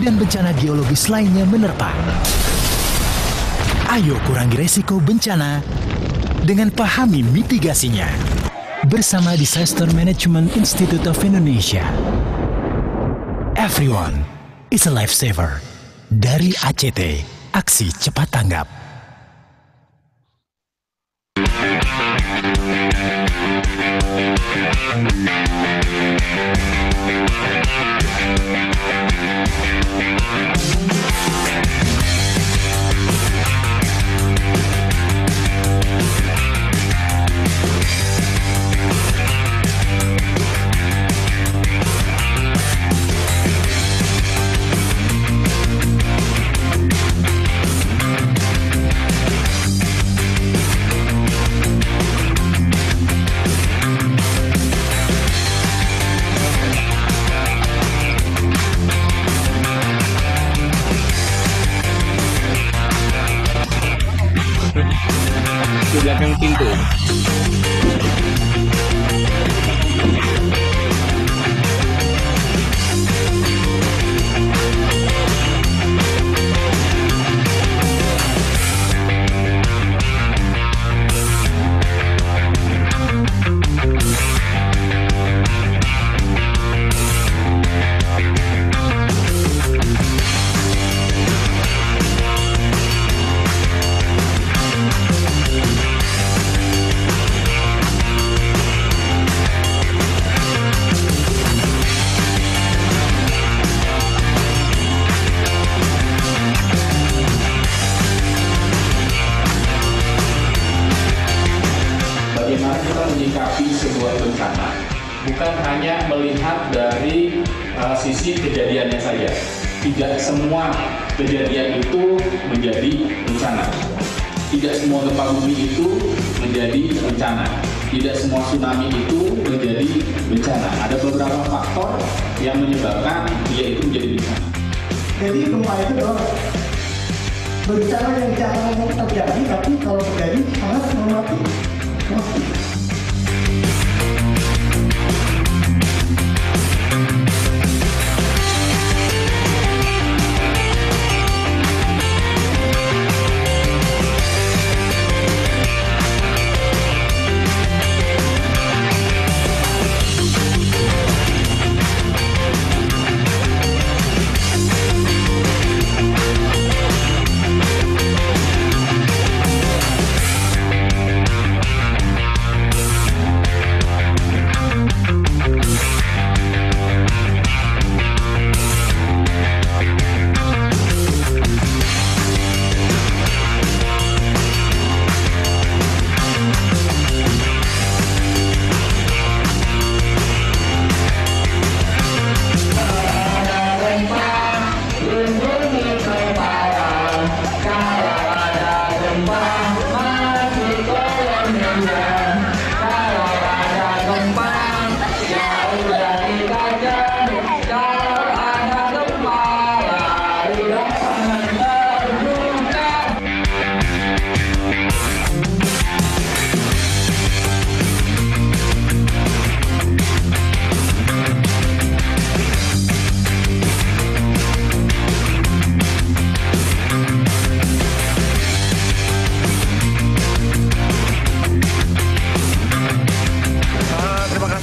dan bencana geologis lainnya menerpa. Ayo kurangi resiko bencana dengan pahami mitigasinya. Bersama Disaster Management Institute of Indonesia. Everyone is a lifesaver. Dari ACT, Aksi Cepat Tanggap. Di belakang pintu. Bagaimana kita menyikapi sebuah bencana, bukan hanya melihat dari sisi kejadiannya saja. Tidak semua kejadian itu menjadi bencana. Tidak semua gempa bumi itu menjadi bencana. Tidak semua tsunami itu menjadi bencana. Ada beberapa faktor yang menyebabkan dia itu menjadi bencana. Jadi gempa itu adalah bencana yang jarang terjadi, tapi kalau terjadi sangat mematikan.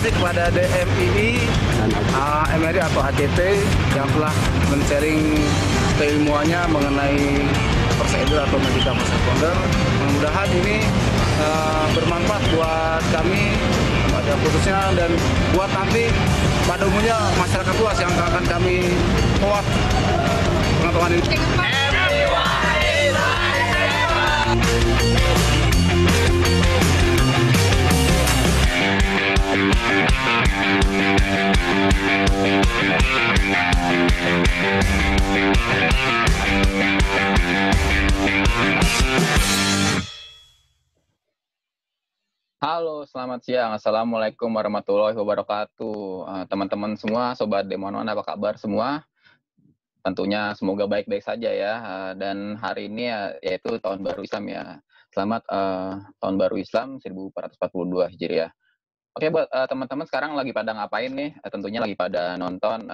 Kepada DMII, MRI atau ACT yang telah men-sharing keilmuannya mengenai prosedur atau medical first responder. Mudah-mudahan ini bermanfaat buat kami, pada khususnya, dan buat nanti pada umumnya masyarakat luas yang akan kami buat pengetahuan ini. Halo, selamat siang. Assalamualaikum warahmatullahi wabarakatuh. Teman-teman semua, Sobat Demonon, apa kabar semua? Tentunya semoga baik-baik saja ya. Dan hari ini yaitu Tahun Baru Islam ya. Selamat Tahun Baru Islam 1442 Hijriah. Oke, buat teman-teman sekarang lagi pada ngapain nih? Tentunya lagi pada nonton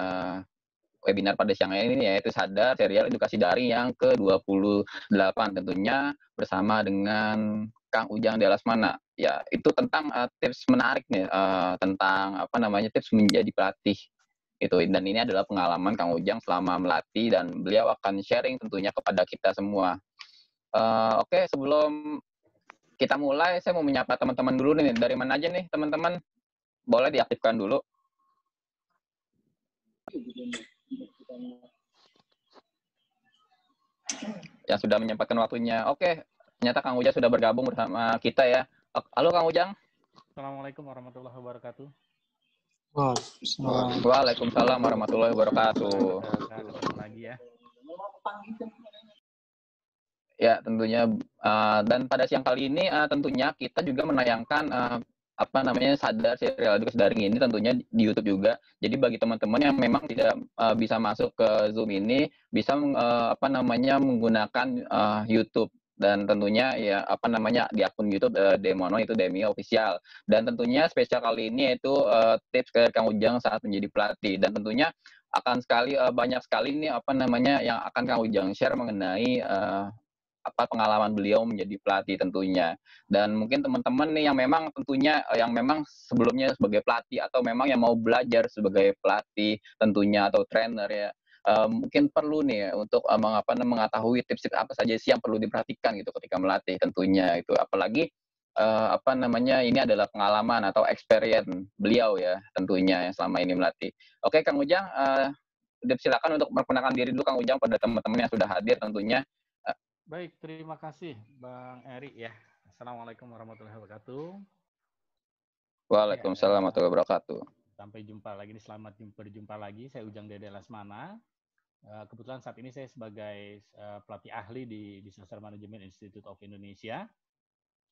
webinar pada siang ini, yaitu Sadar Serial Edukasi Daring yang ke-28, tentunya bersama dengan Kang Ujang Delasmana. Ya, itu tentang tips menarik nih, tentang tips menjadi pelatih. Itu, dan ini adalah pengalaman Kang Ujang selama melatih, dan beliau akan sharing tentunya kepada kita semua. Oke, sebelum kita mulai, saya mau menyapa teman-teman dulu nih. Dari mana aja nih teman-teman? Boleh diaktifkan dulu. Yang sudah menyempatkan waktunya. Oke, ternyata Kang Ujang sudah bergabung bersama kita ya. Halo Kang Ujang. Assalamualaikum warahmatullahi wabarakatuh. Waalaikumsalam warahmatullahi wabarakatuh. Ketemu lagi ya. Ya, tentunya. Dan pada siang kali ini tentunya kita juga menayangkan Sadar Serial Edukasi Daring ini tentunya di YouTube juga. Jadi bagi teman-teman yang memang tidak bisa masuk ke Zoom ini, bisa menggunakan YouTube. Dan tentunya ya di akun YouTube Demono itu Demi Official. Dan tentunya spesial kali ini yaitu tips ke Kang Ujang saat menjadi pelatih. Dan tentunya akan banyak sekali nih yang akan Kang Ujang share mengenai pengalaman beliau menjadi pelatih tentunya. Dan mungkin teman-teman nih yang memang sebelumnya sebagai pelatih atau memang yang mau belajar sebagai pelatih tentunya atau trainer ya, mungkin perlu nih untuk mengetahui tips-tips apa saja sih yang perlu diperhatikan gitu ketika melatih tentunya itu. Apalagi ini adalah pengalaman atau experience beliau ya tentunya yang selama ini melatih. Oke, Kang Ujang, silakan untuk memperkenalkan diri dulu Kang Ujang pada teman-teman yang sudah hadir tentunya. Baik, terima kasih Bang Eri ya. Assalamualaikum warahmatullahi wabarakatuh. Waalaikumsalam warahmatullahi wabarakatuh. Sampai jumpa lagi, selamat berjumpa lagi. Saya Ujang Delasmana. Kebetulan saat ini saya sebagai pelatih ahli di Disaster Management Institute of Indonesia,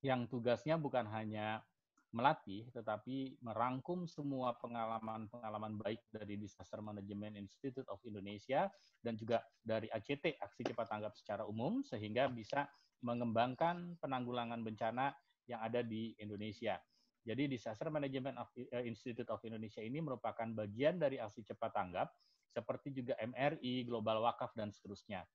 yang tugasnya bukan hanya melatih, tetapi merangkum semua pengalaman-pengalaman baik dari Disaster Management Institute of Indonesia dan juga dari ACT, Aksi Cepat Tanggap secara umum, sehingga bisa mengembangkan penanggulangan bencana yang ada di Indonesia. Jadi Disaster Management Institute of Indonesia ini merupakan bagian dari Aksi Cepat Tanggap, seperti juga MRI, Global Wakaf, dan seterusnya.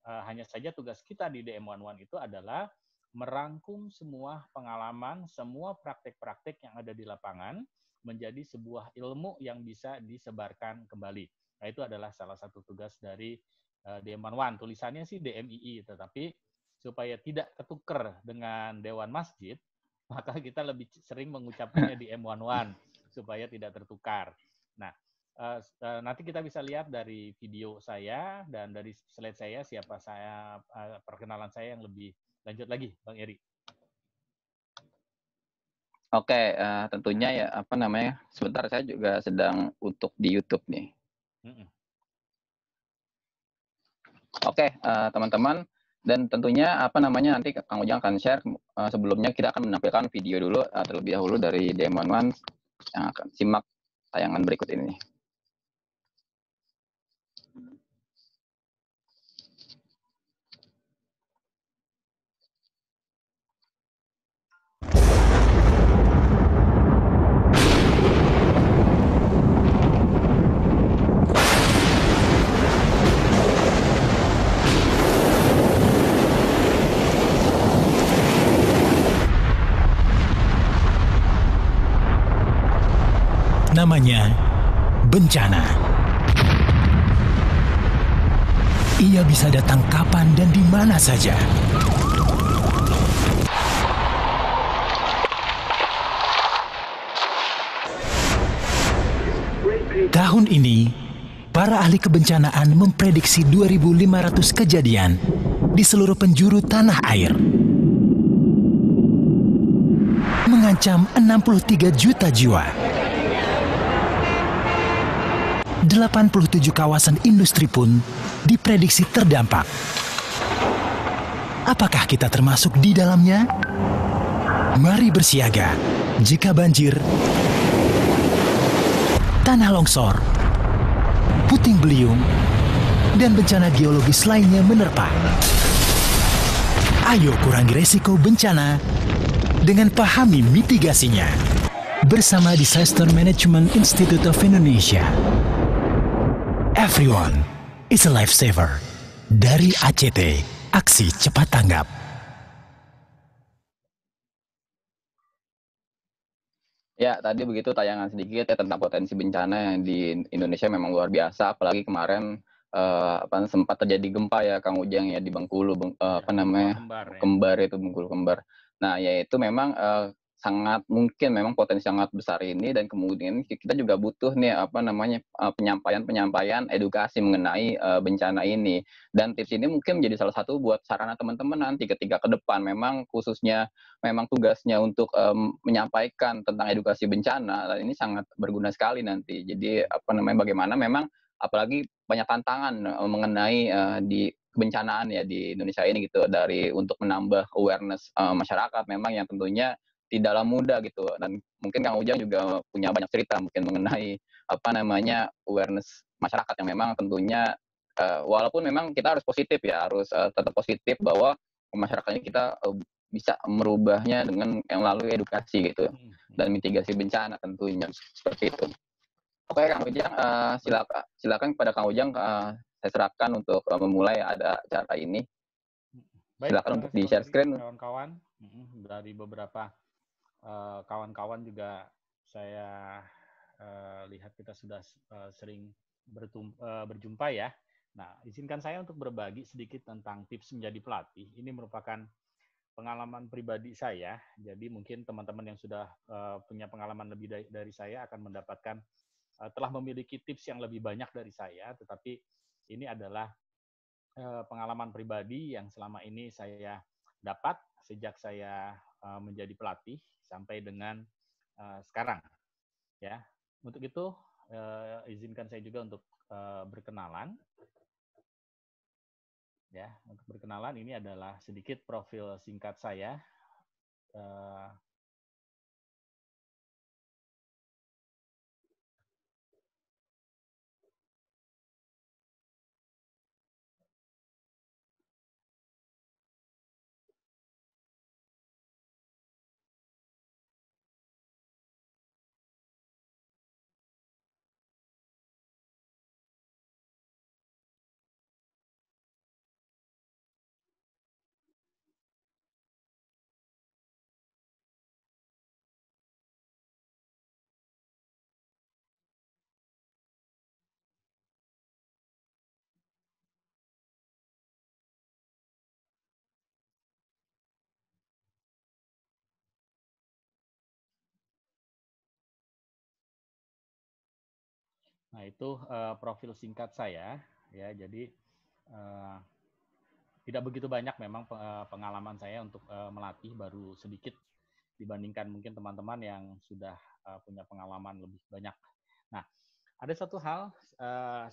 Hanya saja tugas kita di DM11 itu adalah merangkum semua pengalaman, semua praktek-praktek yang ada di lapangan menjadi sebuah ilmu yang bisa disebarkan kembali. Nah, itu adalah salah satu tugas dari DM11. Tulisannya sih DMII, tetapi supaya tidak ketuker dengan Dewan Masjid, maka kita lebih sering mengucapkannya DM11 supaya tidak tertukar. Nah, nanti kita bisa lihat dari video saya dan dari slide saya siapa saya, perkenalan saya yang lebih lanjut lagi, Bang Eri. Oke, tentunya ya sebentar saya juga sedang untuk di YouTube nih. Oke, teman-teman, dan tentunya nanti Kang Ujang akan share. Sebelumnya kita akan menampilkan video dulu terlebih dahulu dari DM11 yang akan simak tayangan berikut ini. Namanya bencana. Ia bisa datang kapan dan di mana saja. Tahun ini, para ahli kebencanaan memprediksi 2.500 kejadian di seluruh penjuru tanah air. Mengancam 63 juta jiwa. 87 kawasan industri pun diprediksi terdampak. Apakah kita termasuk di dalamnya? Mari bersiaga jika banjir, tanah longsor, puting beliung, dan bencana geologis lainnya menerpa. Ayo kurangi resiko bencana dengan pahami mitigasinya. Bersama Disaster Management Institute of Indonesia. Everyone is a lifesaver. Dari ACT, Aksi Cepat Tanggap. Ya, tadi begitu tayangan sedikit ya tentang potensi bencana yang di Indonesia memang luar biasa, apalagi kemarin sempat terjadi gempa ya Kang Ujang ya di Bengkulu, kembar itu Bengkulu kembar. Nah, yaitu memang sangat mungkin memang potensi sangat besar ini, dan kemudian kita juga butuh nih penyampaian edukasi mengenai bencana ini, dan tips ini mungkin menjadi salah satu buat sarana teman-teman nanti ketika ke depan memang khususnya memang tugasnya untuk menyampaikan tentang edukasi bencana, dan ini sangat berguna sekali nanti. Jadi bagaimana memang apalagi banyak tantangan mengenai di kebencanaan ya di Indonesia ini gitu, dari untuk menambah awareness masyarakat memang yang tentunya tidaklah mudah gitu, dan mungkin Kang Ujang juga punya banyak cerita mungkin mengenai awareness masyarakat yang memang tentunya walaupun memang kita harus positif ya, harus tetap positif bahwa masyarakatnya kita bisa merubahnya dengan yang melalui edukasi gitu dan mitigasi bencana tentunya seperti itu. Oke Kang Ujang, silakan kepada Kang Ujang, saya serahkan untuk memulai ada acara ini. Baik, silakan untuk di share screen. Kawan-kawan, dari beberapa kawan-kawan juga saya lihat kita sudah sering berjumpa ya. Nah, izinkan saya untuk berbagi sedikit tentang tips menjadi pelatih. Ini merupakan pengalaman pribadi saya. Jadi mungkin teman-teman yang sudah punya pengalaman lebih dari saya akan mendapatkan telah memiliki tips yang lebih banyak dari saya. Tetapi ini adalah pengalaman pribadi yang selama ini saya dapat sejak saya menjadi pelatih sampai dengan sekarang. Ya, untuk itu izinkan saya juga untuk berkenalan. Ya, untuk berkenalan ini adalah sedikit profil singkat saya. Nah, itu profil singkat saya ya. Jadi tidak begitu banyak memang pengalaman saya untuk melatih, baru sedikit dibandingkan mungkin teman-teman yang sudah punya pengalaman lebih banyak. Nah, ada satu hal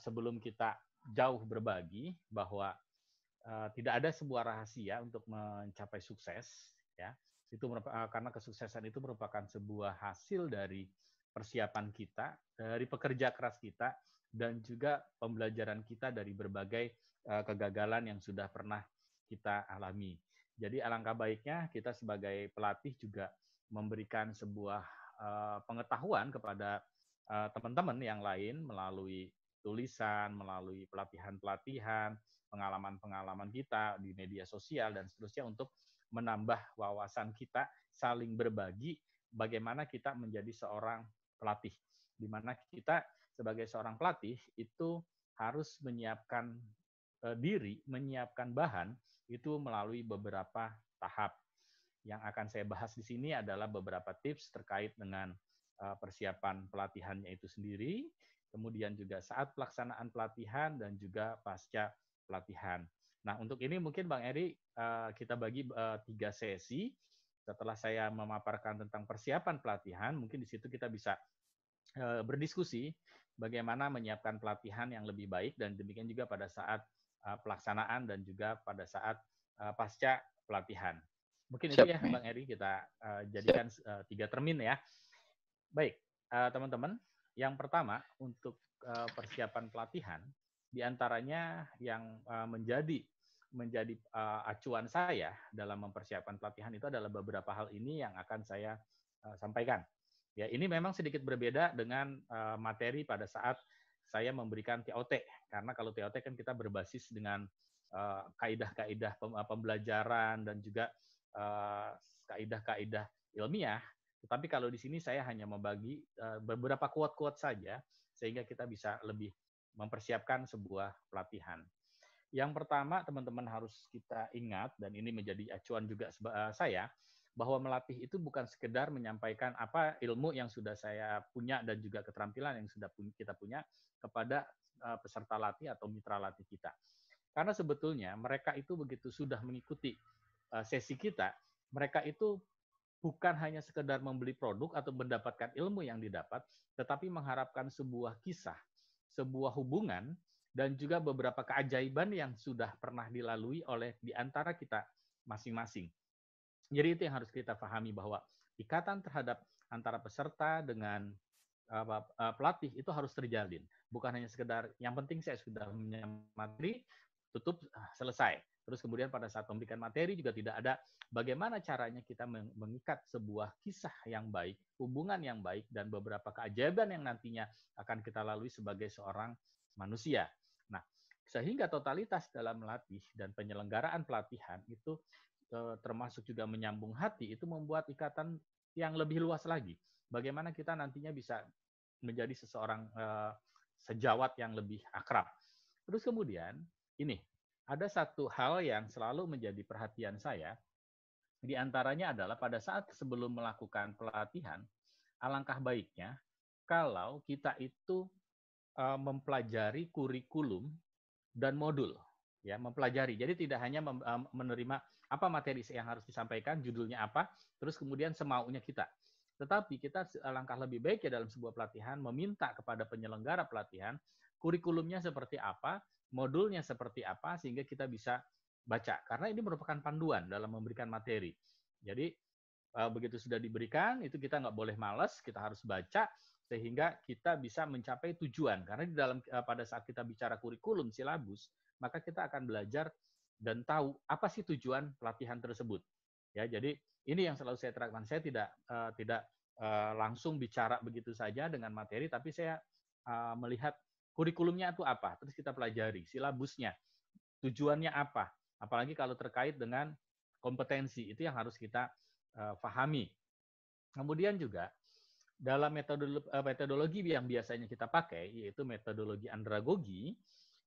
sebelum kita jauh berbagi bahwa tidak ada sebuah rahasia untuk mencapai sukses ya. Itu karena kesuksesan itu merupakan sebuah hasil dari persiapan kita, dari pekerja keras kita, dan juga pembelajaran kita dari berbagai kegagalan yang sudah pernah kita alami. Jadi alangkah baiknya kita sebagai pelatih juga memberikan sebuah pengetahuan kepada teman-teman yang lain melalui tulisan, melalui pelatihan-pelatihan, pengalaman-pengalaman kita di media sosial dan seterusnya untuk menambah wawasan kita, saling berbagi bagaimana kita menjadi seorang pelatih. Di mana kita sebagai seorang pelatih itu harus menyiapkan diri, menyiapkan bahan itu melalui beberapa tahap. Yang akan saya bahas di sini adalah beberapa tips terkait dengan persiapan pelatihannya itu sendiri, kemudian juga saat pelaksanaan pelatihan dan juga pasca pelatihan. Nah, untuk ini mungkin Bang Eri kita bagi 3 sesi. Setelah saya memaparkan tentang persiapan pelatihan, mungkin di situ kita bisa berdiskusi bagaimana menyiapkan pelatihan yang lebih baik, dan demikian juga pada saat pelaksanaan dan juga pada saat pasca pelatihan. Mungkin itu ya Bang Eri, kita jadikan 3 termin ya. Baik, teman-teman, yang pertama untuk persiapan pelatihan, diantaranya yang menjadi acuan saya dalam mempersiapkan pelatihan itu adalah beberapa hal ini yang akan saya sampaikan. Ya, ini memang sedikit berbeda dengan materi pada saat saya memberikan TOT, karena kalau TOT kan kita berbasis dengan kaidah-kaidah pembelajaran dan juga kaidah-kaidah ilmiah. Tetapi kalau di sini saya hanya membagi beberapa quote-quote saja, sehingga kita bisa lebih mempersiapkan sebuah pelatihan. Yang pertama, teman-teman harus kita ingat, dan ini menjadi acuan juga saya, bahwa melatih itu bukan sekedar menyampaikan apa ilmu yang sudah saya punya dan juga keterampilan yang sudah kita punya kepada peserta latih atau mitra latih kita. Karena sebetulnya mereka itu begitu sudah mengikuti sesi kita, mereka itu bukan hanya sekedar membeli produk atau mendapatkan ilmu yang didapat, tetapi mengharapkan sebuah kisah, sebuah hubungan, dan juga beberapa keajaiban yang sudah pernah dilalui oleh di antara kita masing-masing. Jadi itu yang harus kita pahami, bahwa ikatan terhadap antara peserta dengan pelatih itu harus terjalin. Bukan hanya sekedar yang penting saya sudah punya materi, tutup, selesai. Terus kemudian pada saat memberikan materi juga tidak ada bagaimana caranya kita mengikat sebuah kisah yang baik, hubungan yang baik, dan beberapa keajaiban yang nantinya akan kita lalui sebagai seorang manusia. Nah, sehingga totalitas dalam melatih dan penyelenggaraan pelatihan itu termasuk juga menyambung hati, itu membuat ikatan yang lebih luas lagi. Bagaimana kita nantinya bisa menjadi seseorang sejawat yang lebih akrab. Terus kemudian, ini, ada satu hal yang selalu menjadi perhatian saya, di antaranya adalah pada saat sebelum melakukan pelatihan, alangkah baiknya kalau kita itu mempelajari kurikulum dan modul, ya, mempelajari. Jadi tidak hanya menerima apa materi yang harus disampaikan, judulnya apa, terus kemudian semaunya kita. Tetapi kita alangkah lebih baik ya dalam sebuah pelatihan meminta kepada penyelenggara pelatihan kurikulumnya seperti apa, modulnya seperti apa, sehingga kita bisa baca. Karena ini merupakan panduan dalam memberikan materi. Jadi begitu sudah diberikan, itu kita nggak boleh malas, kita harus baca, sehingga kita bisa mencapai tujuan. Karena di dalam pada saat kita bicara kurikulum, silabus, maka kita akan belajar dan tahu apa sih tujuan pelatihan tersebut. Ya, jadi ini yang selalu saya terapkan. Saya tidak langsung bicara begitu saja dengan materi, tapi saya melihat kurikulumnya itu apa, terus kita pelajari silabusnya, tujuannya apa, apalagi kalau terkait dengan kompetensi, itu yang harus kita pahami. Kemudian juga dalam metodologi yang biasanya kita pakai, yaitu metodologi andragogi,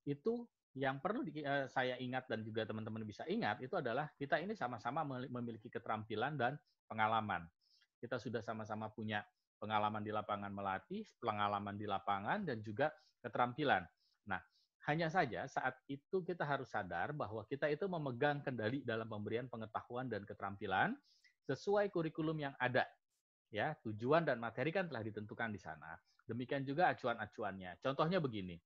itu yang perlu saya ingat dan juga teman-teman bisa ingat, itu adalah kita ini sama-sama memiliki keterampilan dan pengalaman. Kita sudah sama-sama punya pengalaman di lapangan melatih, pengalaman di lapangan, dan juga keterampilan. Nah, hanya saja saat itu kita harus sadar bahwa kita itu memegang kendali dalam pemberian pengetahuan dan keterampilan sesuai kurikulum yang ada. Ya, tujuan dan materi kan telah ditentukan di sana. Demikian juga acuan-acuannya. Contohnya begini,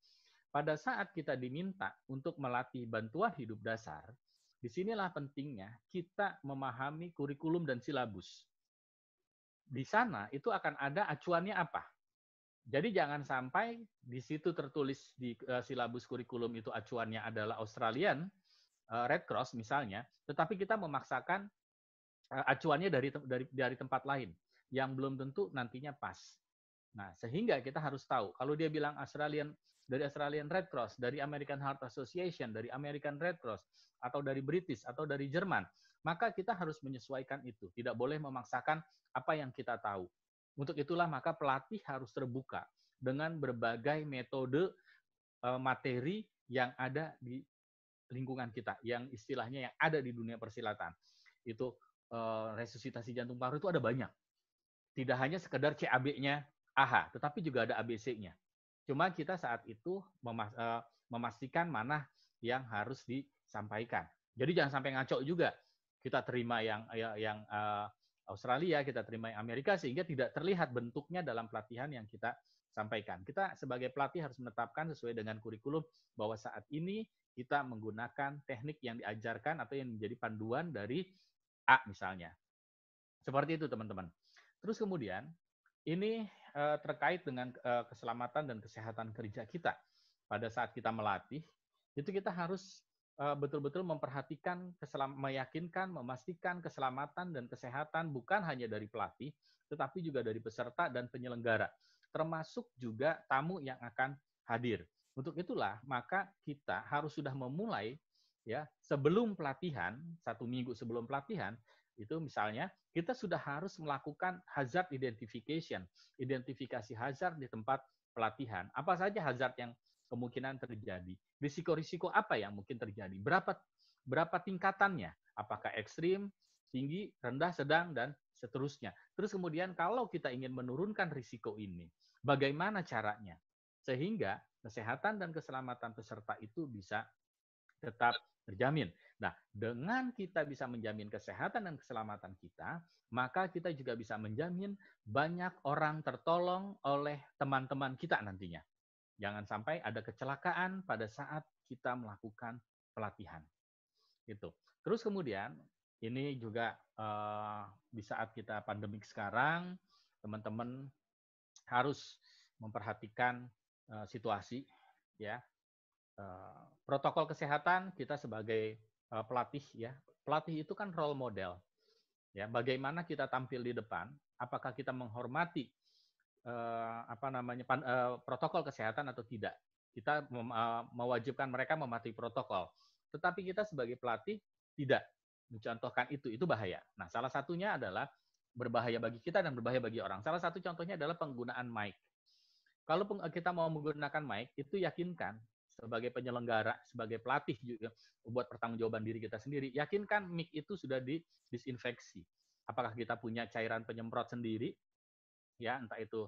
pada saat kita diminta untuk melatih bantuan hidup dasar, disinilah pentingnya kita memahami kurikulum dan silabus. Di sana itu akan ada acuannya apa. Jadi jangan sampai di situ tertulis di silabus kurikulum itu acuannya adalah Australian Red Cross misalnya, tetapi kita memaksakan acuannya dari tempat lain yang belum tentu nantinya pas. Nah, sehingga kita harus tahu kalau dia bilang dari Australian Red Cross, dari American Heart Association, dari American Red Cross, atau dari British, atau dari Jerman, maka kita harus menyesuaikan itu. Tidak boleh memaksakan apa yang kita tahu. Untuk itulah maka pelatih harus terbuka dengan berbagai metode materi yang ada di lingkungan kita, yang istilahnya yang ada di dunia persilatan. Itu resusitasi jantung paru itu ada banyak. Tidak hanya sekedar CAB-nya AH, tetapi juga ada ABC-nya. Cuma kita saat itu memastikan mana yang harus disampaikan. Jadi jangan sampai ngaco juga. Kita terima yang Australia, kita terima yang Amerika, sehingga tidak terlihat bentuknya dalam pelatihan yang kita sampaikan. Kita sebagai pelatih harus menetapkan sesuai dengan kurikulum bahwa saat ini kita menggunakan teknik yang diajarkan atau yang menjadi panduan dari A misalnya. Seperti itu teman-teman. Terus kemudian, ini terkait dengan keselamatan dan kesehatan kerja kita. Pada saat kita melatih, itu kita harus betul-betul memperhatikan, meyakinkan, memastikan keselamatan dan kesehatan bukan hanya dari pelatih, tetapi juga dari peserta dan penyelenggara, termasuk juga tamu yang akan hadir. Untuk itulah maka kita harus sudah memulai ya sebelum pelatihan, 1 minggu sebelum pelatihan itu misalnya kita sudah harus melakukan hazard identification, identifikasi hazard di tempat pelatihan. Apa saja hazard yang kemungkinan terjadi? Risiko-risiko apa yang mungkin terjadi? Berapa tingkatannya? Apakah ekstrim, tinggi, rendah, sedang, dan seterusnya. Terus kemudian kalau kita ingin menurunkan risiko ini, bagaimana caranya? Sehingga kesehatan dan keselamatan peserta itu bisa tetap terjamin. Nah, dengan kita bisa menjamin kesehatan dan keselamatan kita, maka kita juga bisa menjamin banyak orang tertolong oleh teman-teman kita nantinya. Jangan sampai ada kecelakaan pada saat kita melakukan pelatihan. Gitu. Terus kemudian, ini juga di saat kita pandemik sekarang, teman-teman harus memperhatikan situasi, ya. Protokol kesehatan kita sebagai pelatih, ya. Pelatih itu kan role model, ya. Bagaimana kita tampil di depan, apakah kita menghormati protokol kesehatan atau tidak. Kita mewajibkan mereka mematuhi protokol. Tetapi kita sebagai pelatih tidak mencontohkan itu bahaya. Nah, salah satunya adalah berbahaya bagi kita dan berbahaya bagi orang. Salah satu contohnya adalah penggunaan mic. Kalau kita mau menggunakan mic, itu yakinkan sebagai penyelenggara, sebagai pelatih juga buat pertanggungjawaban diri kita sendiri, yakinkan mic itu sudah didisinfeksi. Apakah kita punya cairan penyemprot sendiri, ya entah itu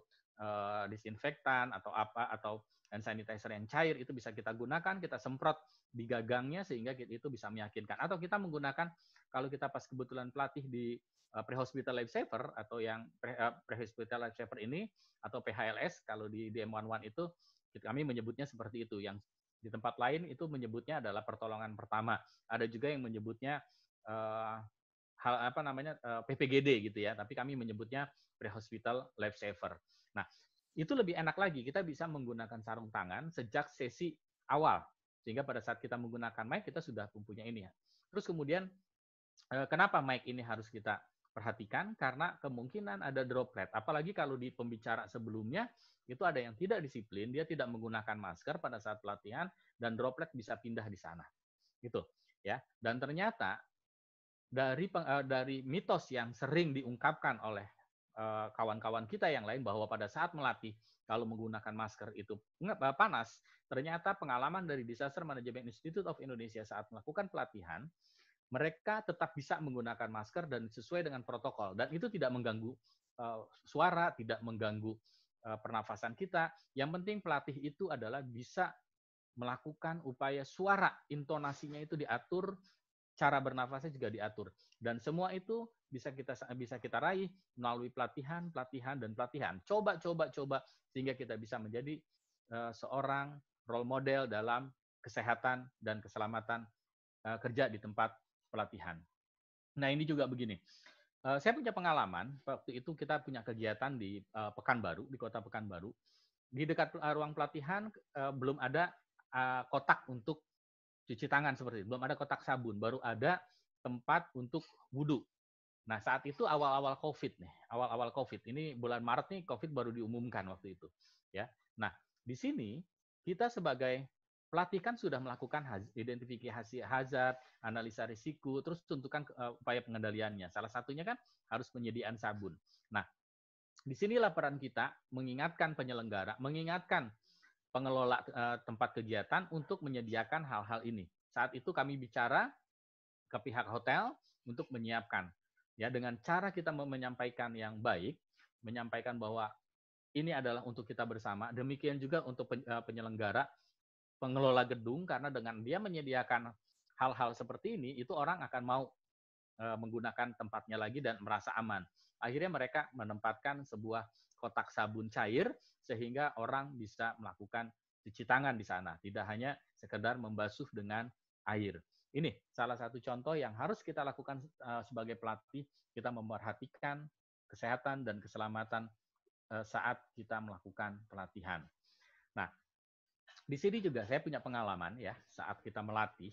disinfektan atau apa, atau hand sanitizer yang cair, itu bisa kita gunakan, kita semprot di gagangnya sehingga itu bisa meyakinkan. Atau kita menggunakan, kalau kita pas kebetulan pelatih di pre-hospital lifesaver atau yang pre-hospital lifesaver ini atau PHLS, kalau di DM11 itu kami menyebutnya seperti itu. Yang di tempat lain itu menyebutnya adalah pertolongan pertama. Ada juga yang menyebutnya PPGD gitu ya, tapi kami menyebutnya pre-hospital lifesaver. Nah, itu lebih enak lagi, kita bisa menggunakan sarung tangan sejak sesi awal, sehingga pada saat kita menggunakan mic kita sudah mempunyai ini ya. Terus kemudian kenapa mic ini harus kita perhatikan? Karena kemungkinan ada droplet, apalagi kalau di pembicara sebelumnya itu ada yang tidak disiplin, dia tidak menggunakan masker pada saat pelatihan dan droplet bisa pindah di sana. Gitu ya. Dan ternyata dari mitos yang sering diungkapkan oleh kawan-kawan kita yang lain bahwa pada saat melatih kalau menggunakan masker itu panas, ternyata pengalaman dari Disaster Management Institute of Indonesia saat melakukan pelatihan, mereka tetap bisa menggunakan masker dan sesuai dengan protokol, dan itu tidak mengganggu suara, tidak mengganggu pernafasan kita. Yang penting pelatih itu adalah bisa melakukan upaya suara, intonasinya itu diatur, cara bernafasnya juga diatur, dan semua itu bisa kita raih melalui pelatihan, dan pelatihan. Coba sehingga kita bisa menjadi seorang role model dalam kesehatan dan keselamatan kerja di tempat pelatihan. Nah, ini juga begini. Saya punya pengalaman, waktu itu kita punya kegiatan di Pekanbaru, di kota Pekanbaru. Di dekat ruang pelatihan belum ada kotak untuk cuci tangan seperti itu. Belum ada kotak sabun, baru ada tempat untuk wudhu. Nah, saat itu awal-awal COVID nih, awal-awal COVID. Ini bulan Maret nih, COVID baru diumumkan waktu itu. Ya. Nah, di sini kita sebagai pelatih kan sudah melakukan identifikasi hazard, analisa risiko, terus tentukan upaya pengendaliannya. Salah satunya kan harus penyediaan sabun. Nah, disinilah peran kita mengingatkan penyelenggara, mengingatkan pengelola tempat kegiatan untuk menyediakan hal-hal ini. Saat itu kami bicara ke pihak hotel untuk menyiapkan. Ya, dengan cara kita menyampaikan yang baik, menyampaikan bahwa ini adalah untuk kita bersama. Demikian juga untuk penyelenggara, pengelola gedung, karena dengan dia menyediakan hal-hal seperti ini, itu orang akan mau menggunakan tempatnya lagi dan merasa aman. Akhirnya mereka menempatkan sebuah kotak sabun cair sehingga orang bisa melakukan cuci tangan di sana, tidak hanya sekedar membasuh dengan air. Ini salah satu contoh yang harus kita lakukan sebagai pelatih, kita memperhatikan kesehatan dan keselamatan saat kita melakukan pelatihan. Nah, di sini juga saya punya pengalaman ya, saat kita melatih,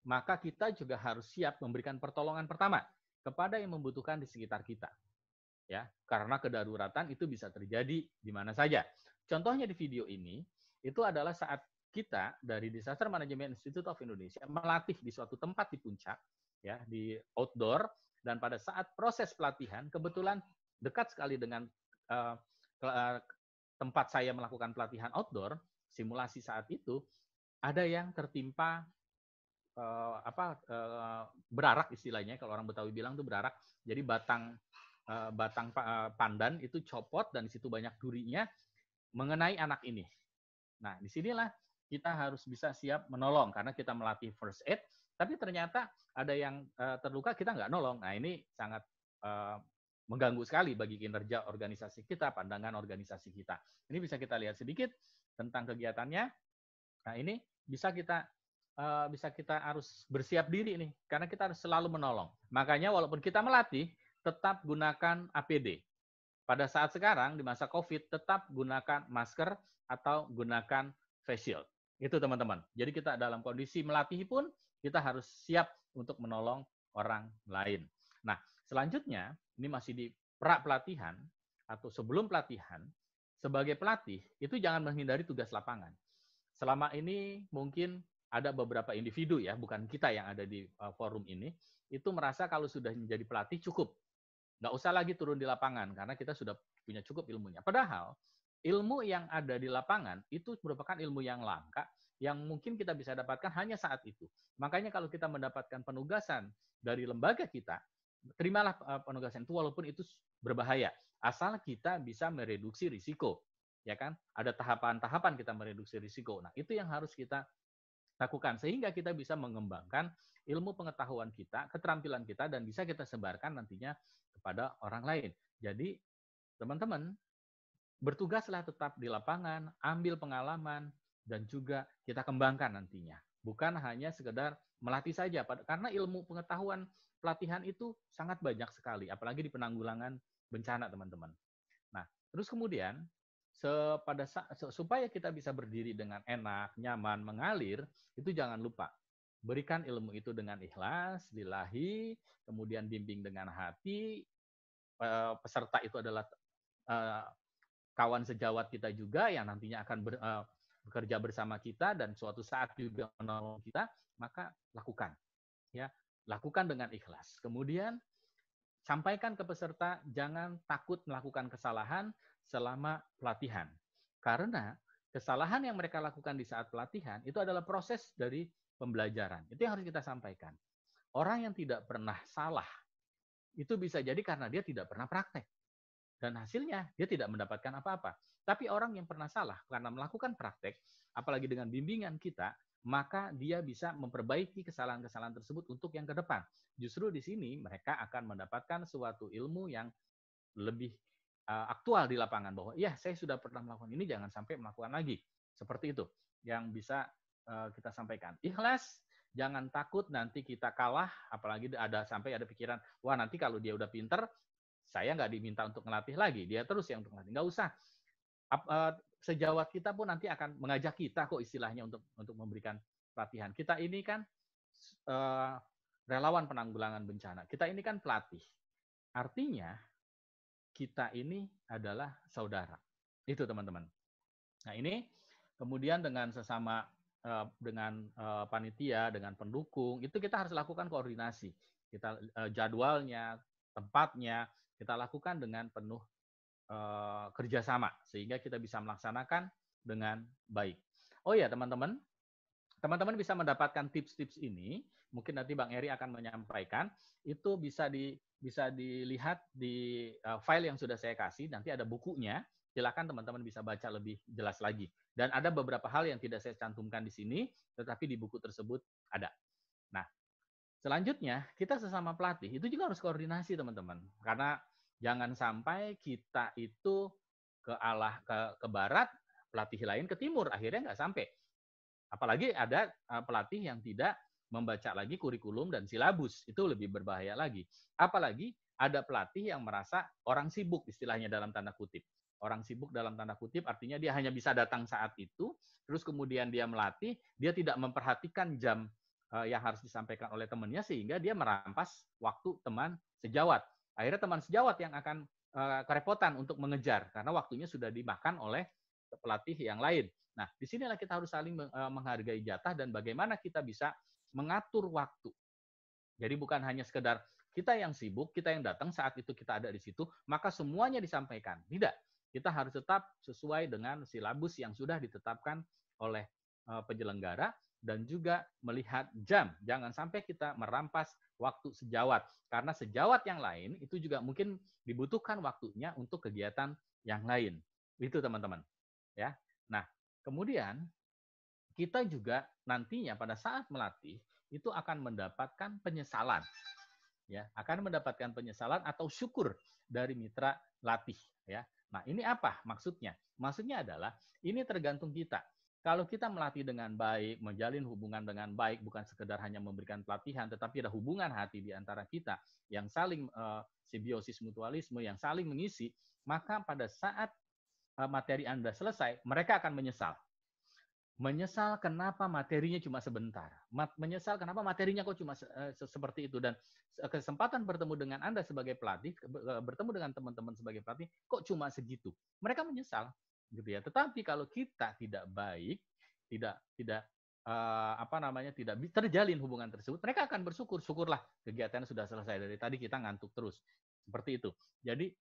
maka kita juga harus siap memberikan pertolongan pertama kepada yang membutuhkan di sekitar kita. Ya, karena kedaruratan itu bisa terjadi di mana saja. Contohnya di video ini itu adalah saat kita dari Disaster Management Institute of Indonesia melatih di suatu tempat di puncak, ya, di outdoor, dan pada saat proses pelatihan kebetulan dekat sekali dengan tempat saya melakukan pelatihan outdoor, simulasi saat itu, ada yang tertimpa berarak istilahnya, kalau orang Betawi bilang itu berarak, jadi batang pandan itu copot dan di situ banyak durinya mengenai anak ini. Nah, disinilah kita harus bisa siap menolong karena kita melatih first aid, tapi ternyata ada yang terluka kita nggak nolong. Nah, ini sangat mengganggu sekali bagi kinerja organisasi kita, pandangan organisasi kita. Ini bisa kita lihat sedikit tentang kegiatannya. Nah, ini bisa kita harus bersiap diri nih, karena kita harus selalu menolong. Makanya walaupun kita melatih, tetap gunakan APD. Pada saat sekarang, di masa COVID, tetap gunakan masker atau gunakan face shield. Itu teman-teman. Jadi kita dalam kondisi melatih pun, kita harus siap untuk menolong orang lain. Nah, selanjutnya, ini masih di pra-pelatihan, atau sebelum pelatihan, sebagai pelatih, itu jangan menghindari tugas lapangan. Selama ini mungkin ada beberapa individu ya, bukan kita yang ada di forum ini, itu merasa kalau sudah menjadi pelatih cukup. Nggak usah lagi turun di lapangan, karena kita sudah punya cukup ilmunya. Padahal, ilmu yang ada di lapangan itu merupakan ilmu yang langka, yang mungkin kita bisa dapatkan hanya saat itu. Makanya kalau kita mendapatkan penugasan dari lembaga kita, terimalah penugasan itu walaupun itu berbahaya, asal kita bisa mereduksi risiko. Ya kan? Ada tahapan-tahapan kita mereduksi risiko. Nah, itu yang harus kita lakukan sehingga kita bisa mengembangkan ilmu pengetahuan kita, keterampilan kita, dan bisa kita sebarkan nantinya kepada orang lain. Jadi, teman-teman, bertugaslah tetap di lapangan, ambil pengalaman, dan juga kita kembangkan nantinya. Bukan hanya sekedar melatih saja, karena ilmu pengetahuan pelatihan itu sangat banyak sekali, apalagi di penanggulangan bencana, teman-teman. Nah, terus kemudian, supaya kita bisa berdiri dengan enak, nyaman, mengalir, itu jangan lupa berikan ilmu itu dengan ikhlas, lillahi, kemudian bimbing dengan hati. Peserta itu adalah kawan sejawat kita juga yang nantinya akan bekerja bersama kita dan suatu saat juga menolong kita, maka lakukan, ya, lakukan dengan ikhlas. Kemudian sampaikan ke peserta, jangan takut melakukan kesalahan selama pelatihan. Karena kesalahan yang mereka lakukan di saat pelatihan itu adalah proses dari pembelajaran. Itu yang harus kita sampaikan. Orang yang tidak pernah salah, itu bisa jadi karena dia tidak pernah praktek. Dan hasilnya dia tidak mendapatkan apa-apa. Tapi orang yang pernah salah karena melakukan praktek, apalagi dengan bimbingan kita, maka dia bisa memperbaiki kesalahan-kesalahan tersebut untuk yang ke depan. Justru di sini mereka akan mendapatkan suatu ilmu yang lebih aktual di lapangan, bahwa ya saya sudah pernah melakukan ini, jangan sampai melakukan lagi. Seperti itu yang bisa kita sampaikan. Ikhlas, jangan takut nanti kita kalah, apalagi sampai ada pikiran, wah nanti kalau dia udah pinter, saya nggak diminta untuk ngelatih lagi, dia terus yang untuk ngelatih. Nggak usah. Sejawat kita pun nanti akan mengajak kita kok istilahnya untuk memberikan pelatihan. Kita ini kan relawan penanggulangan bencana. Kita ini kan pelatih. Artinya kita ini adalah saudara. Itu teman-teman. Nah ini kemudian dengan sesama dengan panitia, dengan pendukung, itu kita harus lakukan koordinasi. Kita jadwalnya, tempatnya, kita lakukan dengan penuh kerjasama sehingga kita bisa melaksanakan dengan baik. Oh ya teman-teman bisa mendapatkan tips-tips ini. Mungkin nanti Bang Eri akan menyampaikan. Itu bisa dilihat di file yang sudah saya kasih. Nanti ada bukunya. Silakan teman-teman bisa baca lebih jelas lagi. Dan ada beberapa hal yang tidak saya cantumkan di sini, tetapi di buku tersebut ada. Nah, selanjutnya kita sesama pelatih itu juga harus koordinasi teman-teman. Karena jangan sampai kita itu ke barat, pelatih lain ke timur, akhirnya nggak sampai. Apalagi ada pelatih yang tidak membaca lagi kurikulum dan silabus, itu lebih berbahaya lagi. Apalagi ada pelatih yang merasa orang sibuk, istilahnya dalam tanda kutip. Orang sibuk dalam tanda kutip artinya dia hanya bisa datang saat itu, terus kemudian dia melatih, dia tidak memperhatikan jam yang harus disampaikan oleh temannya, sehingga dia merampas waktu teman sejawat. Akhirnya teman sejawat yang akan kerepotan untuk mengejar, karena waktunya sudah dimakan oleh pelatih yang lain. Nah, disinilah kita harus saling menghargai jatah dan bagaimana kita bisa mengatur waktu. Jadi bukan hanya sekedar kita yang sibuk, kita yang datang saat itu kita ada di situ, maka semuanya disampaikan. Tidak. Kita harus tetap sesuai dengan silabus yang sudah ditetapkan oleh penyelenggara dan juga melihat jam. Jangan sampai kita merampas waktu sejawat. Karena sejawat yang lain itu juga mungkin dibutuhkan waktunya untuk kegiatan yang lain. Itu teman-teman. Ya. Nah, kemudian kita juga nantinya pada saat melatih itu akan mendapatkan penyesalan. Ya, akan mendapatkan penyesalan atau syukur dari mitra latih, ya. Nah, ini apa maksudnya? Maksudnya adalah ini tergantung kita. Kalau kita melatih dengan baik, menjalin hubungan dengan baik, bukan sekedar hanya memberikan pelatihan, tetapi ada hubungan hati di antara kita yang saling simbiosis mutualisme, yang saling mengisi, maka pada saat materi Anda selesai, mereka akan menyesal. Menyesal kenapa materinya cuma sebentar. Menyesal kenapa materinya kok cuma seperti itu. Dan kesempatan bertemu dengan Anda sebagai pelatih, bertemu dengan teman-teman sebagai pelatih, kok cuma segitu. Mereka menyesal, gitu ya. Tetapi kalau kita tidak baik, tidak terjalin hubungan tersebut, mereka akan bersyukur. Syukurlah kegiatannya sudah selesai. Dari tadi kita ngantuk terus. Seperti itu. Jadi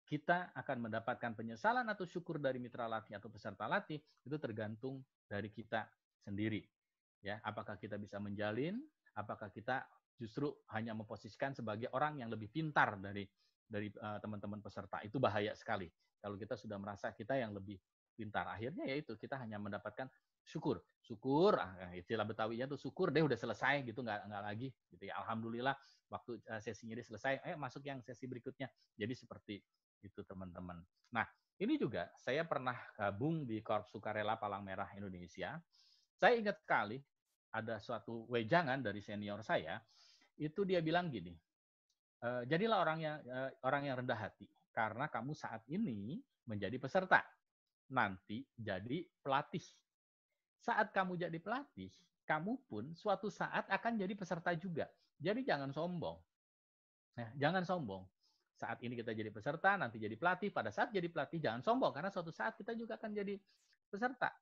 kita akan mendapatkan penyesalan atau syukur dari mitra latih atau peserta latih itu tergantung dari kita sendiri. Ya, apakah kita bisa menjalin, apakah kita justru hanya memposisikan sebagai orang yang lebih pintar dari teman-teman peserta. Itu bahaya sekali. Kalau kita sudah merasa kita yang lebih pintar, akhirnya yaitu kita hanya mendapatkan syukur. Syukur, istilah Betawinya tuh syukur deh udah selesai gitu, nggak lagi gitu ya. Alhamdulillah waktu sesinya dia selesai, masuk yang sesi berikutnya. Jadi seperti itu teman-teman. Nah, ini juga saya pernah gabung di Korps Sukarela Palang Merah Indonesia. Saya ingat sekali ada suatu wejangan dari senior saya, itu dia bilang gini, jadilah orang yang rendah hati, karena kamu saat ini menjadi peserta, nanti jadi pelatih. Saat kamu jadi pelatih, kamu pun suatu saat akan jadi peserta juga. Jadi jangan sombong. Nah, jangan sombong. Saat ini kita jadi peserta, nanti jadi pelatih. Pada saat jadi pelatih, jangan sombong, karena suatu saat kita juga akan jadi peserta.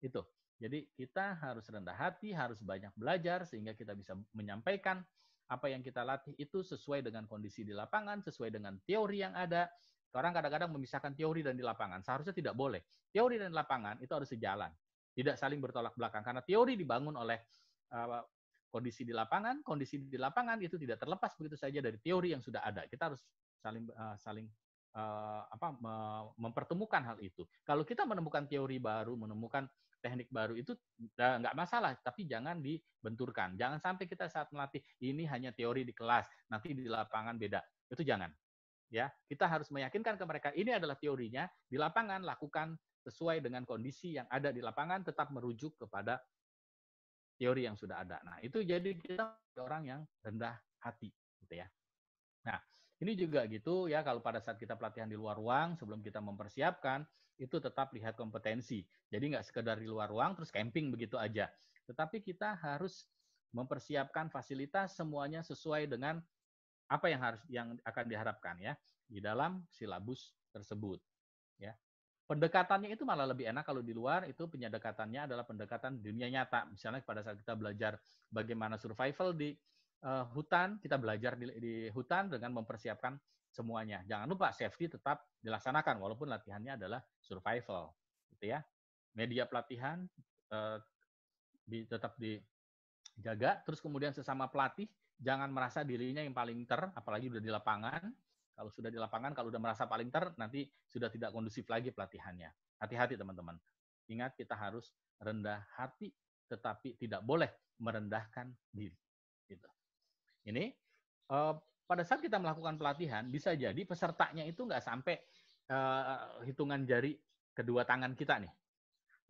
Itu. Jadi kita harus rendah hati, harus banyak belajar, sehingga kita bisa menyampaikan apa yang kita latih itu sesuai dengan kondisi di lapangan, sesuai dengan teori yang ada. Orang kadang-kadang memisahkan teori dan di lapangan. Seharusnya tidak boleh. Teori dan lapangan itu harus sejalan. Tidak saling bertolak belakang. Karena teori dibangun oleh kondisi di lapangan itu tidak terlepas begitu saja dari teori yang sudah ada. Kita harus saling mempertemukan hal itu. Kalau kita menemukan teori baru, menemukan teknik baru itu nggak masalah, tapi jangan dibenturkan. Jangan sampai kita saat melatih ini hanya teori di kelas, nanti di lapangan beda. Itu jangan. Ya, kita harus meyakinkan ke mereka ini adalah teorinya, di lapangan lakukan sesuai dengan kondisi yang ada di lapangan, tetap merujuk kepada teori yang sudah ada. Nah, itu jadi kita orang yang rendah hati, gitu ya. Nah, ini juga gitu ya, kalau pada saat kita pelatihan di luar ruang, sebelum kita mempersiapkan, itu tetap lihat kompetensi. Jadi nggak sekedar di luar ruang, terus camping begitu aja. Tetapi kita harus mempersiapkan fasilitas semuanya sesuai dengan apa yang akan diharapkan ya di dalam silabus tersebut. Ya. Pendekatannya itu malah lebih enak kalau di luar, itu pendekatannya adalah pendekatan dunia nyata. Misalnya pada saat kita belajar bagaimana survival di hutan, kita belajar di hutan dengan mempersiapkan semuanya. Jangan lupa safety tetap dilaksanakan walaupun latihannya adalah survival, gitu ya. Media pelatihan tetap dijaga. Terus kemudian sesama pelatih jangan merasa dirinya yang paling apalagi udah di lapangan. Kalau sudah di lapangan, kalau udah merasa paling nanti sudah tidak kondusif lagi pelatihannya. Hati-hati teman-teman. Ingat kita harus rendah hati, tetapi tidak boleh merendahkan diri. Gitu. Ini pada saat kita melakukan pelatihan bisa jadi pesertanya itu nggak sampai hitungan jari kedua tangan kita nih.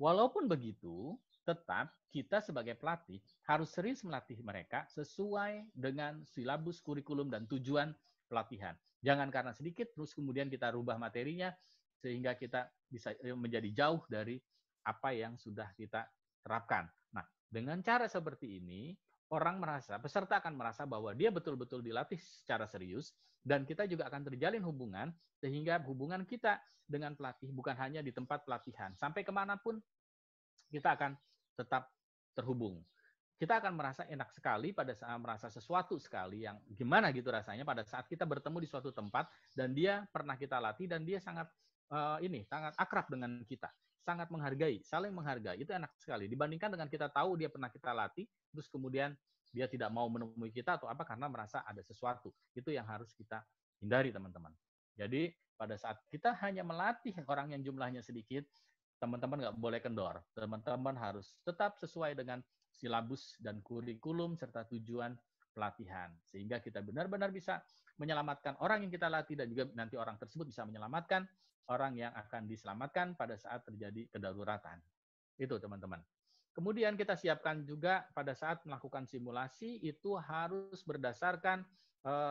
Walaupun begitu, tetap kita sebagai pelatih harus serius melatih mereka sesuai dengan silabus kurikulum dan tujuan pelatihan. Jangan karena sedikit terus kemudian kita rubah materinya sehingga kita bisa menjadi jauh dari apa yang sudah kita terapkan. Nah, dengan cara seperti ini peserta akan merasa bahwa dia betul-betul dilatih secara serius, dan kita juga akan terjalin hubungan, sehingga hubungan kita dengan pelatih bukan hanya di tempat pelatihan, sampai kemanapun kita akan tetap terhubung. Kita akan merasa enak sekali pada saat merasa sesuatu sekali yang gimana gitu rasanya pada saat kita bertemu di suatu tempat dan dia pernah kita latih dan dia sangat sangat akrab dengan kita, sangat menghargai, saling menghargai. Itu enak sekali dibandingkan dengan kita tahu dia pernah kita latih terus kemudian dia tidak mau menemui kita atau apa karena merasa ada sesuatu. Itu yang harus kita hindari, teman-teman. Jadi pada saat kita hanya melatih orang yang jumlahnya sedikit, teman-teman nggak boleh kendor. Teman-teman harus tetap sesuai dengan silabus dan kurikulum serta tujuan pelatihan. Sehingga kita benar-benar bisa menyelamatkan orang yang kita latih dan juga nanti orang tersebut bisa menyelamatkan orang yang akan diselamatkan pada saat terjadi kedaruratan. Itu, teman-teman. Kemudian kita siapkan juga pada saat melakukan simulasi itu harus berdasarkan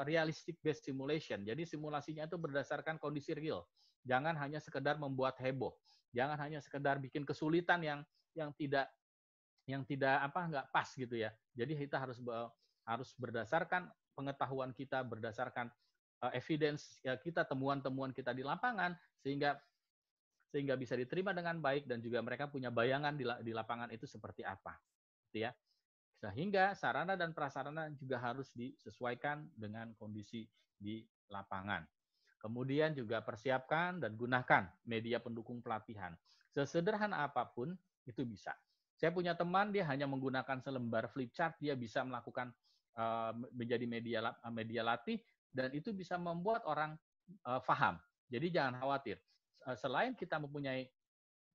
realistic based simulation. Jadi simulasinya itu berdasarkan kondisi real. Jangan hanya sekedar membuat heboh. Jangan hanya sekedar bikin kesulitan yang tidak nggak pas gitu ya. Jadi kita harus berdasarkan pengetahuan kita, berdasarkan evidence kita, temuan-temuan kita di lapangan sehingga bisa diterima dengan baik dan juga mereka punya bayangan di lapangan itu seperti apa, gitu ya. Sehingga sarana dan prasarana juga harus disesuaikan dengan kondisi di lapangan. Kemudian juga persiapkan dan gunakan media pendukung pelatihan. Sesederhana apapun itu bisa. Saya punya teman, dia hanya menggunakan selembar flip chart, dia bisa melakukan menjadi media latih, dan itu bisa membuat orang paham. Jadi jangan khawatir. Selain kita mempunyai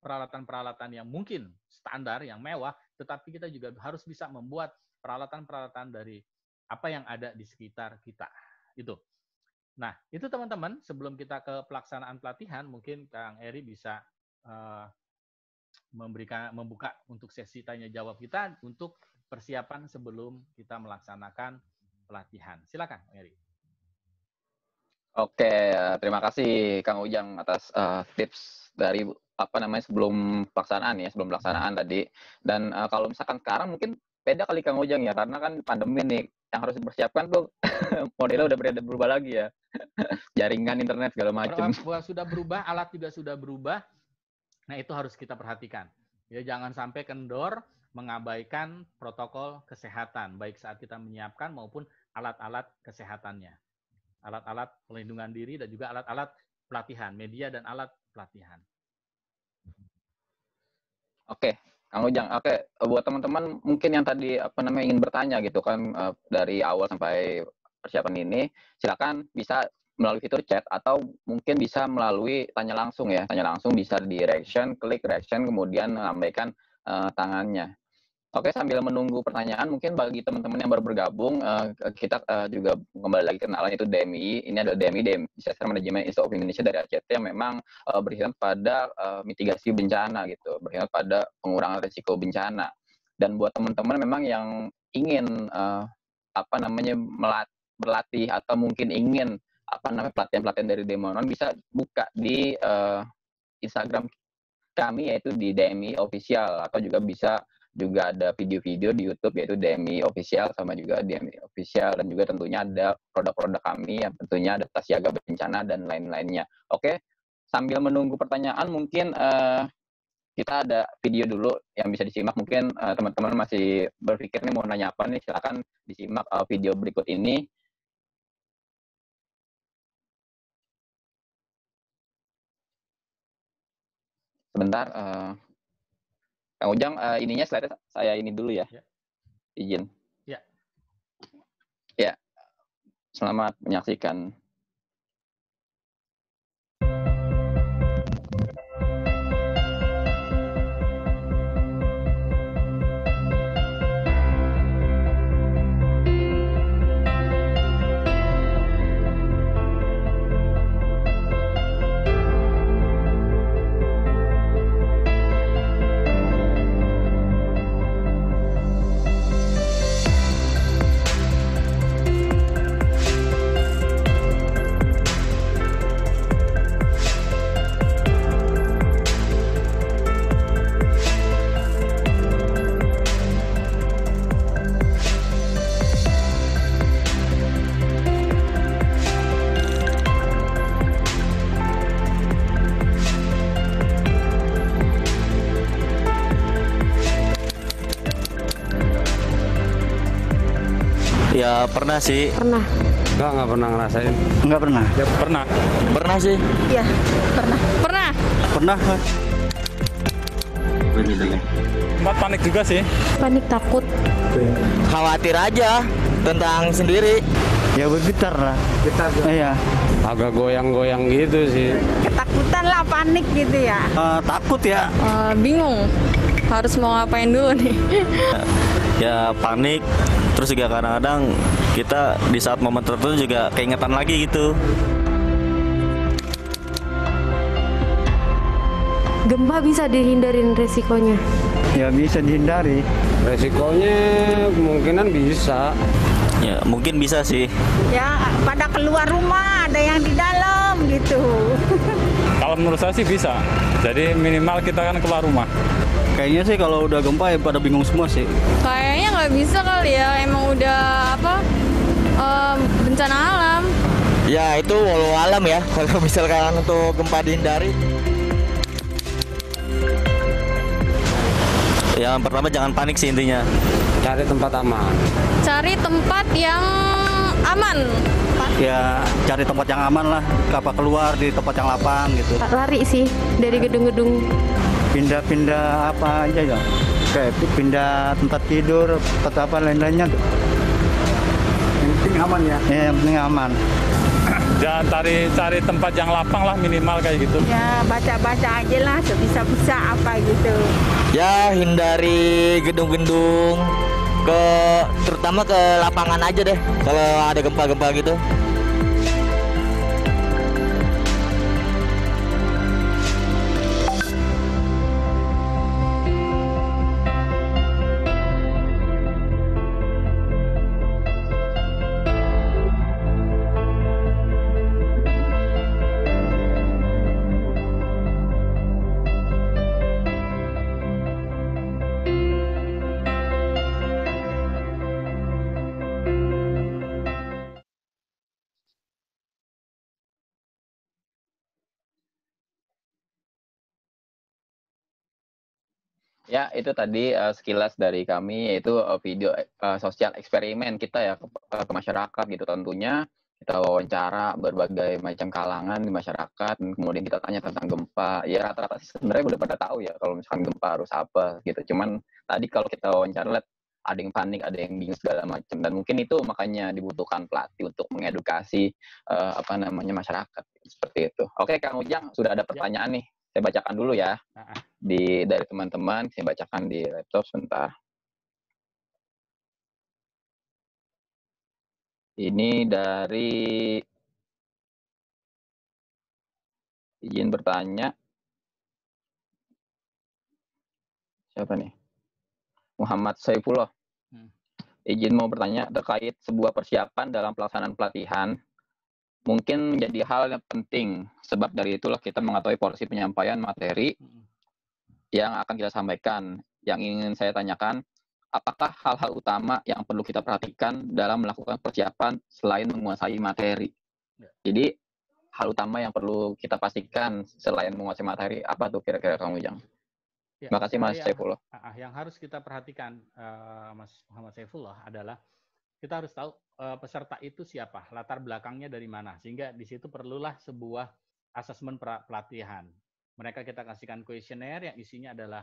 peralatan-peralatan yang mungkin standar, yang mewah, tetapi kita juga harus bisa membuat peralatan-peralatan dari apa yang ada di sekitar kita. Itu. Nah, itu teman-teman, sebelum kita ke pelaksanaan pelatihan, mungkin Kang Eri bisa membuka untuk sesi tanya jawab kita untuk persiapan sebelum kita melaksanakan pelatihan. Silakan, Eri. Oke, terima kasih Kang Ujang atas tips dari sebelum pelaksanaan tadi. Dan kalau misalkan sekarang mungkin beda kali Kang Ujang ya, karena kan pandemi nih yang harus dipersiapkan tuh modelnya udah berubah lagi ya. Jaringan internet segala macam. Sudah berubah, alat juga sudah berubah. Nah, itu harus kita perhatikan. Ya, jangan sampai kendor mengabaikan protokol kesehatan, baik saat kita menyiapkan maupun alat-alat kesehatannya. Alat-alat pelindungan diri dan juga alat-alat pelatihan, media dan alat pelatihan. Oke, Kang Ujang. Oke, buat teman-teman mungkin yang tadi ingin bertanya gitu kan dari awal sampai persiapan ini, silakan bisa melalui fitur chat atau mungkin bisa melalui tanya langsung ya. Tanya langsung bisa di reaction, klik reaction, kemudian melambaikan tangannya. Oke, sambil menunggu pertanyaan, mungkin bagi teman-teman yang baru bergabung, kita juga kembali lagi kenalan, itu DMI. Ini adalah DMI, Disaster Management Institute of Indonesia dari ACT yang memang berkhidmat pada mitigasi bencana gitu, berkhidmat pada pengurangan risiko bencana. Dan buat teman-teman memang yang ingin berlatih atau mungkin ingin pelatihan-pelatihan dari Demonon, bisa buka di Instagram kami yaitu di DMI Official, atau juga ada video-video di YouTube yaitu DMI Official sama juga DMI Official, dan juga tentunya ada produk-produk kami yang tentunya ada tas siaga bencana dan lain-lainnya. Oke, sambil menunggu pertanyaan mungkin kita ada video dulu yang bisa disimak. Mungkin teman-teman masih berpikir nih mau nanya apa nih, silakan disimak video berikut ini. Sebentar, Kang Ujang, ininya slide saya ini dulu ya. Izin. Ya. Ya. Selamat menyaksikan. Ya pernah sih. Pernah. Nggak pernah ngerasain. Nggak pernah. Ya pernah. Pernah sih. Iya, pernah. Pernah. Pernah. Sempat panik juga sih. Panik, takut. Khawatir aja tentang sendiri. Ya bergetar lah. Kita Iya. agak goyang-goyang gitu sih. Ketakutan lah, panik gitu ya. Takut ya. Bingung harus mau ngapain dulu nih. Ya panik. Terus juga kadang-kadang kita di saat momen tertentu juga keingetan lagi gitu. Gempa bisa dihindarin resikonya. Ya bisa dihindari. Resikonya kemungkinan bisa. Ya mungkin bisa sih. Ya, pada keluar rumah, ada yang di dalam gitu. Kalau menurut saya sih bisa. Jadi minimal kita kan keluar rumah. Kayaknya sih kalau udah gempa ya pada bingung semua sih. Kayaknya nggak bisa kali ya, emang udah bencana alam. Ya itu walau alam ya. Kalau misalkan untuk gempa dihindari. Yang pertama jangan panik sih intinya. Cari tempat aman. Cari tempat yang aman. Ya cari tempat yang aman lah. Apa keluar di tempat yang lapang gitu. Lari sih dari gedung-gedung. Pindah-pindah apa aja ya. Kayak pindah tempat tidur, tempat apa lain-lainnya. Yang penting aman ya. Ya yang penting aman. Jangan cari tempat yang lapang lah minimal kayak gitu. Ya, baca-baca aja lah sebisa-bisa apa gitu. Ya hindari gedung-gedung, terutama ke lapangan aja deh kalau ada gempa-gempa gitu. Ya, itu tadi sekilas dari kami, yaitu video sosial eksperimen kita ya ke masyarakat gitu tentunya. Kita wawancara berbagai macam kalangan di masyarakat, dan kemudian kita tanya tentang gempa. Ya rata-rata sih sebenarnya udah pada tahu ya kalau misalkan gempa harus apa gitu. Cuman tadi kalau kita wawancara lihat ada yang panik, ada yang bingung segala macam. Dan mungkin itu makanya dibutuhkan pelatih untuk mengedukasi masyarakat seperti itu. Oke, Kang Ujang, sudah ada pertanyaan nih. Saya bacakan dulu ya. Dari teman-teman, saya bacakan di laptop sebentar. Ini dari izin bertanya. Siapa nih? Muhammad Saifullah. Izin mau bertanya terkait sebuah persiapan dalam pelaksanaan pelatihan. Mungkin menjadi hal yang penting. Sebab dari itulah kita mengetahui porsi penyampaian materi yang akan kita sampaikan. Yang ingin saya tanyakan, apakah hal-hal utama yang perlu kita perhatikan dalam melakukan persiapan selain menguasai materi? Jadi, hal utama yang perlu kita pastikan selain menguasai materi, apa tuh kira-kira Kang Ujang? Ya, Terima kasih Mas Saifullah. Yang harus kita perhatikan, Mas Muhammad Saifullah, adalah kita harus tahu peserta itu siapa, latar belakangnya dari mana. Sehingga di situ perlulah sebuah asesmen pelatihan. Mereka kita kasihkan kuesioner yang isinya adalah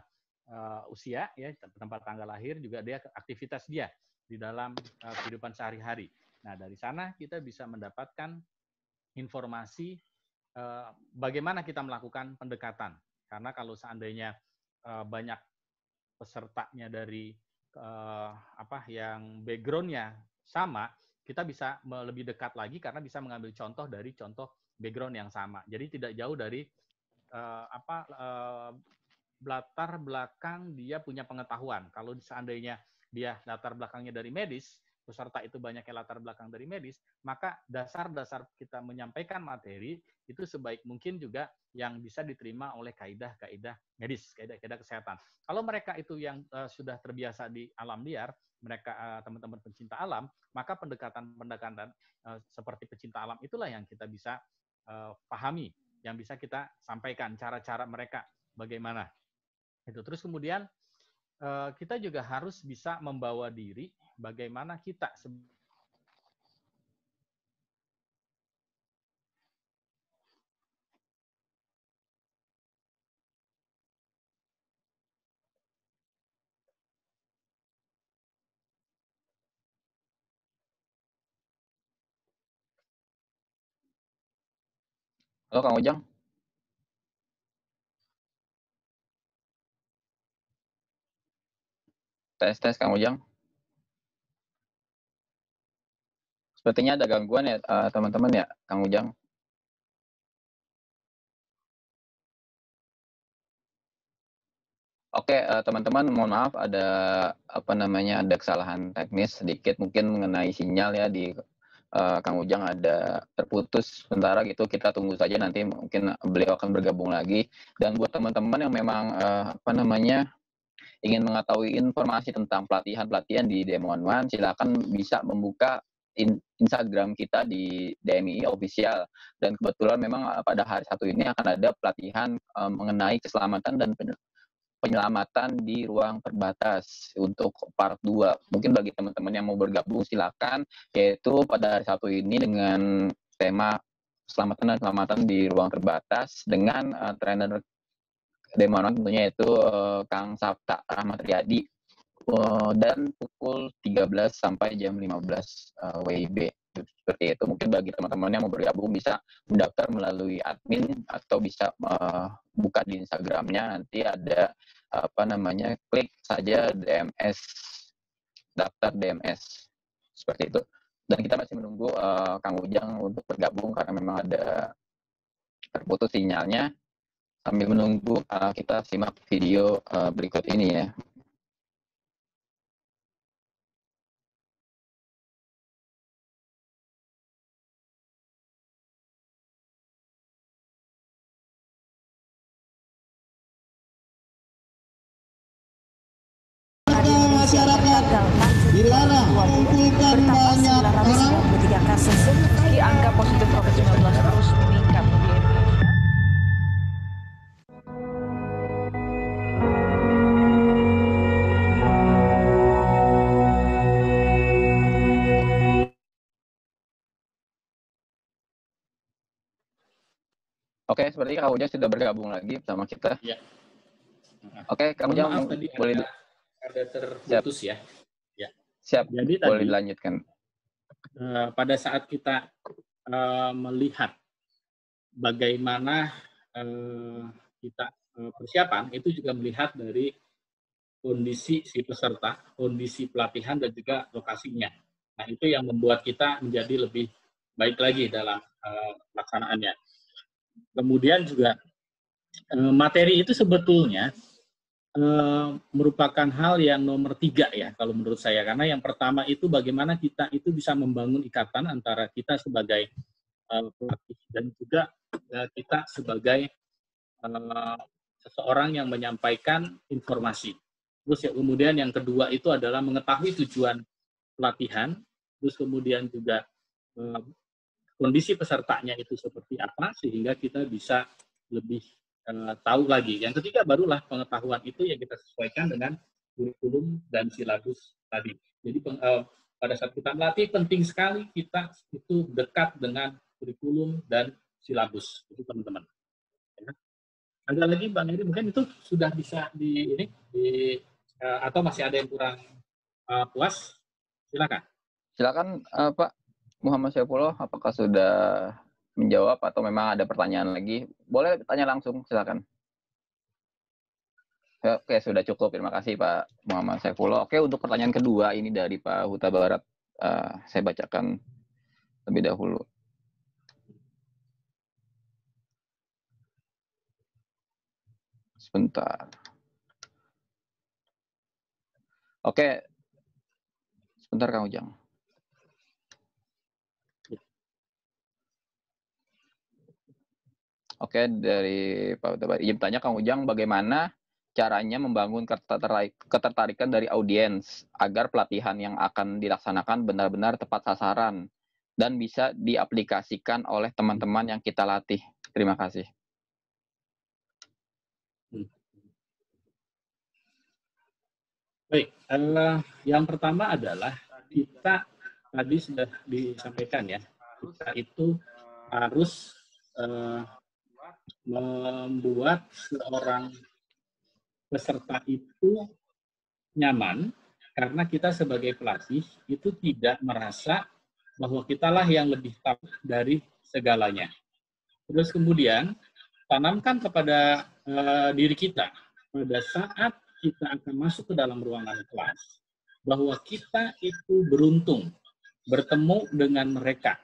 usia, ya, tempat tanggal lahir, juga dia aktivitas dia di dalam kehidupan sehari-hari. Nah, dari sana kita bisa mendapatkan informasi bagaimana kita melakukan pendekatan. Karena kalau seandainya banyak pesertanya dari yang background-nya sama, kita bisa lebih dekat lagi karena bisa mengambil contoh dari contoh background yang sama. Jadi tidak jauh dari latar belakang dia punya pengetahuan. Kalau seandainya dia latar belakangnya dari medis, peserta itu banyaknya latar belakang dari medis, maka dasar-dasar kita menyampaikan materi itu sebaik mungkin juga yang bisa diterima oleh kaidah-kaidah medis, kaidah-kaidah kesehatan. Kalau mereka itu yang sudah terbiasa di alam liar, mereka teman-teman pencinta alam, maka pendekatan-pendekatan seperti pecinta alam itulah yang kita bisa pahami, yang bisa kita sampaikan cara-cara mereka bagaimana. Itu terus kemudian kita juga harus bisa membawa diri bagaimana kita Halo Kang Ujang. Tes Kang Ujang. Sepertinya ada gangguan ya teman-teman ya Kang Ujang. Oke, teman-teman, mohon maaf ada ada kesalahan teknis sedikit mungkin mengenai sinyal ya di Kang Ujang ada terputus sementara gitu. Kita tunggu saja nanti mungkin beliau akan bergabung lagi. Dan buat teman-teman yang memang ingin mengetahui informasi tentang pelatihan di DM11, silakan bisa membuka Instagram kita di DMI Official. Dan kebetulan memang pada hari Sabtu ini akan ada pelatihan mengenai keselamatan dan penyelamatan di ruang terbatas untuk part 2. Mungkin bagi teman-teman yang mau bergabung silakan, yaitu pada hari Sabtu ini dengan tema keselamatan di ruang terbatas dengan trainer Demonon tentunya yaitu Kang Sabta Rahmat Riyadi dan pukul 13 sampai jam 15 WIB. Seperti itu. Mungkin bagi teman-teman yang mau bergabung bisa mendaftar melalui admin atau bisa buka di Instagramnya, nanti ada klik saja DMS, daftar DMS, seperti itu. Dan kita masih menunggu Kang Ujang untuk bergabung karena memang ada terputus sinyalnya. Sambil menunggu kita simak video berikut ini ya. Masyarakat dilarang mengumpulkan banyak orang. Kasus meski angka positif COVID-19 terus meningkat di Indonesia. Oke, sepertinya Kang Ujang sudah bergabung lagi bersama kita. Ya. Oke, Kang Ujang boleh ada terputus ya. Ya. Siap. Jadi boleh tadi dilanjutkan. Pada saat kita melihat bagaimana kita persiapan, itu juga melihat dari kondisi si peserta, kondisi pelatihan dan juga lokasinya. Nah, itu yang membuat kita menjadi lebih baik lagi dalam pelaksanaannya. Kemudian juga materi itu sebetulnya merupakan hal yang nomor 3 ya kalau menurut saya, karena yang pertama itu bagaimana kita itu bisa membangun ikatan antara kita sebagai pelatih dan juga kita sebagai seseorang yang menyampaikan informasi. Terus ya, kemudian yang kedua itu adalah mengetahui tujuan pelatihan, terus kemudian juga kondisi pesertanya itu seperti apa sehingga kita bisa lebih tahu lagi. Yang ketiga barulah pengetahuan itu yang kita sesuaikan dengan kurikulum dan silabus tadi. Jadi pada saat kita melatih penting sekali kita itu dekat dengan kurikulum dan silabus itu teman-teman. Ya. Ada lagi Bang Eri mungkin itu sudah bisa atau masih ada yang kurang puas? Silakan. Silakan Pak Muhammad Syaifullah, apakah sudah menjawab atau memang ada pertanyaan lagi? Boleh tanya langsung, silakan. Oke, sudah cukup. Terima kasih Pak Muhammad Syaifullah. Oke, untuk pertanyaan kedua ini dari Pak Huta Barat, saya bacakan lebih dahulu. Sebentar. Oke, sebentar Kang Ujang. Oke, dari Pak Utabar. Izin tanya Kang Ujang, bagaimana caranya membangun ketertarikan dari audiens agar pelatihan yang akan dilaksanakan benar-benar tepat sasaran dan bisa diaplikasikan oleh teman-teman yang kita latih? Terima kasih. Baik, yang pertama adalah kita tadi sudah disampaikan ya, kita itu harus membuat seorang peserta itu nyaman, karena kita sebagai pelatih itu tidak merasa bahwa kitalah yang lebih tahu dari segalanya. Terus kemudian tanamkan kepada diri kita pada saat kita akan masuk ke dalam ruangan kelas bahwa kita itu beruntung bertemu dengan mereka.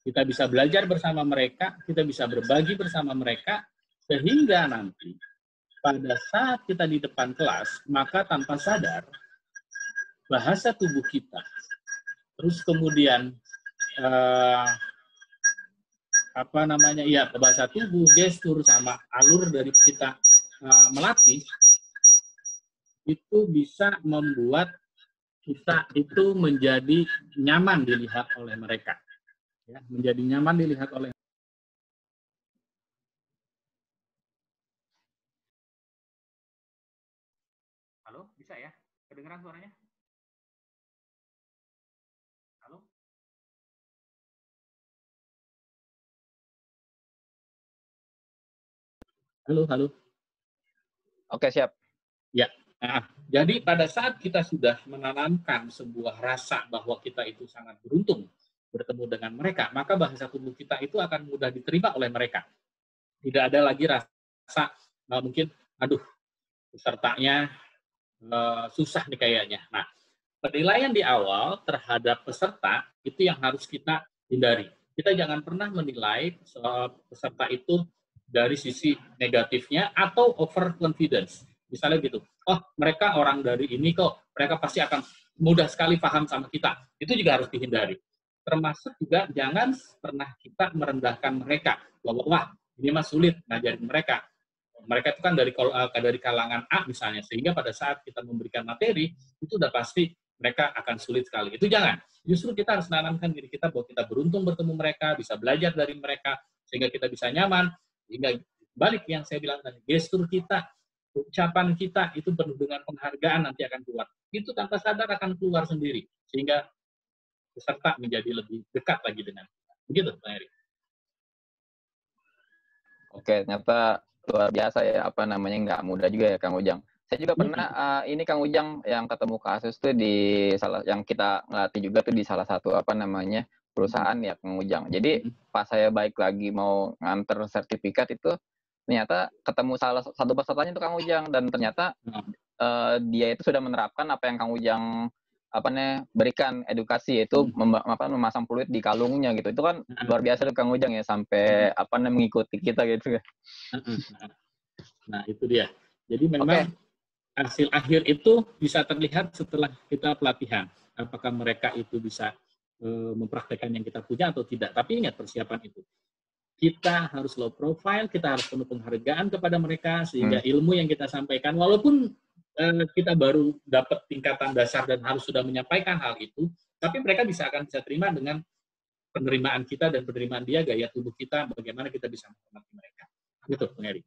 Kita bisa belajar bersama mereka, kita bisa berbagi bersama mereka, sehingga nanti pada saat kita di depan kelas, maka tanpa sadar bahasa tubuh kita, terus kemudian bahasa tubuh, gestur, sama alur dari kita melatih, itu bisa membuat kita itu menjadi nyaman dilihat oleh mereka. Ya, menjadi nyaman dilihat oleh. Halo, bisa ya? Kedengeran suaranya? Halo? Halo. Oke, siap. Ya. Nah, jadi pada saat kita sudah menanamkan sebuah rasa bahwa kita itu sangat beruntung bertemu dengan mereka, maka bahasa tubuh kita itu akan mudah diterima oleh mereka. Tidak ada lagi rasa mungkin, aduh, pesertanya susah nih kayaknya. Nah, penilaian di awal terhadap peserta itu yang harus kita hindari. Kita jangan pernah menilai peserta itu dari sisi negatifnya atau over confidence. Misalnya gitu, oh mereka orang dari ini kok, mereka pasti akan mudah sekali paham sama kita. Itu juga harus dihindari. Termasuk juga jangan pernah kita merendahkan mereka bahwa wah ini mah sulit ngajarin mereka. Mereka itu kan dari kalangan A misalnya, sehingga pada saat kita memberikan materi itu udah pasti mereka akan sulit sekali. Itu jangan. Justru kita harus menanamkan diri kita bahwa kita beruntung bertemu mereka, bisa belajar dari mereka sehingga kita bisa nyaman. Sehingga balik yang saya bilang tadi, gestur kita, ucapan kita itu penuh dengan penghargaan nanti akan keluar. Itu tanpa sadar akan keluar sendiri sehingga peserta menjadi lebih dekat lagi dengan kita. Begitu, Pak Eri. Oke, ternyata luar biasa ya, nggak mudah juga ya Kang Ujang. Saya juga pernah, ini Kang Ujang yang ketemu kasus tuh yang kita ngelatih juga tuh di salah satu perusahaan ya Kang Ujang. Jadi pas saya balik lagi mau nganter sertifikat itu, ternyata ketemu salah satu pesertanya tuh Kang Ujang, dan ternyata dia itu sudah menerapkan apa yang Kang Ujang berikan edukasi, yaitu memasang peluit di kalungnya gitu. Itu kan luar biasa tuh Kang Ujang ya, sampai mengikuti kita gitu ya. Nah, itu dia. Jadi memang hasil akhir itu bisa terlihat setelah kita pelatihan. Apakah mereka itu bisa mempraktekkan yang kita punya atau tidak. Tapi ingat persiapan itu. Kita harus low profile, kita harus penuh penghargaan kepada mereka, sehingga ilmu yang kita sampaikan, walaupun kita baru dapat tingkatan dasar dan harus sudah menyampaikan hal itu, tapi mereka akan bisa terima dengan penerimaan kita dan penerimaan dia, gaya tubuh kita, bagaimana kita bisa menghormati mereka. Gitu, Bang Eri.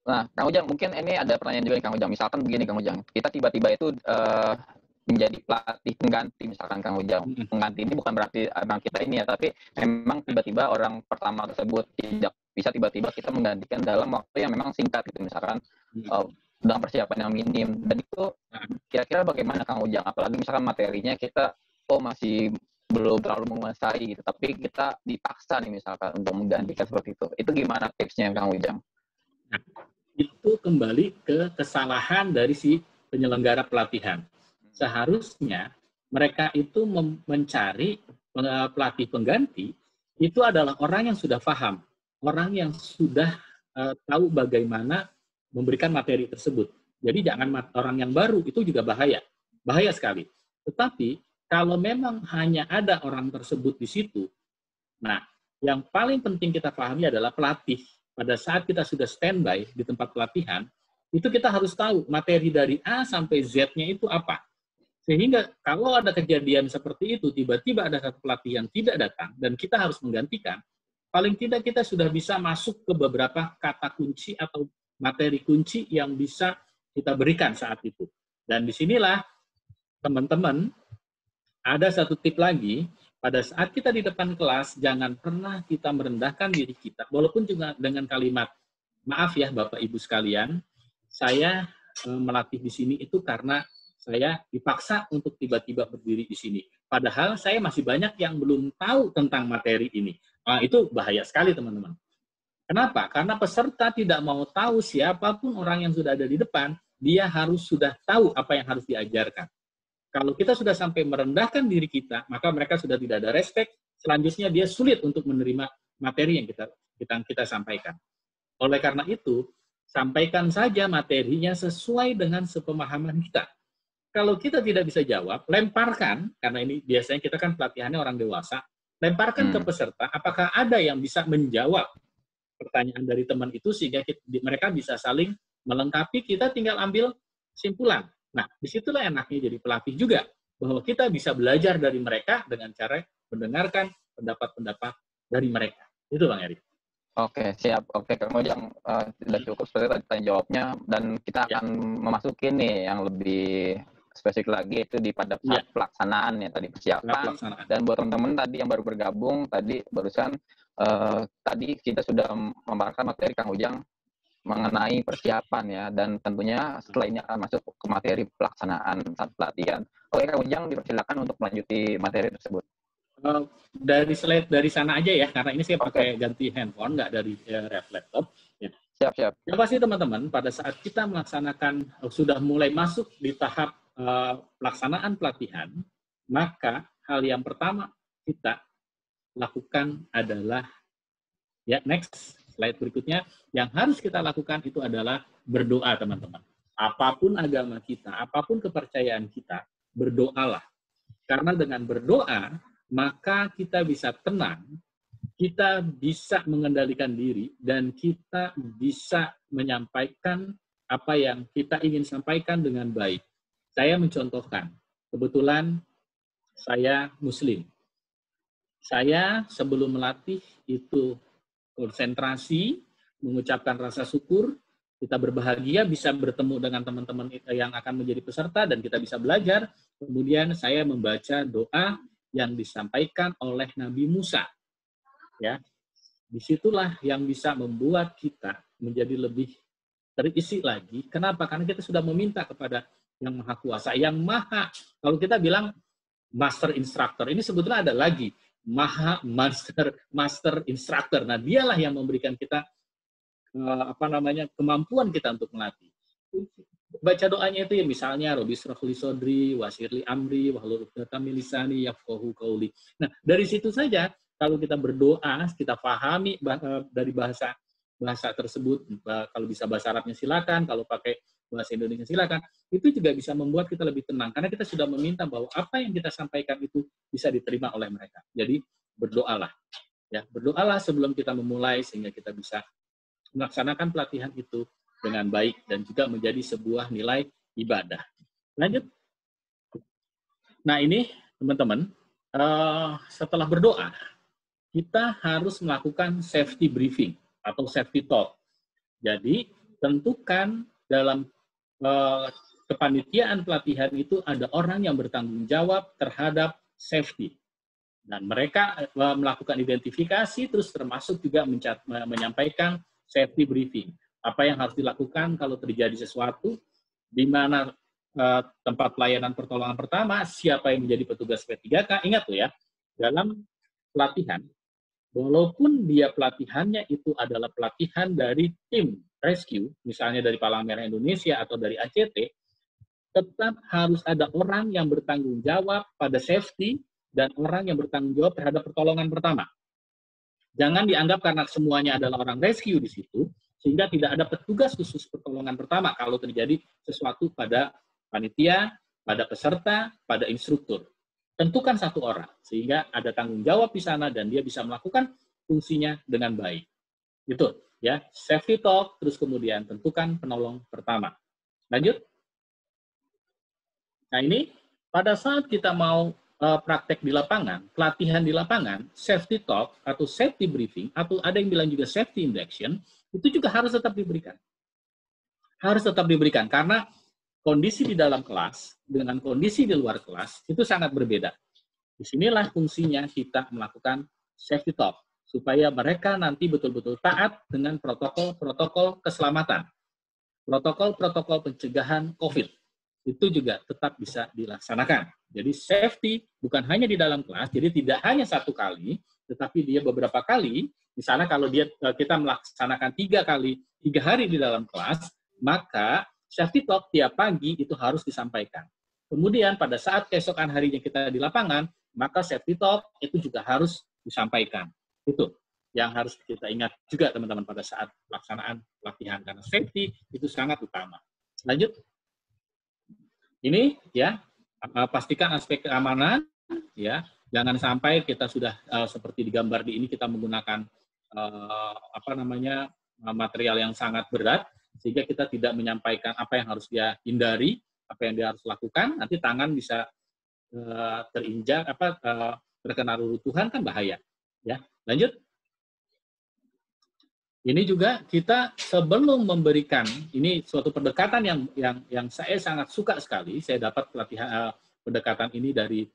Nah, Kang Ujang, mungkin ini ada pertanyaan juga nih Kang Ujang. Misalkan begini Kang Ujang, kita tiba-tiba itu menjadi pelatih pengganti, misalkan Kang Ujang. Pengganti ini bukan berarti emang kita ini ya, tapi memang tiba-tiba orang pertama tersebut tidak bisa tiba-tiba kita menggantikan dalam waktu yang memang singkat gitu, misalkan dalam persiapan yang minim. Dan itu kira-kira bagaimana Kang Ujang? Apalagi misalkan materinya kita masih belum terlalu menguasai gitu, tapi kita dipaksa nih misalkan untuk menggantikan seperti itu. Itu gimana tipsnya Kang Ujang? Nah, itu kembali ke kesalahan dari si penyelenggara pelatihan. Seharusnya mereka itu mencari pelatih pengganti itu adalah orang yang sudah paham, orang yang sudah tahu bagaimana memberikan materi tersebut. Jadi jangan orang yang baru, itu juga bahaya sekali. Tetapi kalau memang hanya ada orang tersebut di situ, nah yang paling penting kita pahami adalah pelatih. Pada saat kita sudah standby di tempat pelatihan, itu kita harus tahu materi dari A sampai Z-nya itu apa. Sehingga kalau ada kejadian seperti itu, tiba-tiba ada satu pelatih yang tidak datang, dan kita harus menggantikan, paling tidak kita sudah bisa masuk ke beberapa kata kunci atau materi kunci yang bisa kita berikan saat itu. Dan disinilah, teman-teman, ada satu tip lagi, pada saat kita di depan kelas, jangan pernah kita merendahkan diri kita, walaupun juga dengan kalimat, maaf ya Bapak Ibu sekalian, saya melatih di sini itu karena saya dipaksa untuk tiba-tiba berdiri di sini. Padahal saya masih banyak yang belum tahu tentang materi ini. Nah, itu bahaya sekali teman-teman. Kenapa? Karena peserta tidak mau tahu siapapun orang yang sudah ada di depan, dia harus sudah tahu apa yang harus diajarkan. Kalau kita sudah sampai merendahkan diri kita, maka mereka sudah tidak ada respect, selanjutnya dia sulit untuk menerima materi yang kita sampaikan. Oleh karena itu, sampaikan saja materinya sesuai dengan sepemahaman kita. Kalau kita tidak bisa jawab, lemparkan, karena ini biasanya kita kan pelatihannya orang dewasa, lemparkan ke peserta, apakah ada yang bisa menjawab pertanyaan dari teman itu sehingga mereka bisa saling melengkapi, kita tinggal ambil simpulan. Nah, disitulah enaknya jadi pelatih juga, bahwa kita bisa belajar dari mereka dengan cara mendengarkan pendapat-pendapat dari mereka. Itu Bang Eri. Oke, siap. Oke, Kang Ujang, sudah cukup seperti tadi tanya jawabnya, dan kita akan memasuki nih yang lebih spesifik lagi, itu di pada saat pelaksanaan ya, tadi persiapan. Dan buat teman-teman tadi yang baru bergabung, tadi barusan tadi kita sudah membahas materi Kang Ujang mengenai persiapan ya, dan tentunya setelah ini akan masuk ke materi pelaksanaan saat pelatihan. Oke, Kang Ujang dipersilakan untuk melanjuti materi tersebut. Dari slide dari sana aja ya, karena ini saya pakai ganti handphone, nggak dari laptop. Ya. Siap. Yang pasti teman-teman, pada saat kita melaksanakan, sudah mulai masuk di tahap pelaksanaan pelatihan, maka hal yang pertama kita lakukan adalah, ya next slide berikutnya, yang harus kita lakukan itu adalah berdoa teman-teman. Apapun agama kita, apapun kepercayaan kita, berdoalah. Karena dengan berdoa, maka kita bisa tenang, kita bisa mengendalikan diri, dan kita bisa menyampaikan apa yang kita ingin sampaikan dengan baik. Saya mencontohkan, kebetulan saya Muslim. Saya sebelum melatih itu konsentrasi, mengucapkan rasa syukur, kita berbahagia bisa bertemu dengan teman-teman yang akan menjadi peserta, dan kita bisa belajar. Kemudian saya membaca doa yang disampaikan oleh Nabi Musa. Ya, disitulah yang bisa membuat kita menjadi lebih terisi lagi. Kenapa? Karena kita sudah meminta kepada yang Maha Kuasa, yang Maha, kalau kita bilang Master Instructor, ini sebetulnya ada lagi, Master Instructor. Nah, dialah yang memberikan kita kemampuan kita untuk melatih. Baca doanya itu ya, misalnya Robbi shrah li sodri wasirli amri wahlul 'uqdatam min lisani yafqahu qauli. Nah, dari situ saja kalau kita berdoa, kita pahami dari bahasa tersebut, kalau bisa bahasa Arabnya silakan, kalau pakai bahasa Indonesia silakan, itu juga bisa membuat kita lebih tenang, karena kita sudah meminta bahwa apa yang kita sampaikan itu bisa diterima oleh mereka. Jadi berdoalah, ya berdoalah sebelum kita memulai, sehingga kita bisa melaksanakan pelatihan itu dengan baik dan juga menjadi sebuah nilai ibadah. Lanjut. Nah ini teman-teman, setelah berdoa, kita harus melakukan safety briefing atau safety talk. Jadi tentukan dalam kepanitiaan pelatihan itu ada orang yang bertanggung jawab terhadap safety. Dan mereka melakukan identifikasi, terus termasuk juga menyampaikan safety briefing. Apa yang harus dilakukan kalau terjadi sesuatu, di mana tempat pelayanan pertolongan pertama, siapa yang menjadi petugas P3K. Ingat tuh ya, dalam pelatihan, walaupun dia pelatihannya itu adalah pelatihan dari tim rescue, misalnya dari Palang Merah Indonesia atau dari ACT, tetap harus ada orang yang bertanggung jawab pada safety dan orang yang bertanggung jawab terhadap pertolongan pertama. Jangan dianggap karena semuanya adalah orang rescue di situ, sehingga tidak ada petugas khusus pertolongan pertama kalau terjadi sesuatu pada panitia, pada peserta, pada instruktur. Tentukan satu orang, sehingga ada tanggung jawab di sana dan dia bisa melakukan fungsinya dengan baik. Itu ya, safety talk, terus kemudian tentukan penolong pertama. Lanjut. Nah ini, pada saat kita mau praktek di lapangan, pelatihan di lapangan, safety talk atau safety briefing, atau ada yang bilang juga safety induction, itu juga harus tetap diberikan. Harus tetap diberikan, karena kondisi di dalam kelas dengan kondisi di luar kelas itu sangat berbeda. Disinilah fungsinya kita melakukan safety talk, supaya mereka nanti betul-betul taat dengan protokol-protokol keselamatan. Protokol-protokol pencegahan COVID. Itu juga tetap bisa dilaksanakan. Jadi safety bukan hanya di dalam kelas, jadi tidak hanya satu kali, tetapi dia beberapa kali, misalnya kalau kita melaksanakan 3 hari di dalam kelas, maka safety talk tiap pagi itu harus disampaikan. Kemudian pada saat keesokan harinya kita di lapangan, maka safety talk itu juga harus disampaikan. Itu yang harus kita ingat juga teman-teman pada saat pelaksanaan latihan, karena safety itu sangat utama. Lanjut. Ini ya, pastikan aspek keamanan ya. Jangan sampai kita sudah seperti digambar di ini kita menggunakan material yang sangat berat sehingga kita tidak menyampaikan apa yang harus dia hindari, apa yang dia harus lakukan, nanti tangan bisa terinjak, terkena reruntuhan, kan bahaya. Ya, lanjut. Ini juga kita sebelum memberikan, ini suatu pendekatan yang saya sangat suka sekali. Saya dapat pelatihan pendekatan ini dari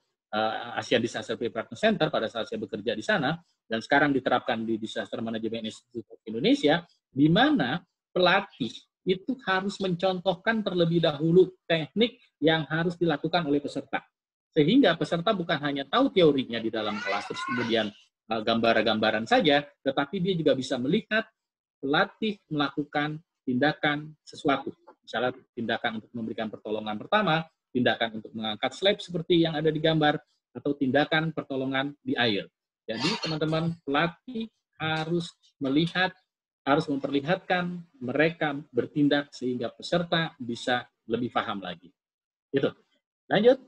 Asian Disaster Preparedness Center pada saat saya bekerja di sana, dan sekarang diterapkan di Disaster Management Institute of Indonesia, di mana pelatih itu harus mencontohkan terlebih dahulu teknik yang harus dilakukan oleh peserta. Sehingga peserta bukan hanya tahu teorinya di dalam kelas, terus kemudian gambar-gambaran saja, tetapi dia juga bisa melihat pelatih melakukan tindakan sesuatu. Misalnya tindakan untuk memberikan pertolongan pertama, tindakan untuk mengangkat slab seperti yang ada di gambar, atau tindakan pertolongan di air. Jadi teman-teman, pelatih harus melihat, harus memperlihatkan mereka bertindak sehingga peserta bisa lebih paham lagi. Itu. Lanjut.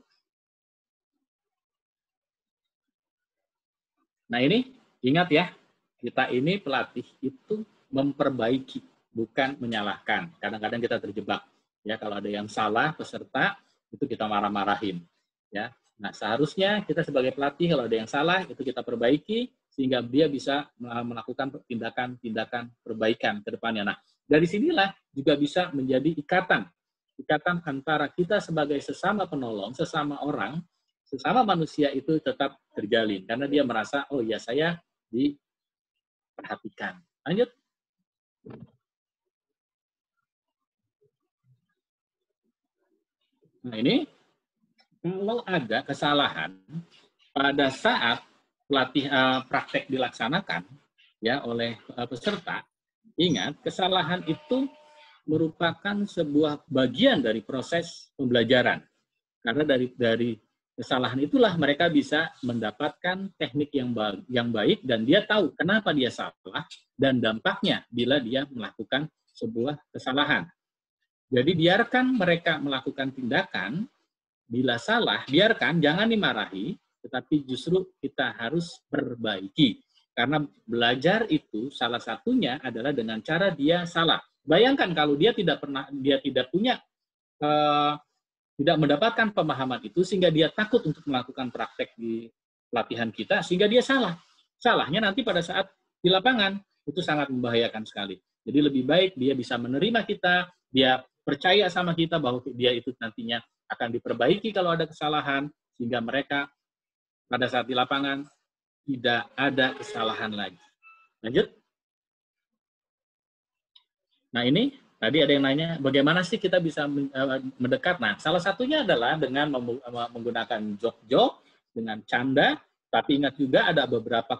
Nah ini, ingat ya, kita ini pelatih itu memperbaiki, bukan menyalahkan. Kadang-kadang kita terjebak. Ya, kalau ada yang salah peserta, itu kita marah-marahin. Ya. Nah, seharusnya kita sebagai pelatih, kalau ada yang salah, itu kita perbaiki, sehingga dia bisa melakukan tindakan-tindakan perbaikan ke depannya. Nah, dari sinilah juga bisa menjadi ikatan antara kita sebagai sesama penolong, sesama orang, sesama manusia itu tetap terjalin. Karena dia merasa, oh ya saya diperhatikan. Lanjut. Nah ini, kalau ada kesalahan pada saat praktek dilaksanakan ya oleh peserta, ingat kesalahan itu merupakan sebuah bagian dari proses pembelajaran. Karena dari kesalahan itulah mereka bisa mendapatkan teknik yang baik dan dia tahu kenapa dia salah dan dampaknya bila dia melakukan sebuah kesalahan. Jadi biarkan mereka melakukan tindakan, bila salah, biarkan, jangan dimarahi, tetapi justru kita harus perbaiki. Karena belajar itu salah satunya adalah dengan cara dia salah. Bayangkan kalau dia tidak mendapatkan pemahaman itu, sehingga dia takut untuk melakukan praktek di pelatihan kita, sehingga dia salah. Salahnya nanti pada saat di lapangan, itu sangat membahayakan sekali. Jadi lebih baik dia bisa menerima kita, dia percaya sama kita bahwa dia itu nantinya akan diperbaiki kalau ada kesalahan, sehingga mereka pada saat di lapangan tidak ada kesalahan lagi. Lanjut. Nah ini, tadi ada yang nanya, bagaimana sih kita bisa mendekat? Nah, salah satunya adalah dengan menggunakan jok-jok, dengan canda, tapi ingat juga ada beberapa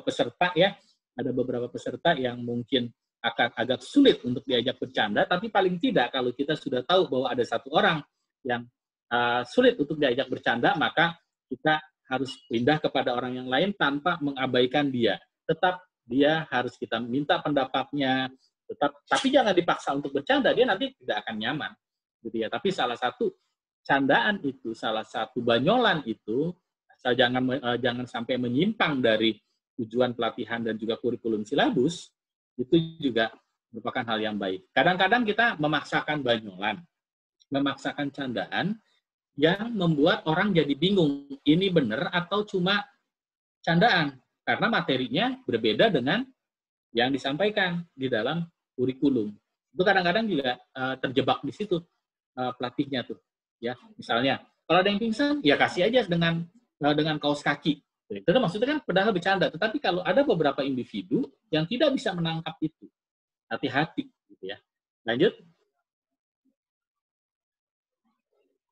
peserta ya, ada beberapa peserta yang mungkin akan agak sulit untuk diajak bercanda, tapi paling tidak kalau kita sudah tahu bahwa ada satu orang yang sulit untuk diajak bercanda, maka kita harus pindah kepada orang yang lain tanpa mengabaikan dia. Tetap dia harus kita minta pendapatnya, tapi jangan dipaksa untuk bercanda, dia nanti tidak akan nyaman. Gitu ya. Tapi salah satu candaan itu, salah satu banyolan itu, jangan sampai menyimpang dari tujuan pelatihan dan juga kurikulum silabus, itu juga merupakan hal yang baik. Kadang-kadang kita memaksakan banyolan, memaksakan candaan yang membuat orang jadi bingung, ini benar atau cuma candaan, karena materinya berbeda dengan yang disampaikan di dalam kurikulum. Itu kadang-kadang juga terjebak di situ pelatihnya tuh, ya. Misalnya, kalau ada yang pingsan, ya kasih aja dengan kaos kaki. Itu maksudnya kan padahal bercanda, tetapi kalau ada beberapa individu yang tidak bisa menangkap itu, hati-hati, gitu ya. Lanjut.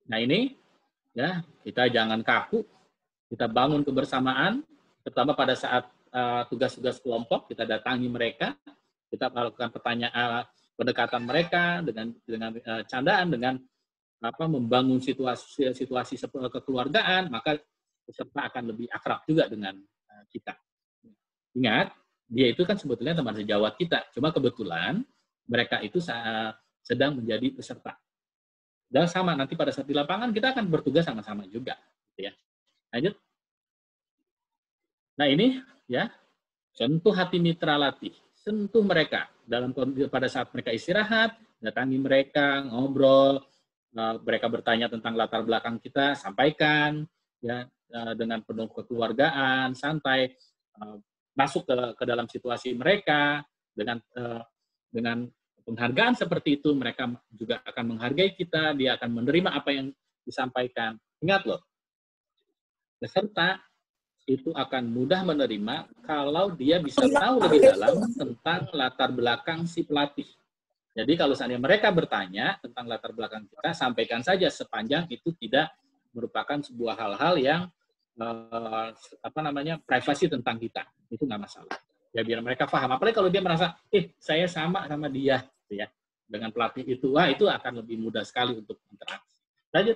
Nah ini, ya kita jangan kaku, kita bangun kebersamaan, terutama pada saat tugas-tugas kelompok, kita datangi mereka, kita melakukan pendekatan mereka dengan candaan, dengan membangun situasi kekeluargaan, maka peserta akan lebih akrab juga dengan kita. Ingat, dia itu kan sebetulnya teman sejawat kita, cuma kebetulan mereka itu sedang menjadi peserta. Dan sama, nanti pada saat di lapangan kita akan bertugas sama-sama juga. Gitu ya. Lanjut. Nah ini, ya, sentuh hati mitra latih. Sentuh mereka pada saat mereka istirahat, datangi mereka, ngobrol, mereka bertanya tentang latar belakang kita, sampaikan, ya, dengan penuh kekeluargaan, santai, masuk ke dalam situasi mereka dengan penghargaan seperti itu, mereka juga akan menghargai kita, dia akan menerima apa yang disampaikan. Ingat loh, peserta itu akan mudah menerima kalau dia bisa tahu lebih dalam tentang latar belakang si pelatih. Jadi kalau seandainya mereka bertanya tentang latar belakang kita, sampaikan saja sepanjang itu tidak merupakan sebuah hal-hal yang privasi tentang kita. Itu nggak masalah. Ya biar mereka paham. Apalagi kalau dia merasa, saya sama dia, gitu ya, dengan pelatih itu, wah itu akan lebih mudah sekali untuk interaksi. Lanjut.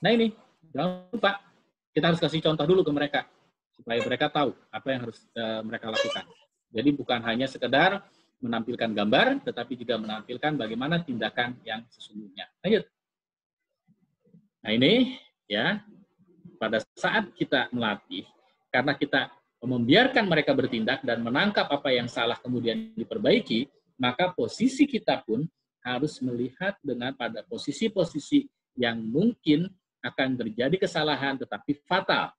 Nah ini, jangan lupa kita harus kasih contoh dulu ke mereka supaya mereka tahu apa yang harus mereka lakukan. Jadi bukan hanya sekedar menampilkan gambar, tetapi juga menampilkan bagaimana tindakan yang sesungguhnya. Lanjut. Nah ini, ya, pada saat kita melatih, karena kita membiarkan mereka bertindak dan menangkap apa yang salah kemudian diperbaiki, maka posisi kita pun harus melihat pada posisi-posisi yang mungkin akan terjadi kesalahan tetapi fatal.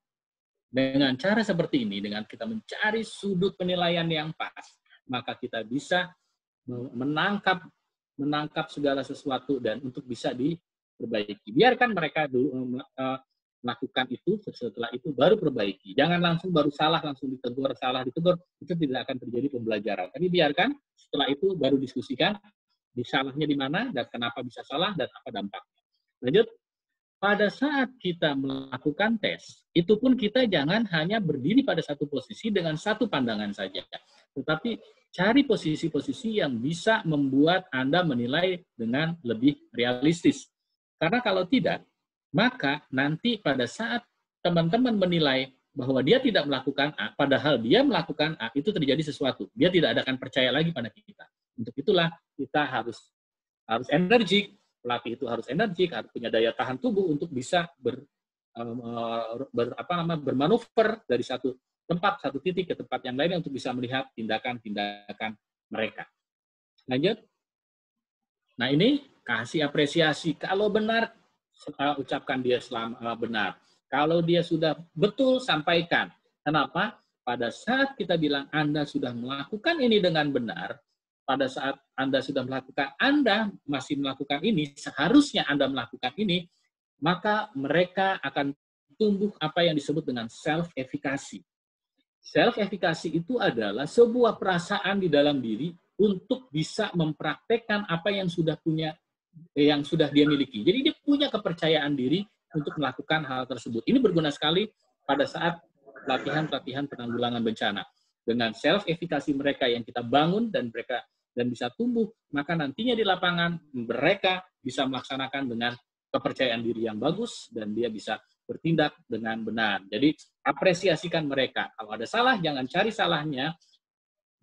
Dengan cara seperti ini, dengan kita mencari sudut penilaian yang pas, maka kita bisa menangkap segala sesuatu dan untuk bisa diperbaiki. Biarkan mereka dulu melakukan itu, setelah itu baru perbaiki. Jangan langsung baru salah, langsung ditegur, itu tidak akan terjadi pembelajaran. Tapi biarkan, setelah itu baru diskusikan, salahnya di mana, dan kenapa bisa salah, dan apa dampaknya. Lanjut, pada saat kita melakukan tes, itu pun kita jangan hanya berdiri pada satu posisi dengan satu pandangan saja. Tetapi cari posisi-posisi yang bisa membuat Anda menilai dengan lebih realistis. Karena kalau tidak, maka nanti pada saat teman-teman menilai bahwa dia tidak melakukan A, padahal dia melakukan A, itu terjadi sesuatu. Dia tidak akan percaya lagi pada kita. Untuk itulah kita harus energik, pelatih itu harus energik, harus punya daya tahan tubuh untuk bisa bermanuver dari satu titik ke tempat yang lain untuk bisa melihat tindakan-tindakan mereka. Lanjut. Nah ini kasih apresiasi. Kalau benar, ucapkan dia benar. Kalau dia sudah betul, sampaikan. Kenapa? Pada saat kita bilang Anda sudah melakukan ini dengan benar, pada saat Anda sudah melakukan, Anda masih melakukan ini, seharusnya Anda melakukan ini, maka mereka akan tumbuh apa yang disebut dengan self-efficacy. Self-efficacy itu adalah sebuah perasaan di dalam diri untuk bisa mempraktekkan apa yang sudah dia miliki. Jadi dia punya kepercayaan diri untuk melakukan hal tersebut. Ini berguna sekali pada saat pelatihan penanggulangan bencana. Dengan self-efficacy mereka yang kita bangun dan bisa tumbuh, maka nantinya di lapangan mereka bisa melaksanakan dengan kepercayaan diri yang bagus dan dia bisa bertindak dengan benar. Jadi apresiasikan mereka. Kalau ada salah, jangan cari salahnya.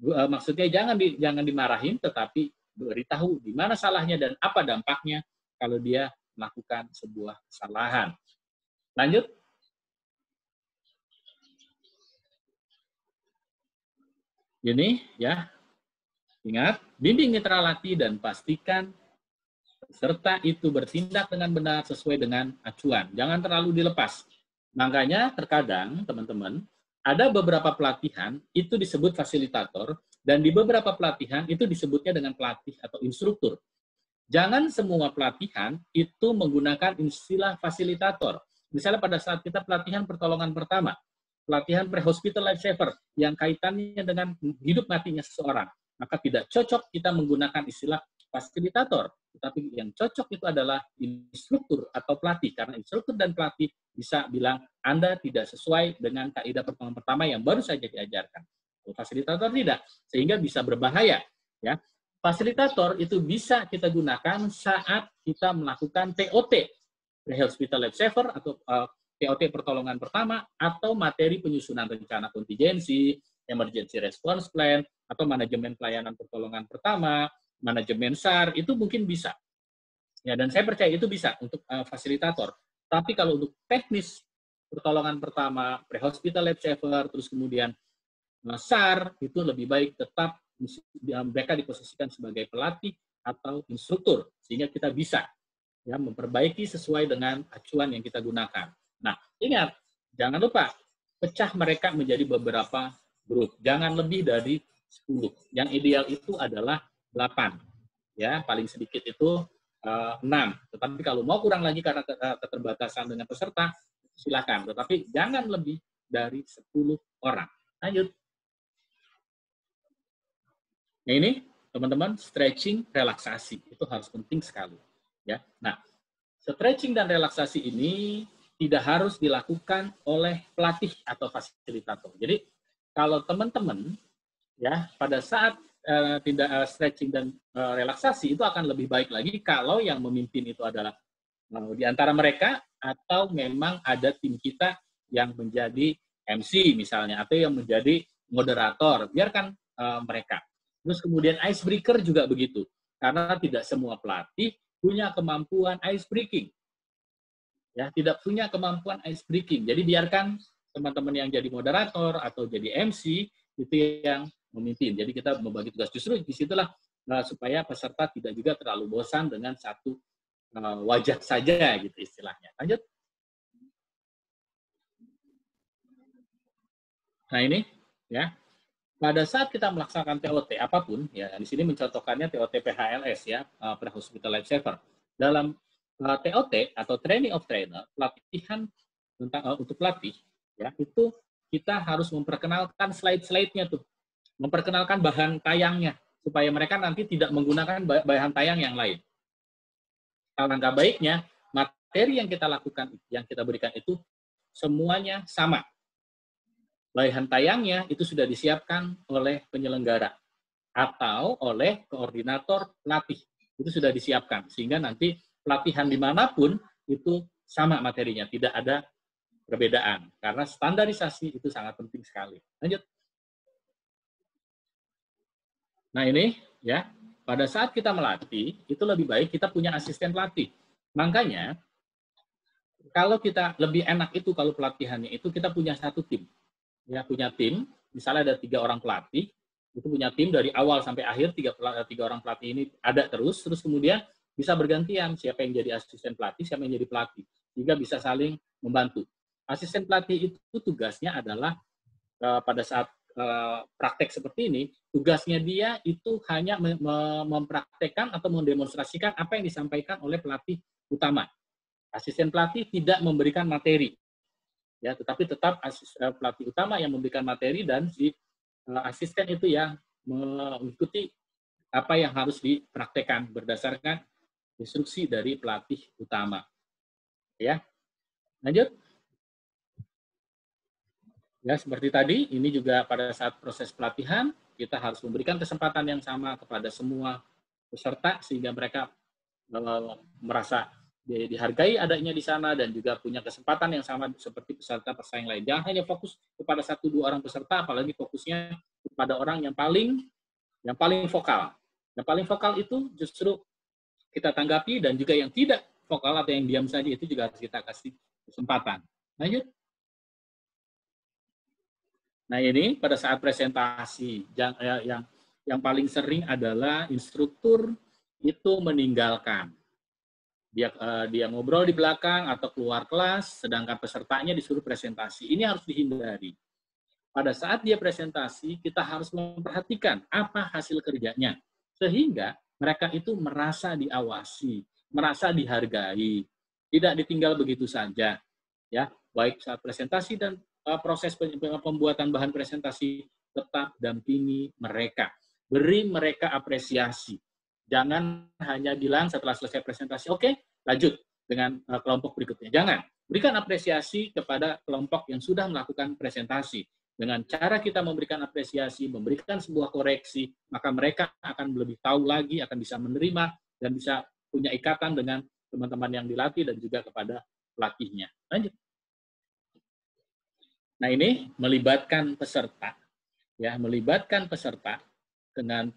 Maksudnya jangan dimarahin, tetapi beritahu di mana salahnya dan apa dampaknya kalau dia melakukan sebuah kesalahan. Lanjut. Ini ya, ingat, bimbing mitra latih dan pastikan peserta itu bertindak dengan benar sesuai dengan acuan. Jangan terlalu dilepas. Makanya terkadang teman-teman, ada beberapa pelatihan itu disebut fasilitator, dan di beberapa pelatihan itu disebutnya dengan pelatih atau instruktur. Jangan semua pelatihan itu menggunakan istilah fasilitator. Misalnya pada saat kita pelatihan pertolongan pertama, pelatihan pre-hospital life saver yang kaitannya dengan hidup matinya seseorang, maka tidak cocok kita menggunakan istilah fasilitator, tetapi yang cocok itu adalah instruktur atau pelatih, karena instruktur dan pelatih bisa bilang Anda tidak sesuai dengan kaidah pertolongan pertama yang baru saja diajarkan. Fasilitator tidak, sehingga bisa berbahaya. Ya, fasilitator itu bisa kita gunakan saat kita melakukan TOT, pre-hospital life saver, atau TOT pertolongan pertama, atau materi penyusunan rencana kontingensi, emergency response plan, atau manajemen pelayanan pertolongan pertama, manajemen SAR, itu mungkin bisa. Ya, dan saya percaya itu bisa untuk fasilitator. Tapi kalau untuk teknis pertolongan pertama, pre-hospital life saver, terus kemudian SAR, itu lebih baik tetap mereka diposisikan sebagai pelatih atau instruktur, sehingga kita bisa ya memperbaiki sesuai dengan acuan yang kita gunakan. Nah, ingat, jangan lupa pecah mereka menjadi beberapa grup. Jangan lebih dari 10. Yang ideal itu adalah 8. Ya, paling sedikit itu 6. Tetapi kalau mau kurang lagi karena keterbatasan dengan peserta, silakan. Tetapi jangan lebih dari 10 orang. Lanjut. Nah, ini teman-teman, stretching, relaksasi itu harus penting sekali. Ya, nah, stretching dan relaksasi ini tidak harus dilakukan oleh pelatih atau fasilitator. Jadi kalau teman-teman ya pada saat tidak stretching dan relaksasi, itu akan lebih baik lagi kalau yang memimpin itu adalah di antara mereka, atau memang ada tim kita yang menjadi MC misalnya, atau yang menjadi moderator, biarkan mereka. Terus kemudian icebreaker juga begitu, karena tidak semua pelatih punya kemampuan ice breaking. Ya, tidak punya kemampuan ice breaking. Jadi biarkan teman-teman yang jadi moderator atau jadi MC itu yang memimpin. Jadi kita membagi tugas. Justru disitulah supaya peserta tidak juga terlalu bosan dengan satu wajah saja gitu istilahnya. Lanjut. Nah ini ya, pada saat kita melaksanakan TOT apapun, ya di sini mencontohkannya TOT PHLS ya, pre-hospital life saver. Dalam TOT atau training of trainer, pelatihan untuk pelatih, ya itu kita harus memperkenalkan slide-slide-nya tuh, memperkenalkan bahan tayangnya supaya mereka nanti tidak menggunakan bahan tayang yang lain. Alangkah baiknya materi yang kita lakukan, yang kita berikan itu semuanya sama. Bahan tayangnya itu sudah disiapkan oleh penyelenggara atau oleh koordinator pelatih. Itu sudah disiapkan, sehingga nanti pelatihan dimanapun itu sama materinya, tidak ada perbedaan. Karena standarisasi itu sangat penting sekali. Lanjut. Nah ini, ya, pada saat kita melatih, itu lebih baik kita punya asisten pelatih. Makanya, kalau kita lebih enak itu kalau pelatihannya itu kita punya satu tim. Ya, punya tim, misalnya ada 3 orang pelatih, itu punya tim dari awal sampai akhir, 3 orang pelatih ini ada terus kemudian bisa bergantian siapa yang jadi asisten pelatih, siapa yang jadi pelatih, sehingga bisa saling membantu. Asisten pelatih itu tugasnya adalah pada saat praktek seperti ini, tugasnya dia itu hanya mempraktekkan atau mendemonstrasikan apa yang disampaikan oleh pelatih utama. Asisten pelatih tidak memberikan materi, ya, tetapi tetap pelatih utama yang memberikan materi dan si asisten itu yang mengikuti apa yang harus dipraktekkan berdasarkan instruksi dari pelatih utama. Ya, lanjut. Ya, seperti tadi, ini juga pada saat proses pelatihan, kita harus memberikan kesempatan yang sama kepada semua peserta, sehingga mereka merasa dihargai adanya di sana, dan juga punya kesempatan yang sama seperti peserta pesaing lain. Jangan hanya fokus kepada 1-2 orang peserta, apalagi fokusnya kepada orang yang paling vokal. Yang paling vokal itu justru kita tanggapi, dan juga yang tidak vokal atau yang diam saja itu juga harus kita kasih kesempatan. Lanjut. Nah ini pada saat presentasi yang paling sering adalah instruktur itu meninggalkan. Dia ngobrol di belakang atau keluar kelas, sedangkan pesertanya disuruh presentasi. Ini harus dihindari. Pada saat dia presentasi, kita harus memperhatikan apa hasil kerjanya, sehingga mereka itu merasa diawasi, merasa dihargai, tidak ditinggal begitu saja. Ya, baik saat presentasi dan proses pembuatan bahan presentasi, tetap dampingi mereka. Beri mereka apresiasi. Jangan hanya bilang setelah selesai presentasi, oke, lanjut dengan kelompok berikutnya. Jangan. Berikan apresiasi kepada kelompok yang sudah melakukan presentasi. Dengan cara kita memberikan apresiasi, memberikan sebuah koreksi, maka mereka akan lebih tahu lagi, akan bisa menerima, dan bisa punya ikatan dengan teman-teman yang dilatih dan juga kepada pelatihnya. Lanjut. Nah, ini melibatkan peserta. Ya, melibatkan peserta dengan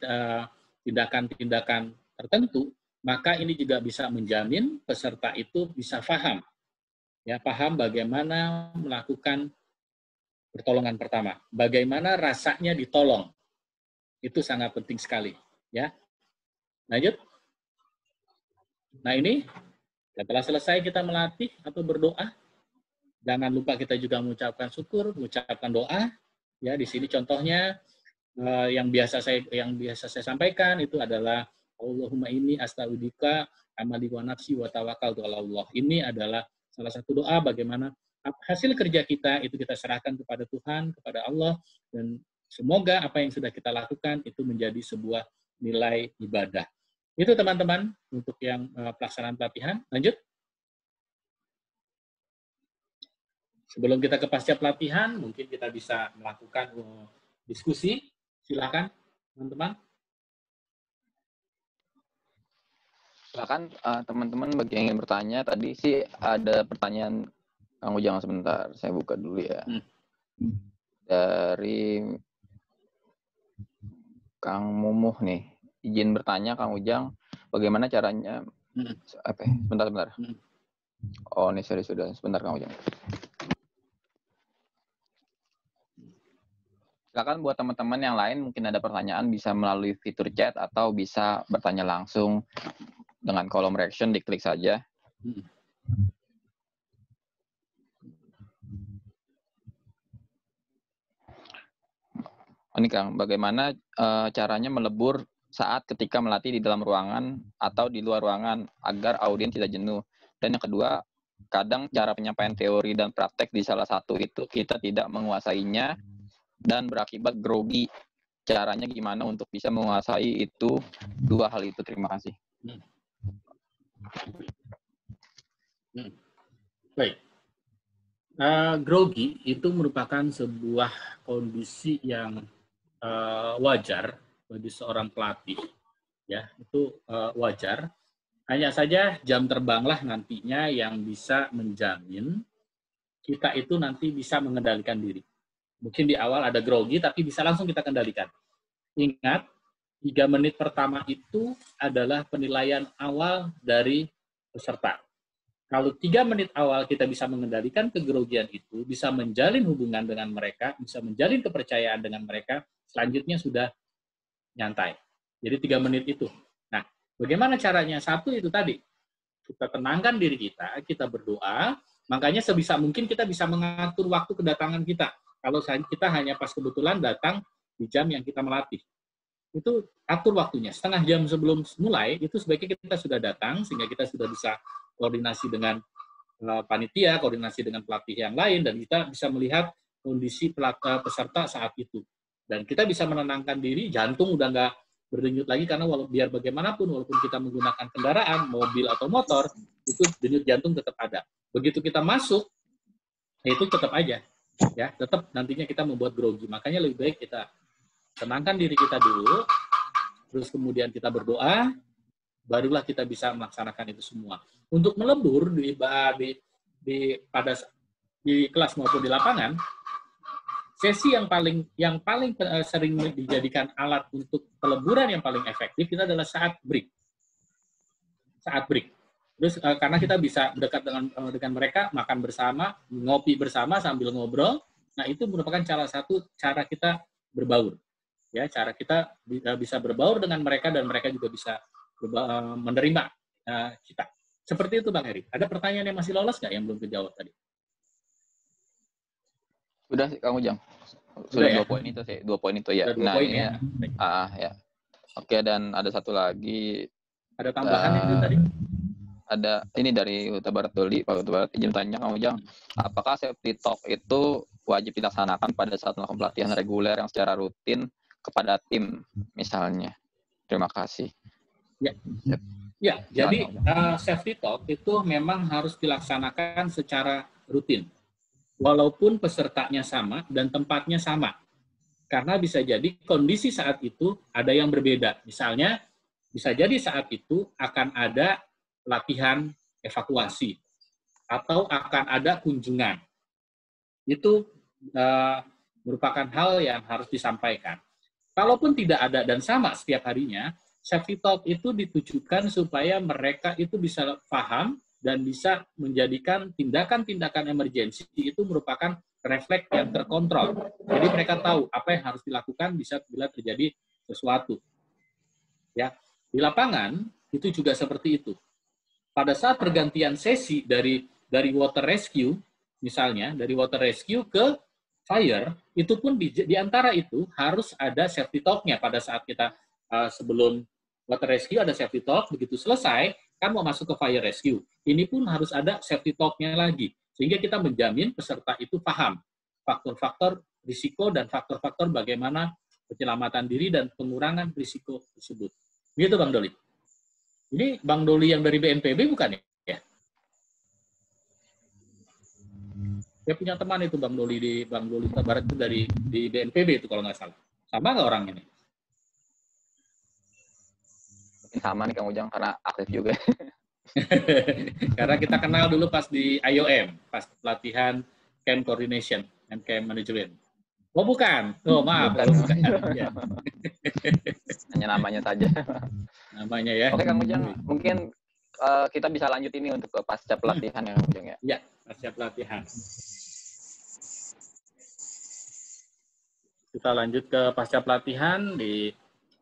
tindakan-tindakan tertentu, maka ini juga bisa menjamin peserta itu bisa paham. Ya, paham bagaimana melakukan pertolongan pertama. Bagaimana rasanya ditolong. Itu sangat penting sekali, ya. Lanjut. Nah, ini setelah selesai kita melatih atau berdoa, jangan lupa kita juga mengucapkan syukur, mengucapkan doa. Ya, di sini contohnya yang biasa saya sampaikan itu adalah Allahumma inni asta'udzika amali wa nafsi wa tawakkaltu 'ala Allah. Ini adalah salah satu doa bagaimana hasil kerja kita itu kita serahkan kepada Tuhan, kepada Allah, dan semoga apa yang sudah kita lakukan itu menjadi sebuah nilai ibadah. Itu teman-teman untuk yang pelaksanaan pelatihan. Lanjut. Sebelum kita ke pasca pelatihan, mungkin kita bisa melakukan diskusi. Silakan, teman-teman. Silakan teman-teman bagi yang ingin bertanya. Tadi sih ada pertanyaan Kang Ujang, sebentar. Saya buka dulu ya. Dari Kang Mumuh nih. Izin bertanya Kang Ujang, bagaimana caranya sebentar. Oh, ini sorry, sudah. Sebentar Kang Ujang. Silakan buat teman-teman yang lain mungkin ada pertanyaan bisa melalui fitur chat atau bisa bertanya langsung dengan kolom reaction, diklik saja. Ini Kang, bagaimana caranya melebur saat ketika melatih di dalam ruangan atau di luar ruangan agar audiens tidak jenuh? Dan yang kedua, kadang cara penyampaian teori dan praktek di salah satu itu kita tidak menguasainya dan berakibat grogi. Caranya gimana untuk bisa menguasai itu dua hal itu? Terima kasih. Baik. Grogi itu merupakan sebuah kondisi yang wajar bagi seorang pelatih. Ya, itu wajar. Hanya saja jam terbanglah nantinya yang bisa menjamin kita itu nanti bisa mengendalikan diri. Mungkin di awal ada grogi, tapi bisa langsung kita kendalikan. Ingat, 3 menit pertama itu adalah penilaian awal dari peserta. Kalau 3 menit awal kita bisa mengendalikan kegrogian itu, bisa menjalin hubungan dengan mereka, bisa menjalin kepercayaan dengan mereka, selanjutnya sudah nyantai. Jadi 3 menit itu. Nah, bagaimana caranya? Satu itu tadi, kita tenangkan diri kita berdoa, makanya sebisa mungkin kita bisa mengatur waktu kedatangan kita. Kalau kita hanya pas kebetulan datang di jam yang kita melatih. Itu atur waktunya. Setengah jam sebelum mulai, itu sebaiknya kita sudah datang, sehingga kita sudah bisa koordinasi dengan panitia, koordinasi dengan pelatih yang lain, dan kita bisa melihat kondisi peserta saat itu. Dan kita bisa menenangkan diri, jantung udah nggak berdenyut lagi, karena biar bagaimanapun, walaupun kita menggunakan kendaraan, mobil atau motor, itu denyut jantung tetap ada. Begitu kita masuk, itu tetap aja. Ya, tetap nantinya kita membuat grogi. Makanya lebih baik kita tenangkan diri kita dulu, terus kemudian kita berdoa, barulah kita bisa melaksanakan itu semua. Untuk melebur di kelas maupun di lapangan, sesi yang paling sering dijadikan alat untuk peleburan yang paling efektif itu adalah saat break. Saat break. Terus karena kita bisa dekat dengan mereka, makan bersama, ngopi bersama sambil ngobrol. Nah, itu merupakan salah satu cara kita berbaur. Ya, cara kita bisa berbaur dengan mereka dan mereka juga bisa menerima kita. Seperti itu Bang Heri. Ada pertanyaan yang masih lolos nggak yang belum terjawab tadi? Sudah sih Kang Ujang. Sudah ya? 2 poin itu sih, 2 poin itu ya. Nah, ini ya. Ya. Oke, dan ada satu lagi. Ada tambahan itu tadi? Ada ini dari Huta Barat Doli, Pak Huta Barat, izin tanya Kang Ujang, apakah safety talk itu wajib dilaksanakan pada saat melakukan pelatihan reguler yang secara rutin kepada tim misalnya? Terima kasih. Ya, jadi safety talk itu memang harus dilaksanakan secara rutin. Walaupun pesertanya sama dan tempatnya sama. Karena bisa jadi kondisi saat itu ada yang berbeda. Misalnya, bisa jadi saat itu akan ada latihan evakuasi atau akan ada kunjungan. Itu merupakan hal yang harus disampaikan. Kalaupun tidak ada dan sama setiap harinya, safety talk itu ditujukan supaya mereka itu bisa paham dan bisa menjadikan tindakan-tindakan emergensi itu merupakan refleks yang terkontrol. Jadi mereka tahu apa yang harus dilakukan bisa bila terjadi sesuatu. Ya, di lapangan itu juga seperti itu. Pada saat pergantian sesi dari water rescue, misalnya dari water rescue ke fire, itu pun di antara itu harus ada safety talk-nya pada saat kita sebelum water rescue ada safety talk, begitu selesai, kan mau masuk ke fire rescue. Ini pun harus ada safety talk-nya lagi. Sehingga kita menjamin peserta itu paham faktor-faktor risiko dan faktor-faktor bagaimana penyelamatan diri dan pengurangan risiko tersebut. Begitu Bang Doli. Ini Bang Doli yang dari BNPB bukan ya? Saya punya teman itu Bang Doli Barat itu di BNPB itu kalau nggak salah. Sama nggak orang ini? Sama nih Kang Ujang karena aktif juga. Karena kita kenal dulu pas di IOM, pas pelatihan camp coordination and camp management. Oh bukan? Oh maaf. Bukan. Ya. Hanya namanya saja. Namanya ya. Oke Kang Ujang, mungkin kita bisa lanjut ini untuk ke pasca pelatihan ya Kang Ujang ya. Ya, pasca pelatihan. Kita lanjut ke pasca pelatihan di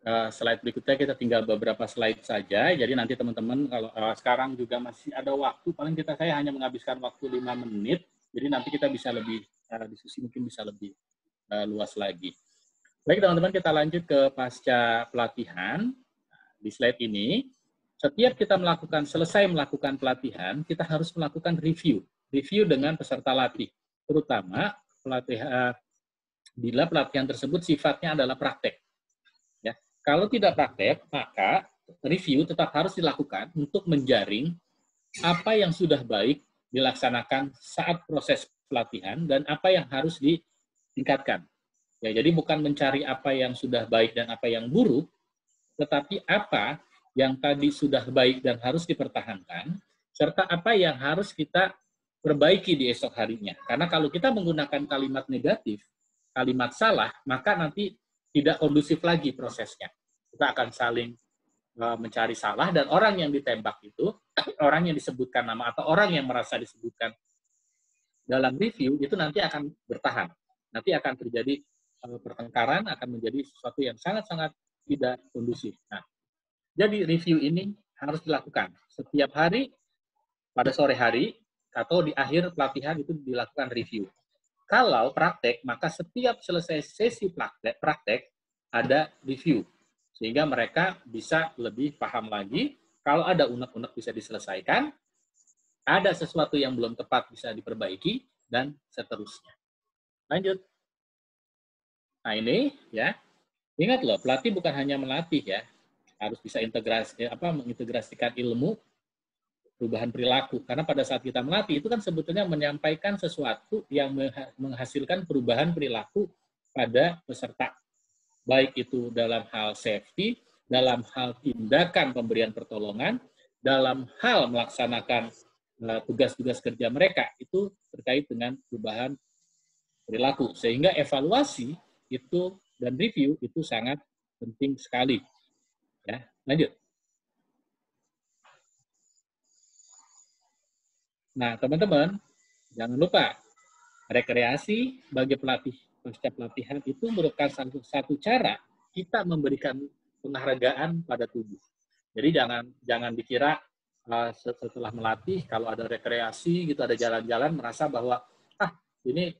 slide berikutnya. Kita tinggal beberapa slide saja. Jadi nanti teman-teman kalau sekarang juga masih ada waktu, paling saya hanya menghabiskan waktu 5 menit. Jadi nanti kita bisa lebih diskusi mungkin bisa lebih luas lagi. Baik teman-teman, kita lanjut ke pasca pelatihan. Di slide ini, setiap kita selesai melakukan pelatihan, kita harus melakukan review dengan peserta latih, terutama bila pelatihan tersebut sifatnya adalah praktek. Kalau tidak praktek, maka review tetap harus dilakukan untuk menjaring apa yang sudah baik dilaksanakan saat proses pelatihan dan apa yang harus ditingkatkan. Ya, jadi bukan mencari apa yang sudah baik dan apa yang buruk, tetapi apa yang tadi sudah baik dan harus dipertahankan, serta apa yang harus kita perbaiki di esok harinya. Karena kalau kita menggunakan kalimat negatif, kalimat salah, maka nanti tidak kondusif lagi prosesnya. Kita akan saling mencari salah dan orang yang ditembak itu, orang yang disebutkan nama atau orang yang merasa disebutkan dalam review itu nanti akan bertahan. Nanti akan terjadi pertengkaran, akan menjadi sesuatu yang sangat-sangat tidak kondusif. Nah, jadi review ini harus dilakukan setiap hari pada sore hari atau di akhir pelatihan itu dilakukan review. Kalau praktek, maka setiap selesai sesi praktek ada review. Sehingga mereka bisa lebih paham lagi. Kalau ada unek-unek bisa diselesaikan, ada sesuatu yang belum tepat bisa diperbaiki, dan seterusnya. Lanjut. Nah ini, ya. Ingat loh, pelatih bukan hanya melatih ya. Harus bisa mengintegrasikan ilmu, perubahan perilaku. Karena pada saat kita melatih, itu kan sebetulnya menyampaikan sesuatu yang menghasilkan perubahan perilaku pada peserta. Baik itu dalam hal safety, dalam hal tindakan pemberian pertolongan, dalam hal melaksanakan tugas-tugas kerja mereka, itu terkait dengan perubahan perilaku. Sehingga evaluasi itu dan review itu sangat penting sekali. Ya, lanjut. Nah, teman-teman, jangan lupa rekreasi bagi pelatih pasca pelatihan itu merupakan satu cara kita memberikan penghargaan pada tubuh. Jadi jangan dikira setelah melatih kalau ada rekreasi gitu, ada jalan-jalan merasa bahwa ini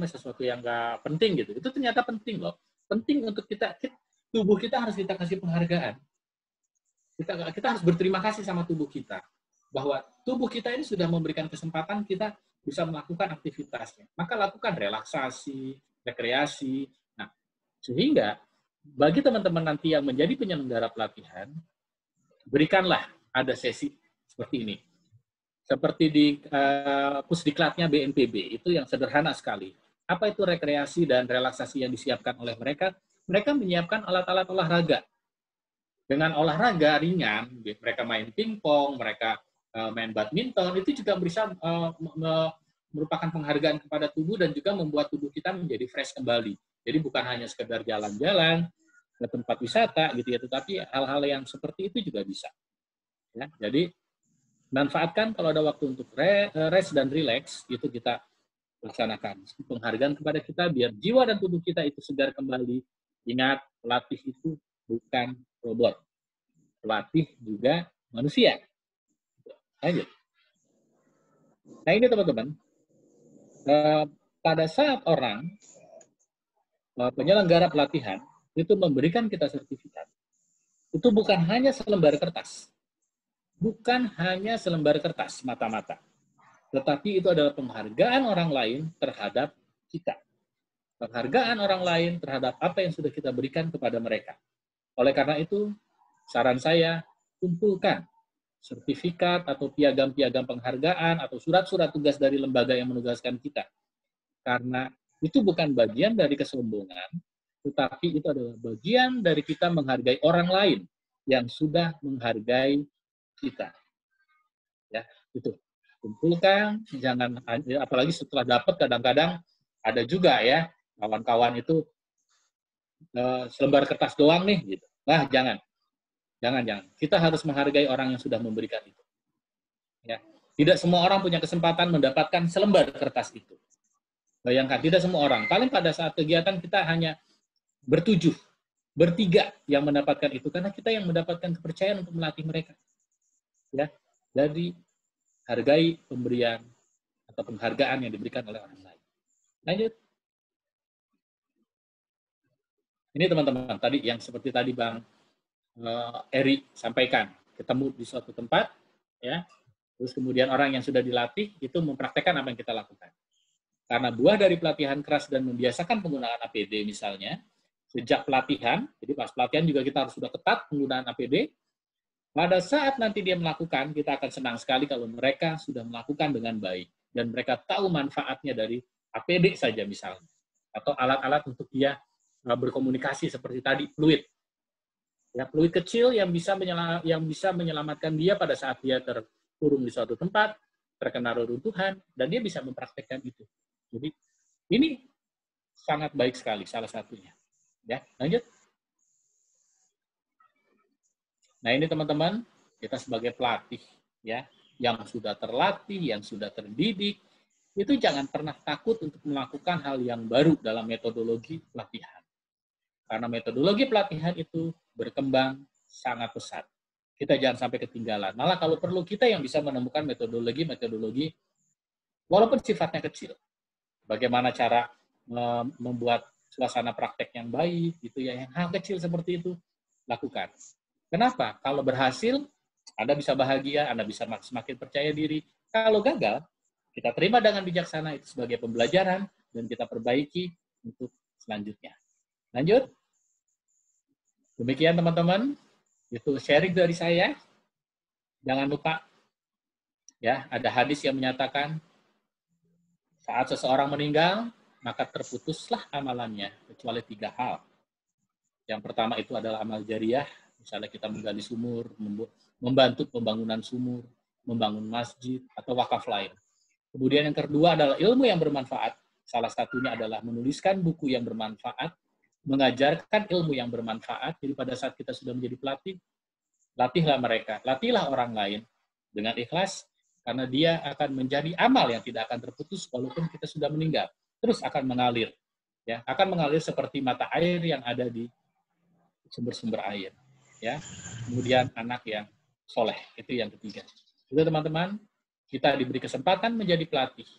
sesuatu yang nggak penting gitu. Itu ternyata penting loh. Penting untuk tubuh kita harus kita kasih penghargaan. Kita harus berterima kasih sama tubuh kita. Bahwa tubuh kita ini sudah memberikan kesempatan kita bisa melakukan aktivitasnya. Maka lakukan relaksasi, rekreasi. Nah, sehingga bagi teman-teman nanti yang menjadi penyelenggara pelatihan, berikanlah ada sesi seperti ini. Seperti di Pusdiklatnya BNPB, itu yang sederhana sekali. Apa itu rekreasi dan relaksasi yang disiapkan oleh mereka? Mereka menyiapkan alat-alat olahraga. Dengan olahraga ringan, mereka main pingpong, mereka main badminton, itu juga bisa merupakan penghargaan kepada tubuh dan juga membuat tubuh kita menjadi fresh kembali. Jadi bukan hanya sekedar jalan-jalan ke tempat wisata gitu ya, tetapi hal-hal yang seperti itu juga bisa. Ya, jadi manfaatkan kalau ada waktu untuk rest dan relax, itu kita laksanakan. Penghargaan kepada kita biar jiwa dan tubuh kita itu segar kembali. Ingat, pelatih itu bukan robot. Pelatih juga manusia. Lanjut. Nah ini teman-teman, pada saat orang penyelenggara pelatihan itu memberikan kita sertifikat, itu bukan hanya selembar kertas. Bukan hanya selembar kertas mata-mata. Tetapi itu adalah penghargaan orang lain terhadap kita. Penghargaan orang lain terhadap apa yang sudah kita berikan kepada mereka. Oleh karena itu, saran saya, kumpulkan sertifikat atau piagam-piagam penghargaan atau surat-surat tugas dari lembaga yang menugaskan kita. Karena itu bukan bagian dari kesombongan, tetapi itu adalah bagian dari kita menghargai orang lain yang sudah menghargai kita. Ya, itu. Kumpulkan, jangan, apalagi setelah dapat kadang-kadang ada juga ya, kawan-kawan itu selembar kertas doang nih, gitu. Nah, jangan. Kita harus menghargai orang yang sudah memberikan itu. Ya. Tidak semua orang punya kesempatan mendapatkan selembar kertas itu. Bayangkan, tidak semua orang. Paling pada saat kegiatan kita hanya bertujuh, bertiga yang mendapatkan itu, karena kita yang mendapatkan kepercayaan untuk melatih mereka. Ya, jadi hargai pemberian atau penghargaan yang diberikan oleh orang lain. Lanjut. Ini teman-teman, tadi yang seperti tadi Bang Eri sampaikan, ketemu di suatu tempat, ya, terus kemudian orang yang sudah dilatih itu mempraktekkan apa yang kita lakukan. Karena buah dari pelatihan keras dan membiasakan penggunaan APD misalnya, sejak pelatihan, jadi pas pelatihan juga kita harus sudah ketat penggunaan APD, pada saat nanti dia melakukan, kita akan senang sekali kalau mereka sudah melakukan dengan baik, dan mereka tahu manfaatnya dari APD saja misalnya, atau alat-alat untuk dia berkomunikasi seperti tadi, fluid. Ya, fluid kecil yang bisa menyelamatkan dia pada saat dia terkurung di suatu tempat, terkena reruntuhan, dan dia bisa mempraktekkan itu. Jadi, ini sangat baik sekali, salah satunya. Ya, lanjut. Nah, ini teman-teman, kita sebagai pelatih, ya, yang sudah terlatih, yang sudah terdidik, itu jangan pernah takut untuk melakukan hal yang baru dalam metodologi pelatihan. Karena metodologi pelatihan itu berkembang sangat pesat. Kita jangan sampai ketinggalan. Malah kalau perlu kita yang bisa menemukan metodologi walaupun sifatnya kecil. Bagaimana cara membuat suasana praktek yang baik, gitu ya, yang hal kecil seperti itu lakukan. Kenapa? Kalau berhasil, Anda bisa bahagia, Anda bisa semakin percaya diri. Kalau gagal, kita terima dengan bijaksana itu sebagai pembelajaran dan kita perbaiki untuk selanjutnya. Lanjut. Demikian teman-teman, itu sharing dari saya. Jangan lupa, ya, ada hadis yang menyatakan saat seseorang meninggal, maka terputuslah amalannya, kecuali 3 hal. Yang pertama itu adalah amal jariah, misalnya kita menggali sumur, membantu pembangunan sumur, membangun masjid, atau wakaf lain. Kemudian yang kedua adalah ilmu yang bermanfaat. Salah satunya adalah menuliskan buku yang bermanfaat, mengajarkan ilmu yang bermanfaat. Jadi pada saat kita sudah menjadi pelatih, latihlah mereka, latihlah orang lain dengan ikhlas, karena dia akan menjadi amal yang tidak akan terputus walaupun kita sudah meninggal. Terus akan mengalir. Ya, akan mengalir seperti mata air yang ada di sumber-sumber air. Ya. Kemudian anak yang soleh, itu yang ketiga. Itu teman-teman, kita diberi kesempatan menjadi pelatih.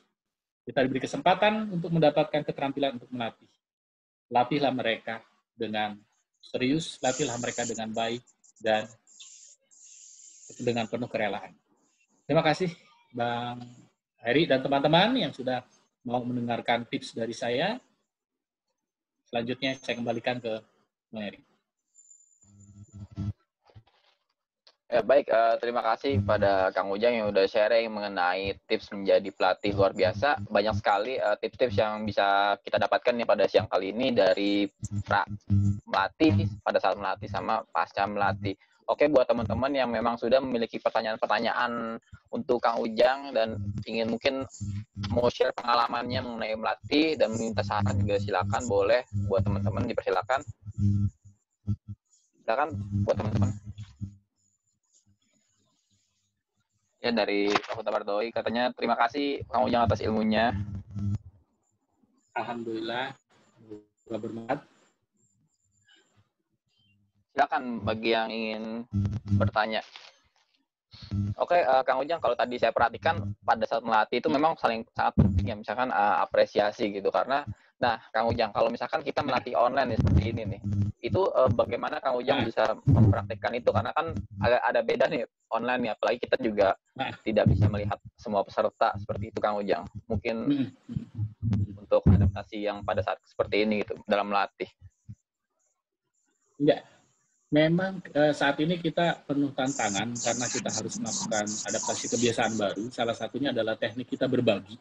Kita diberi kesempatan untuk mendapatkan keterampilan untuk melatih. Latihlah mereka dengan serius, latihlah mereka dengan baik, dan dengan penuh kerelaan. Terima kasih Bang Heri dan teman-teman yang sudah mau mendengarkan tips dari saya. Selanjutnya saya kembalikan ke Bang Eri. Ya, baik, terima kasih pada Kang Ujang yang udah sharing mengenai tips menjadi pelatih luar biasa. Banyak sekali tips-tips yang bisa kita dapatkan nih pada siang kali ini dari melatih, pada saat melatih sama pasca melatih. Oke, buat teman-teman yang memang sudah memiliki pertanyaan-pertanyaan untuk Kang Ujang dan ingin mungkin mau share pengalamannya mengenai melatih dan minta saran juga silakan, boleh buat teman-teman dipersilakan. Silakan buat teman-teman. Ya, dari Pak Huta Bardoi katanya terima kasih Kang Ujang atas ilmunya. Alhamdulillah, bermanfaat. Silakan bagi yang ingin bertanya. Oke, Kang Ujang, kalau tadi saya perhatikan pada saat melatih itu memang sangat penting ya, misalkan apresiasi gitu, karena nah Kang Ujang, kalau misalkan kita melatih online nih, seperti ini nih, itu bagaimana Kang Ujang bisa mempraktikkan itu, karena kan ada beda nih online nih, apalagi kita juga tidak bisa melihat semua peserta seperti itu Kang Ujang. Mungkin untuk adaptasi yang pada saat seperti ini gitu dalam melatih. Enggak. Memang saat ini kita penuh tantangan karena kita harus melakukan adaptasi kebiasaan baru. Salah satunya adalah teknik kita berbagi.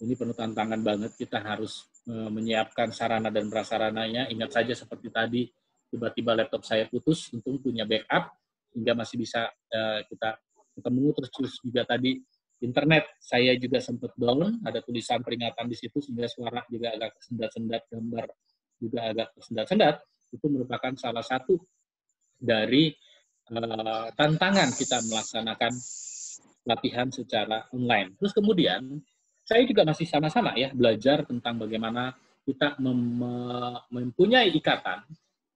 Ini penuh tantangan banget. Kita harus menyiapkan sarana dan prasarananya. Ingat saja seperti tadi, tiba-tiba laptop saya putus, untung punya backup, hingga masih bisa kita ketemu. Terus juga tadi internet saya juga sempat down, ada tulisan peringatan di situ, sehingga suara juga agak kesendat-sendat, gambar juga agak kesendat-sendat. Itu merupakan salah satu dari tantangan kita melaksanakan latihan secara online. Terus kemudian, saya juga masih sama-sama ya belajar tentang bagaimana kita mempunyai ikatan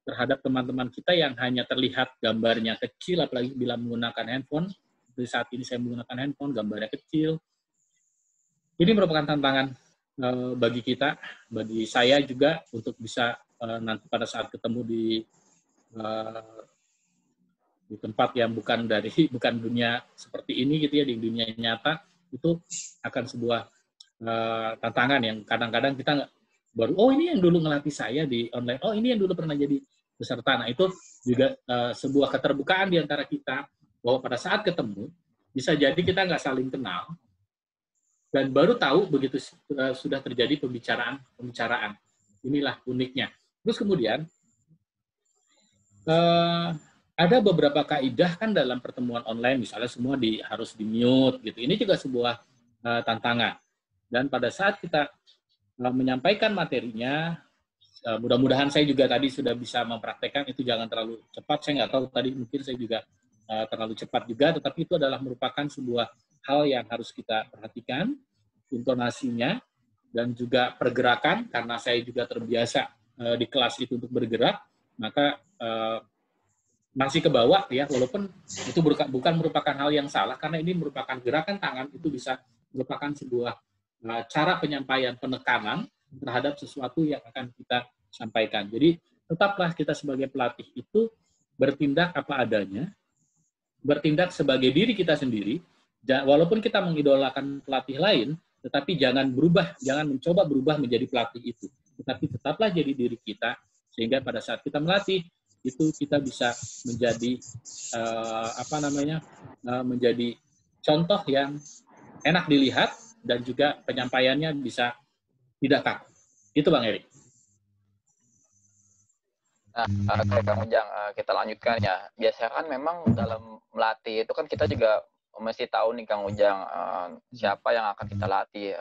terhadap teman-teman kita yang hanya terlihat gambarnya kecil, apalagi bila menggunakan handphone. Seperti saat ini saya menggunakan handphone, gambarnya kecil. Ini merupakan tantangan bagi kita, bagi saya juga untuk bisa nanti pada saat ketemu di tempat yang bukan dunia seperti ini gitu ya, di dunia nyata, itu akan sebuah tantangan yang kadang-kadang kita baru, oh ini yang dulu ngelatih saya di online, oh ini yang dulu pernah jadi peserta. Nah itu juga sebuah keterbukaan di antara kita, bahwa pada saat ketemu, bisa jadi kita nggak saling kenal, dan baru tahu begitu sudah terjadi pembicaraan. Inilah uniknya. Terus kemudian, ada beberapa kaidah kan dalam pertemuan online, misalnya semua harus di-mute, gitu. Ini juga sebuah tantangan. Dan pada saat kita menyampaikan materinya, mudah-mudahan saya juga tadi sudah bisa mempraktekkan, itu jangan terlalu cepat. Saya nggak tahu, tadi mungkin saya juga terlalu cepat juga, tetapi itu adalah merupakan sebuah hal yang harus kita perhatikan, intonasinya, dan juga pergerakan, karena saya juga terbiasa di kelas itu untuk bergerak, maka masih ke bawah ya, walaupun itu bukan merupakan hal yang salah, karena ini merupakan gerakan tangan, itu bisa merupakan sebuah cara penyampaian penekanan terhadap sesuatu yang akan kita sampaikan. Jadi tetaplah kita sebagai pelatih itu bertindak apa adanya, bertindak sebagai diri kita sendiri, walaupun kita mengidolakan pelatih lain, tetapi jangan mencoba berubah menjadi pelatih itu. Tetapi tetaplah jadi diri kita, sehingga pada saat kita melatih, itu kita bisa menjadi menjadi contoh yang enak dilihat, dan juga penyampaiannya bisa tidak kaku. Itu Bang Eri. Nah, Kang Ujang, kita lanjutkan ya. Biasanya kan memang dalam melatih itu kan kita juga mesti tahu nih Kang Ujang, siapa yang akan kita latih,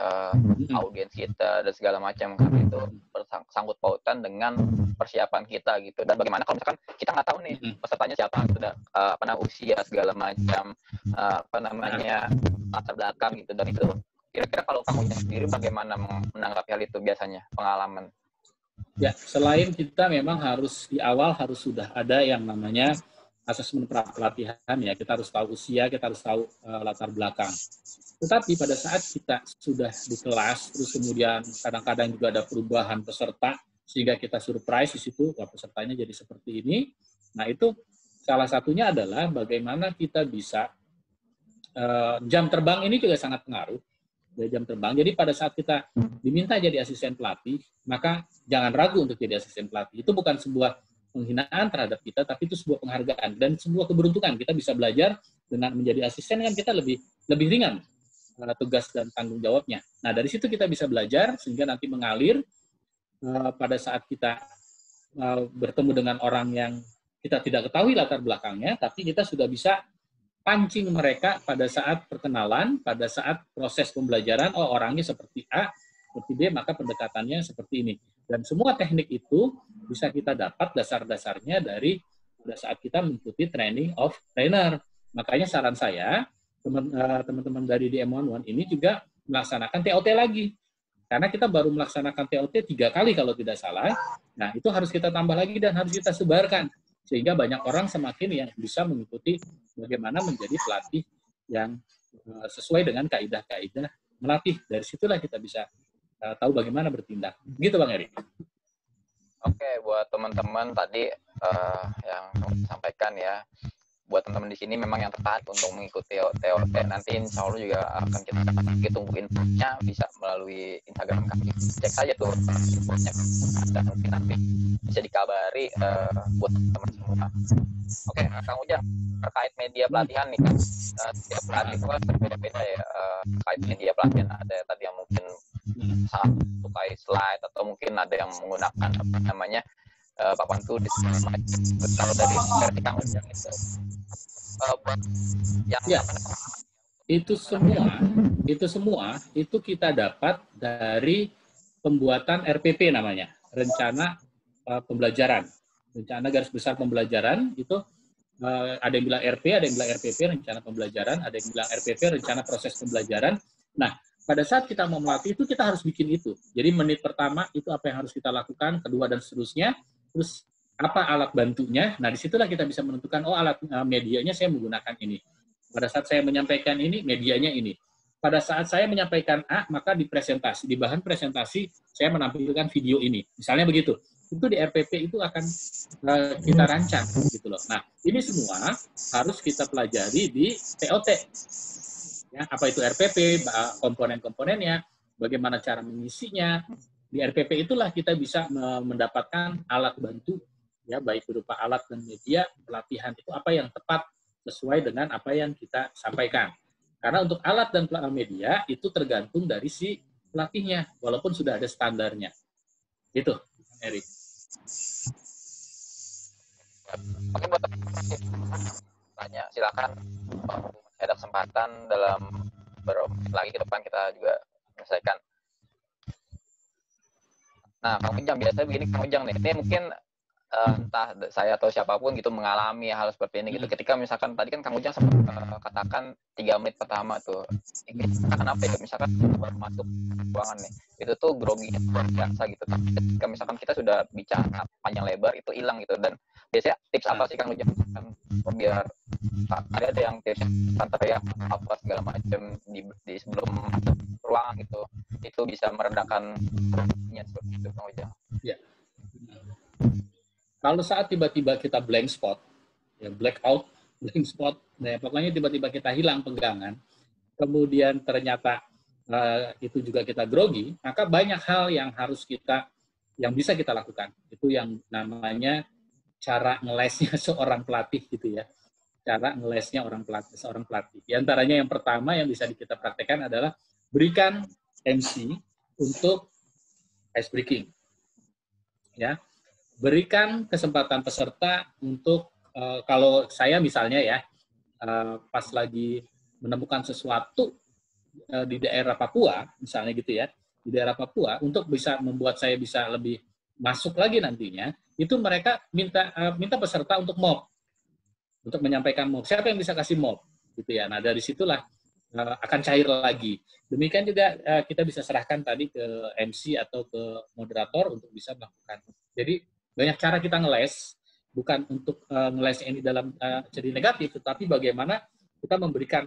audiens kita dan segala macam, kan itu bersangkut pautan dengan persiapan kita gitu. Dan bagaimana kalau misalkan kita nggak tahu nih pesertanya siapa, sudah usia segala macam, latar belakang gitu, dan itu kira-kira kalau Kang Ujang sendiri bagaimana menanggapi hal itu biasanya, pengalaman? Ya, selain kita memang harus di awal harus sudah ada yang namanya asesmen pelatihan ya, kita harus tahu usia, kita harus tahu latar belakang. Tetapi pada saat kita sudah di kelas, terus kemudian kadang-kadang juga ada perubahan peserta, sehingga kita surprise di situ, wah pesertanya jadi seperti ini. Nah itu salah satunya adalah bagaimana kita bisa, jam terbang ini juga sangat pengaruh, jam terbang. Jadi pada saat kita diminta jadi asisten pelatih, maka jangan ragu untuk jadi asisten pelatih. Itu bukan sebuah penghinaan terhadap kita, tapi itu sebuah penghargaan dan sebuah keberuntungan. Kita bisa belajar dengan menjadi asisten kan kita lebih ringan tugas dan tanggung jawabnya. Nah, dari situ kita bisa belajar sehingga nanti mengalir pada saat kita bertemu dengan orang yang kita tidak ketahui latar belakangnya, tapi kita sudah bisa pancing mereka pada saat perkenalan, pada saat proses pembelajaran, oh orangnya seperti A, seperti B, maka pendekatannya seperti ini. Dan semua teknik itu bisa kita dapat dasar-dasarnya dari pada saat kita mengikuti training of trainer. Makanya saran saya, teman-teman dari DM11 ini juga melaksanakan TOT lagi. Karena kita baru melaksanakan TOT 3 kali kalau tidak salah. Nah, itu harus kita tambah lagi dan harus kita sebarkan. Sehingga banyak orang semakin yang bisa mengikuti bagaimana menjadi pelatih yang sesuai dengan kaidah-kaidah melatih. Dari situlah kita bisa tahu bagaimana bertindak. Gitu Bang Eri. Oke, buat teman-teman tadi yang sampaikan ya, buat teman-teman di sini memang yang tertarik untuk mengikuti TOT, nanti insya Allah juga akan kita tunggu infonya bisa melalui Instagram kami. Cek saja tuh infonya dan mungkin nanti bisa dikabari buat teman semua. Oke, Kang Ujang, terkait media pelatihan nih kan, setiap pelatih itu kan berbeda-beda ya, terkait media pelatihan. Ada tadi yang mungkin sangat sukai slide atau mungkin ada yang menggunakan apa namanya papan tulis. Kalau dari versi Kang Ujang itu yang ya, itu semua itu kita dapat dari pembuatan RPP namanya, rencana pembelajaran, rencana garis besar pembelajaran. Itu ada yang bilang RP, ada yang bilang RPP, rencana pembelajaran, ada yang bilang RPP, rencana proses pembelajaran. Nah, pada saat kita mau melatih itu kita harus bikin itu. Jadi menit pertama itu apa yang harus kita lakukan, kedua dan seterusnya. Terus apa alat bantunya? Nah, disitulah kita bisa menentukan, oh alat medianya saya menggunakan ini. Pada saat saya menyampaikan ini, medianya ini. Pada saat saya menyampaikan A, maka di presentasi, di bahan presentasi, saya menampilkan video ini. Misalnya begitu. Itu di RPP itu akan kita rancang gitu loh. Nah, ini semua harus kita pelajari di TOT. Ya, apa itu RPP, komponen-komponennya, bagaimana cara mengisinya. Di RPP itulah kita bisa mendapatkan alat bantu, ya baik berupa alat dan media pelatihan itu apa yang tepat sesuai dengan apa yang kita sampaikan. Karena untuk alat dan media itu tergantung dari si pelatihnya, walaupun sudah ada standarnya. Itu, Erik. Oke, buat teman-teman tanya, silakan. Ada kesempatan dalam beberapa menit lagi ke depan kita juga menyelesaikan. Nah, Kang Ujang, biasanya begini Kang Ujang nih, ini mungkin entah saya atau siapapun gitu mengalami hal seperti ini gitu. Ketika misalkan tadi kan Kang Ujang sempat katakan 3 menit pertama tuh, misalkan apa itu, misalkan baru masuk ruangan nih, itu tuh grogi luar biasa gitu. Tapi ketika misalkan kita sudah bicara panjang lebar itu hilang gitu. Dan biasanya tips apa sih Kang Ujang biar ada yang tips teriak apa segala macam di sebelum masuk ruangan gitu, itu bisa meredakan groginya seperti itu Kang Ujang. Ya. Kalau saat tiba-tiba kita blank spot, ya blackout, blank spot, nah pokoknya tiba-tiba kita hilang pegangan, kemudian ternyata itu juga kita grogi, maka banyak hal yang bisa kita lakukan. Itu yang namanya cara ngelesnya seorang pelatih gitu ya. Cara ngelesnya seorang pelatih. Di antaranya yang pertama yang bisa kita praktekkan adalah berikan MC untuk ice breaking. Ya. Berikan kesempatan peserta untuk kalau saya misalnya ya pas lagi menemukan sesuatu di daerah Papua misalnya gitu ya, di daerah Papua untuk bisa membuat saya bisa lebih masuk lagi nantinya, itu mereka minta peserta untuk mob, untuk menyampaikan mob. Siapa yang bisa kasih mob gitu ya. Nah, dari situlah akan cair lagi. Demikian juga kita bisa serahkan tadi ke MC atau ke moderator untuk bisa melakukan. Jadi banyak cara kita ngeles, bukan untuk ngeles ini dalam jadi negatif, tetapi bagaimana kita memberikan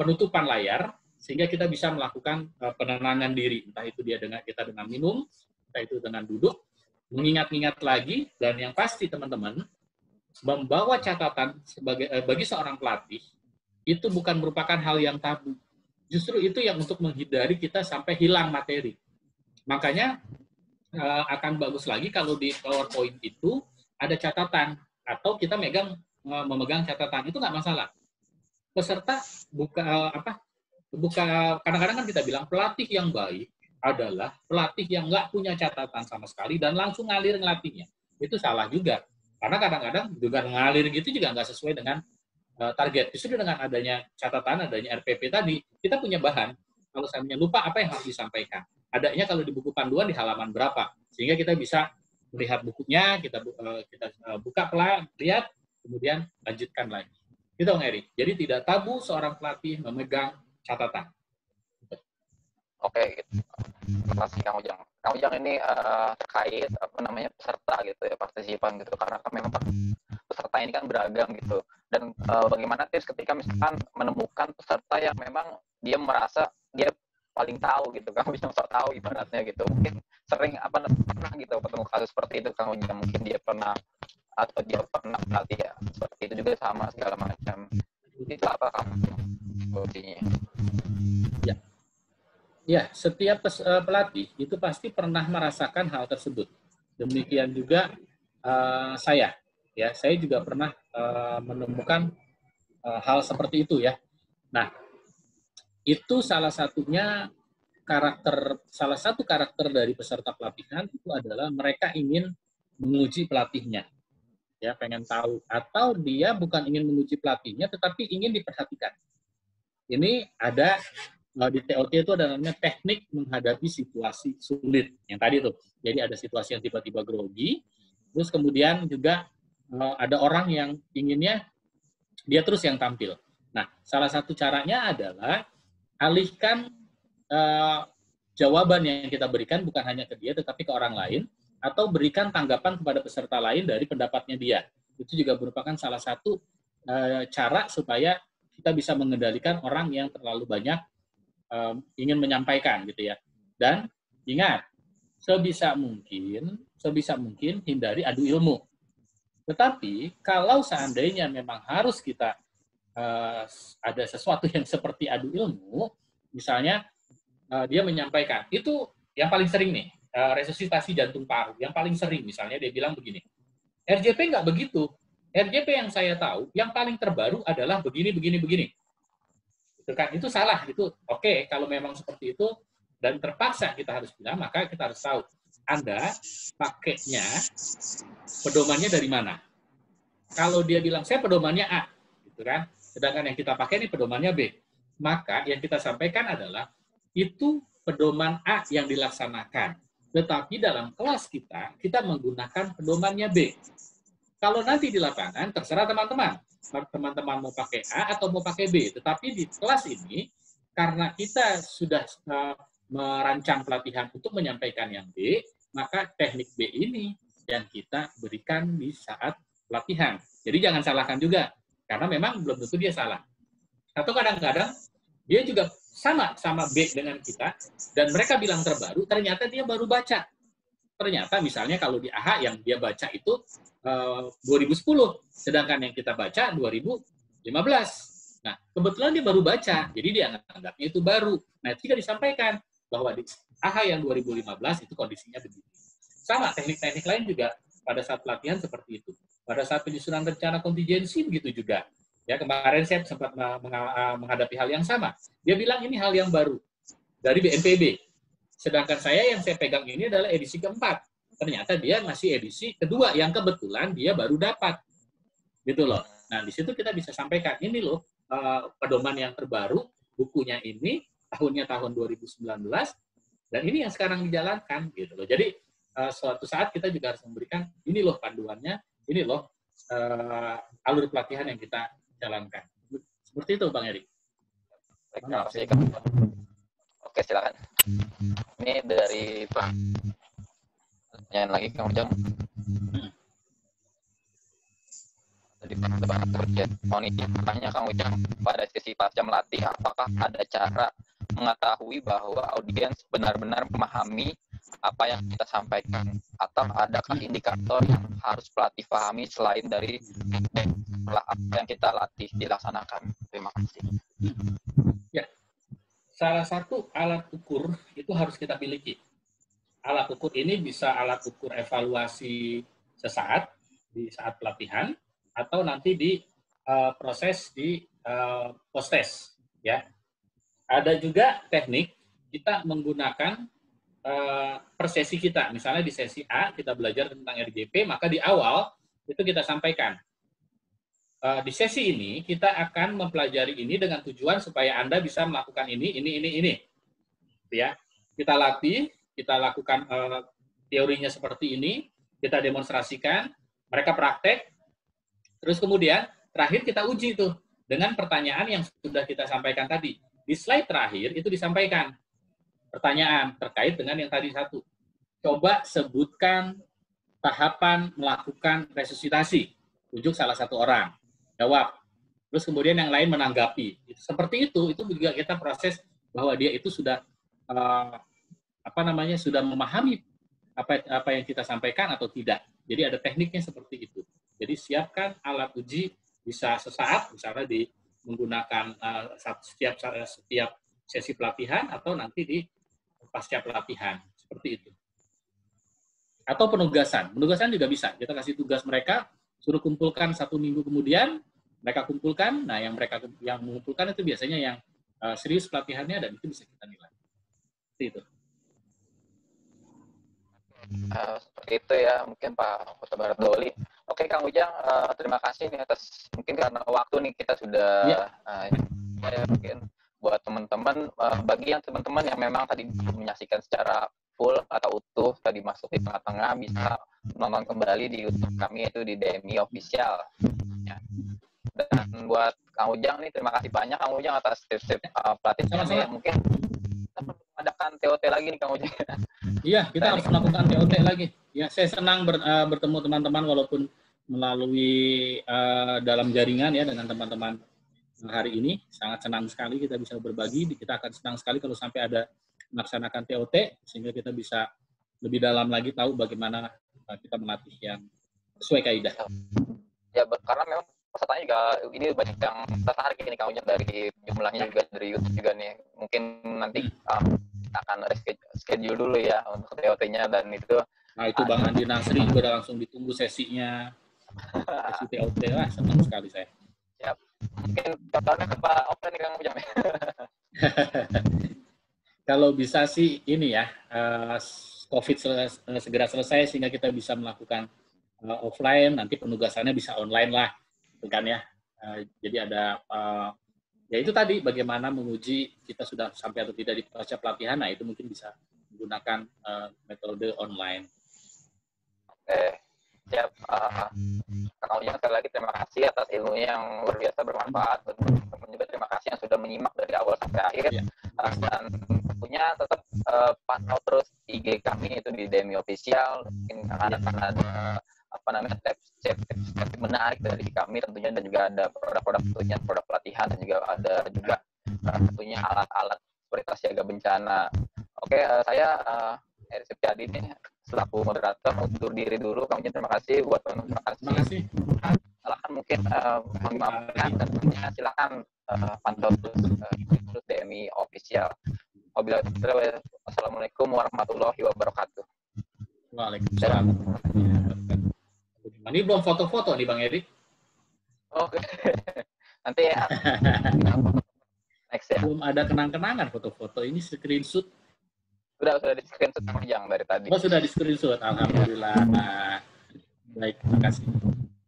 penutupan layar sehingga kita bisa melakukan penenangan diri, entah itu kita dengan minum, entah itu dengan duduk, mengingat-ingat lagi, dan yang pasti teman-teman membawa catatan bagi seorang pelatih itu bukan merupakan hal yang tabu. Justru itu yang untuk menghindari kita sampai hilang materi. Makanya akan bagus lagi kalau di PowerPoint itu ada catatan atau kita memegang catatan, itu nggak masalah. Peserta kadang-kadang kan kita bilang pelatih yang baik adalah pelatih yang nggak punya catatan sama sekali dan langsung ngalir ngelatihnya. Itu salah juga. Karena kadang-kadang juga ngalir gitu juga nggak sesuai dengan target. Justru dengan adanya catatan, adanya RPP tadi, kita punya bahan. Kalau saya lupa apa yang harus disampaikan. Adanya kalau di buku panduan di halaman berapa. Sehingga kita bisa melihat bukunya, kita buka pelan, lihat, kemudian lanjutkan lagi. Gitu, Bang Eri. Jadi tidak tabu seorang pelatih memegang catatan. Oke, gitu. Terima kasih Kang Ujang. Kang Ujang ini terkait peserta gitu ya, partisipan gitu, karena kan memang peserta ini kan beragam gitu. Dan bagaimana tips ketika misalkan menemukan peserta yang memang dia merasa dia paling tahu gitu, Kang Ujang sok tahu ibaratnya gitu. Mungkin sering pernah gitu ketemu kasus seperti itu, Kang Ujang. Mungkin dia pernah atau dia pernah berlatih ya seperti itu juga sama segala macam. Itu apa Kang Ujang? Ya, setiap pelatih itu pasti pernah merasakan hal tersebut. Demikian juga saya. Ya, saya juga pernah menemukan hal seperti itu ya. Nah, itu salah satu karakter dari peserta pelatihan itu adalah mereka ingin menguji pelatihnya. Ya, pengen tahu, atau dia bukan ingin menguji pelatihnya tetapi ingin diperhatikan. Ini ada di TOT itu ada namanya teknik menghadapi situasi sulit. Yang tadi tuh. Jadi ada situasi yang tiba-tiba grogi, terus kemudian juga ada orang yang inginnya dia terus yang tampil. Nah, salah satu caranya adalah alihkan jawaban yang kita berikan bukan hanya ke dia tetapi ke orang lain, atau berikan tanggapan kepada peserta lain dari pendapatnya dia. Itu juga merupakan salah satu cara supaya kita bisa mengendalikan orang yang terlalu banyak ingin menyampaikan gitu ya. Dan ingat, sebisa mungkin hindari adu ilmu. Tetapi kalau seandainya memang harus kita ada sesuatu yang seperti adu ilmu, misalnya dia menyampaikan, itu yang paling sering nih, resusitasi jantung paru, yang paling sering misalnya dia bilang begini, RJP nggak begitu, RJP yang saya tahu, yang paling terbaru adalah begini. Itu salah, itu oke, kalau memang seperti itu dan terpaksa kita harus bilang, maka kita harus tahu Anda pakainya pedomannya dari mana. Kalau dia bilang saya pedomannya A, gitu kan, sedangkan yang kita pakai ini pedomannya B, maka yang kita sampaikan adalah itu pedoman A yang dilaksanakan, tetapi dalam kelas kita menggunakan pedomannya B. Kalau nanti di lapangan terserah teman-teman mau pakai A atau mau pakai B. Tetapi di kelas ini, karena kita sudah merancang pelatihan untuk menyampaikan yang B, maka teknik B ini yang kita berikan di saat pelatihan. Jadi jangan salahkan juga, karena memang belum tentu dia salah. Atau kadang-kadang dia juga sama B dengan kita, dan mereka bilang terbaru, ternyata dia baru baca. Ternyata misalnya kalau di AHA yang dia baca itu 2010, sedangkan yang kita baca 2015. Nah, kebetulan dia baru baca, jadi dia anggapnya itu baru. Nah, jika disampaikan bahwa di AHA yang 2015 itu kondisinya begitu. Sama, teknik-teknik lain juga pada saat pelatihan seperti itu. Pada saat penyusunan rencana kontingensi begitu juga. Ya, kemarin saya sempat menghadapi hal yang sama. Dia bilang ini hal yang baru dari BNPB. Sedangkan yang saya pegang ini adalah edisi keempat. Ternyata dia masih edisi kedua yang kebetulan dia baru dapat. Gitu loh. Nah, di situ kita bisa sampaikan, ini loh pedoman yang terbaru, bukunya ini, tahunnya tahun 2019, dan ini yang sekarang dijalankan. Gitu loh. Jadi, suatu saat kita juga harus memberikan, ini loh panduannya, ini loh alur pelatihan yang kita jalankan. Seperti itu, Bang Eri. Terima kasih, Kang. Oke, silakan. Ini dari pertanyaan lagi, Kang Ujang. Dari teman-teman kerja. Mohon izin bertanya, Kang Ujang, pada sesi pasca melatih, apakah ada cara mengetahui bahwa audiens benar-benar memahami apa yang kita sampaikan, atau adakah indikator yang harus pelatih pahami selain dari apa yang kita latih dilaksanakan? Terima kasih. Ya, salah satu alat ukur itu harus kita miliki. alat ukur ini bisa alat ukur evaluasi sesaat di saat pelatihan atau nanti di proses di post test ya. Ada juga teknik kita menggunakan per sesi kita. Misalnya di sesi A kita belajar tentang RJP, maka di awal itu kita sampaikan. Di sesi ini kita akan mempelajari ini dengan tujuan supaya Anda bisa melakukan ini. Ya. Kita latih, kita lakukan teorinya seperti ini, kita demonstrasikan, mereka praktek, terus kemudian terakhir kita uji tuh dengan pertanyaan yang sudah kita sampaikan tadi. Di slide terakhir itu disampaikan pertanyaan terkait dengan yang tadi satu. Coba sebutkan tahapan melakukan resusitasi. Tunjuk salah satu orang. Jawab. Terus kemudian yang lain menanggapi. Seperti itu juga kita proses bahwa dia itu sudah sudah memahami apa yang kita sampaikan atau tidak. Jadi ada tekniknya seperti itu. Jadi siapkan alat uji bisa sesaat, misalnya menggunakan setiap sesi pelatihan atau nanti di pasca pelatihan, seperti itu. Atau penugasan juga bisa. Kita kasih tugas mereka, suruh kumpulkan 1 minggu kemudian, mereka kumpulkan. Nah, yang mengumpulkan itu biasanya yang serius pelatihannya dan itu bisa kita nilai. Seperti itu. Seperti itu ya, mungkin Pak Kota Barat Doli. Oke, Kang Ujang, terima kasih nih atas, mungkin karena waktu nih kita sudah mungkin buat teman-teman, bagi yang teman-teman yang memang tadi menyaksikan secara full atau utuh, tadi masuk di tengah-tengah, bisa nonton kembali di YouTube kami, itu di DMI Official. Ya. Dan buat Kang Ujang nih, terima kasih banyak Kang Ujang atas tips-tips pelatihannya. Mungkin kita mengadakan TOT lagi nih Kang Ujang. Iya, kita harus melakukan TOT lagi. Ya, saya senang bertemu teman-teman walaupun melalui dalam jaringan ya dengan teman-teman hari ini. Sangat senang sekali kita bisa berbagi. Kita akan senang sekali kalau sampai ada melaksanakan TOT sehingga kita bisa lebih dalam lagi tahu bagaimana kita melatih yang sesuai kaidah. Ya, karena memang pesertanya juga ini banyak yang tertarik ini Kang Ujang, dari jumlahnya juga dari YouTube juga nih. Mungkin nanti kita akan schedule dulu ya untuk TOT-nya dan itu. Nah, itu Bang Andi Nasri juga udah langsung ditunggu sesinya. Sesi TOT lah, senang sekali saya. Siap. Mungkin contohnya ke Pak offline nih Kang Ujang. Kalau bisa sih ini ya, COVID segera selesai sehingga kita bisa melakukan offline, nanti penugasannya bisa online lah, gitu kan ya. Jadi ada, ya itu tadi bagaimana menguji kita sudah sampai atau tidak di pasca pelatihan, nah itu mungkin bisa menggunakan metode online. Oke, siap. Kang Ujang, sekali lagi terima kasih atas ilmunya yang luar biasa bermanfaat. Teman-teman juga terima kasih yang sudah menyimak dari awal sampai akhir. Dan tentunya tetap pantau terus IG kami itu di DMI Official. Mungkin akan ada tips menarik dari kami tentunya, dan juga ada produk-produk tentunya, produk pelatihan, dan juga ada juga tentunya alat-alat seperti siaga bencana. Oke, saya Eri Septiadi nih selaku moderator undur diri dulu. Kang Ujang, terima kasih buat terima kasih. Silakan mungkin menggunakan dan tentunya silakan pantau terus DMI Official. Wassalamualaikum warahmatullahi wabarakatuh. Waalaikumsalam. Ini belum foto-foto nih Bang Eri. Oke. Nanti ya. Next ya. Belum ada kenang-kenangan foto-foto, ini screenshot. Sudah di screenshot Kang Ujang dari tadi. Oh, sudah di screenshot. Alhamdulillah. Nah, baik, terima kasih.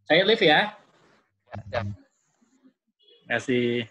Saya live ya. Ya. Terima kasih.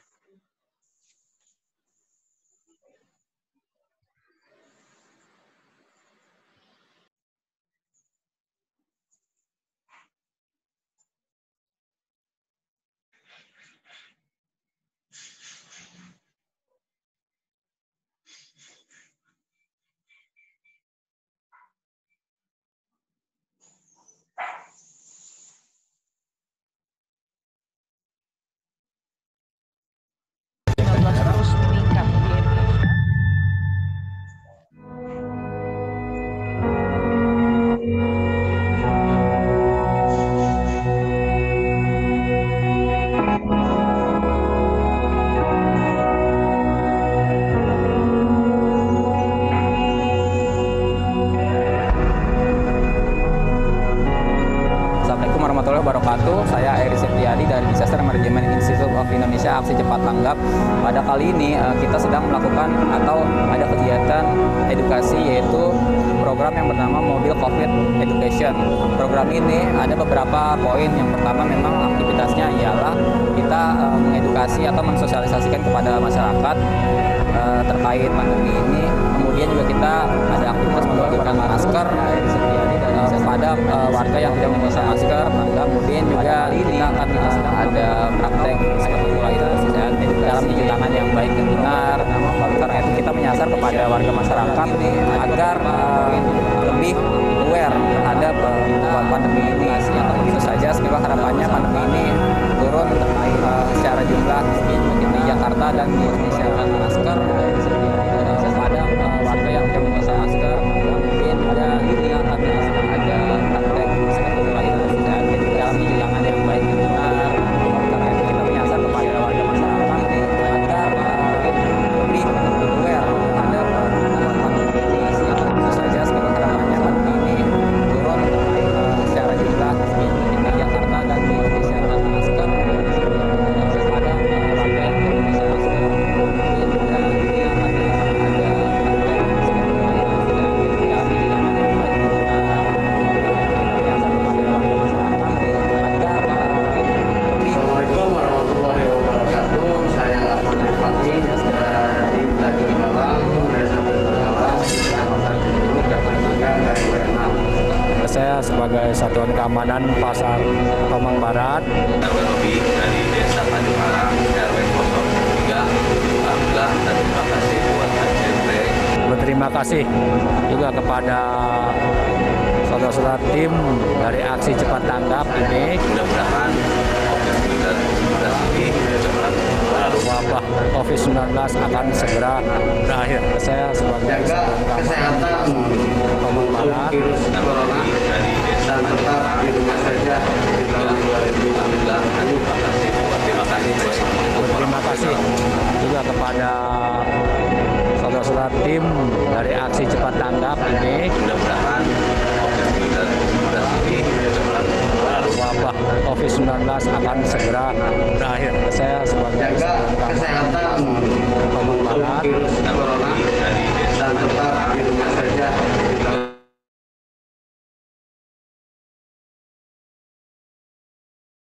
wabarakatuh. Saya Eri Septiadi dari Disaster Management Institute of Indonesia Aksi Cepat Tanggap. Pada kali ini kita sedang melakukan atau ada kegiatan edukasi, yaitu program yang bernama Mobil COVID Education. Program ini ada beberapa poin. Yang pertama memang aktivitasnya ialah kita mengedukasi atau mensosialisasikan kepada masyarakat terkait pandemi ini. Kemudian juga kita ada aktivitas membagikan masker kepada warga yang tidak membawa masker. Kemudian juga kita akan ada praktek seperti mulai dalam cuci tangan yang baik dan benar. Karena itu kita menyasar kepada warga masyarakat agar lebih aware terhadap pandemi ini. Tentu saja semoga harapannya pandemi ini turun secara jumlah di Jakarta dan di Indonesia. Masker kepada warga yang tidak membawa masker. Kemudian juga ini akan ada praktek seperti mulai dalam cuci tangan yang baik dan benar. Karena itu kita menyasar kepada warga masyarakat agar lebih aware terhadap pandemi ini. Tentu saja semoga harapannya pandemi ini turun secara jumlah di Jakarta dan di Indonesia. Masker kepada warga yang tidak membawa masker. Kemudian juga ini akan ada Assalamualaikum warahmatullahi wabarakatuh. Saya Ahmad Fatih dari Tanjung Malang, Desa Malang, Kecamatan Gunung, Jakarta dari Vietnam. Saya sebagai Satuan Keamanan Pasar Tomang Barat. Lebih dari Desa Tanjung Malang, RW 03. Alhamdulillah, dan terima kasih buat HCP. Berterima kasih juga kepada saudara-saudara tim dari Aksi Cepat Tanggap ini. Mudah-mudahan wabah COVID-19 akan segera berakhir. Saya sebagai kesehatan untuk virus corona dan tetap di rumah saja di tahun 2020. Terima kasih juga kepada saudara-saudara tim dari Aksi Cepat Tanggap ini. Mudah-mudahan wabah COVID-19 akan segera berakhir. Saya sebagai kesehatan untuk virus corona dan tetap di rumah saja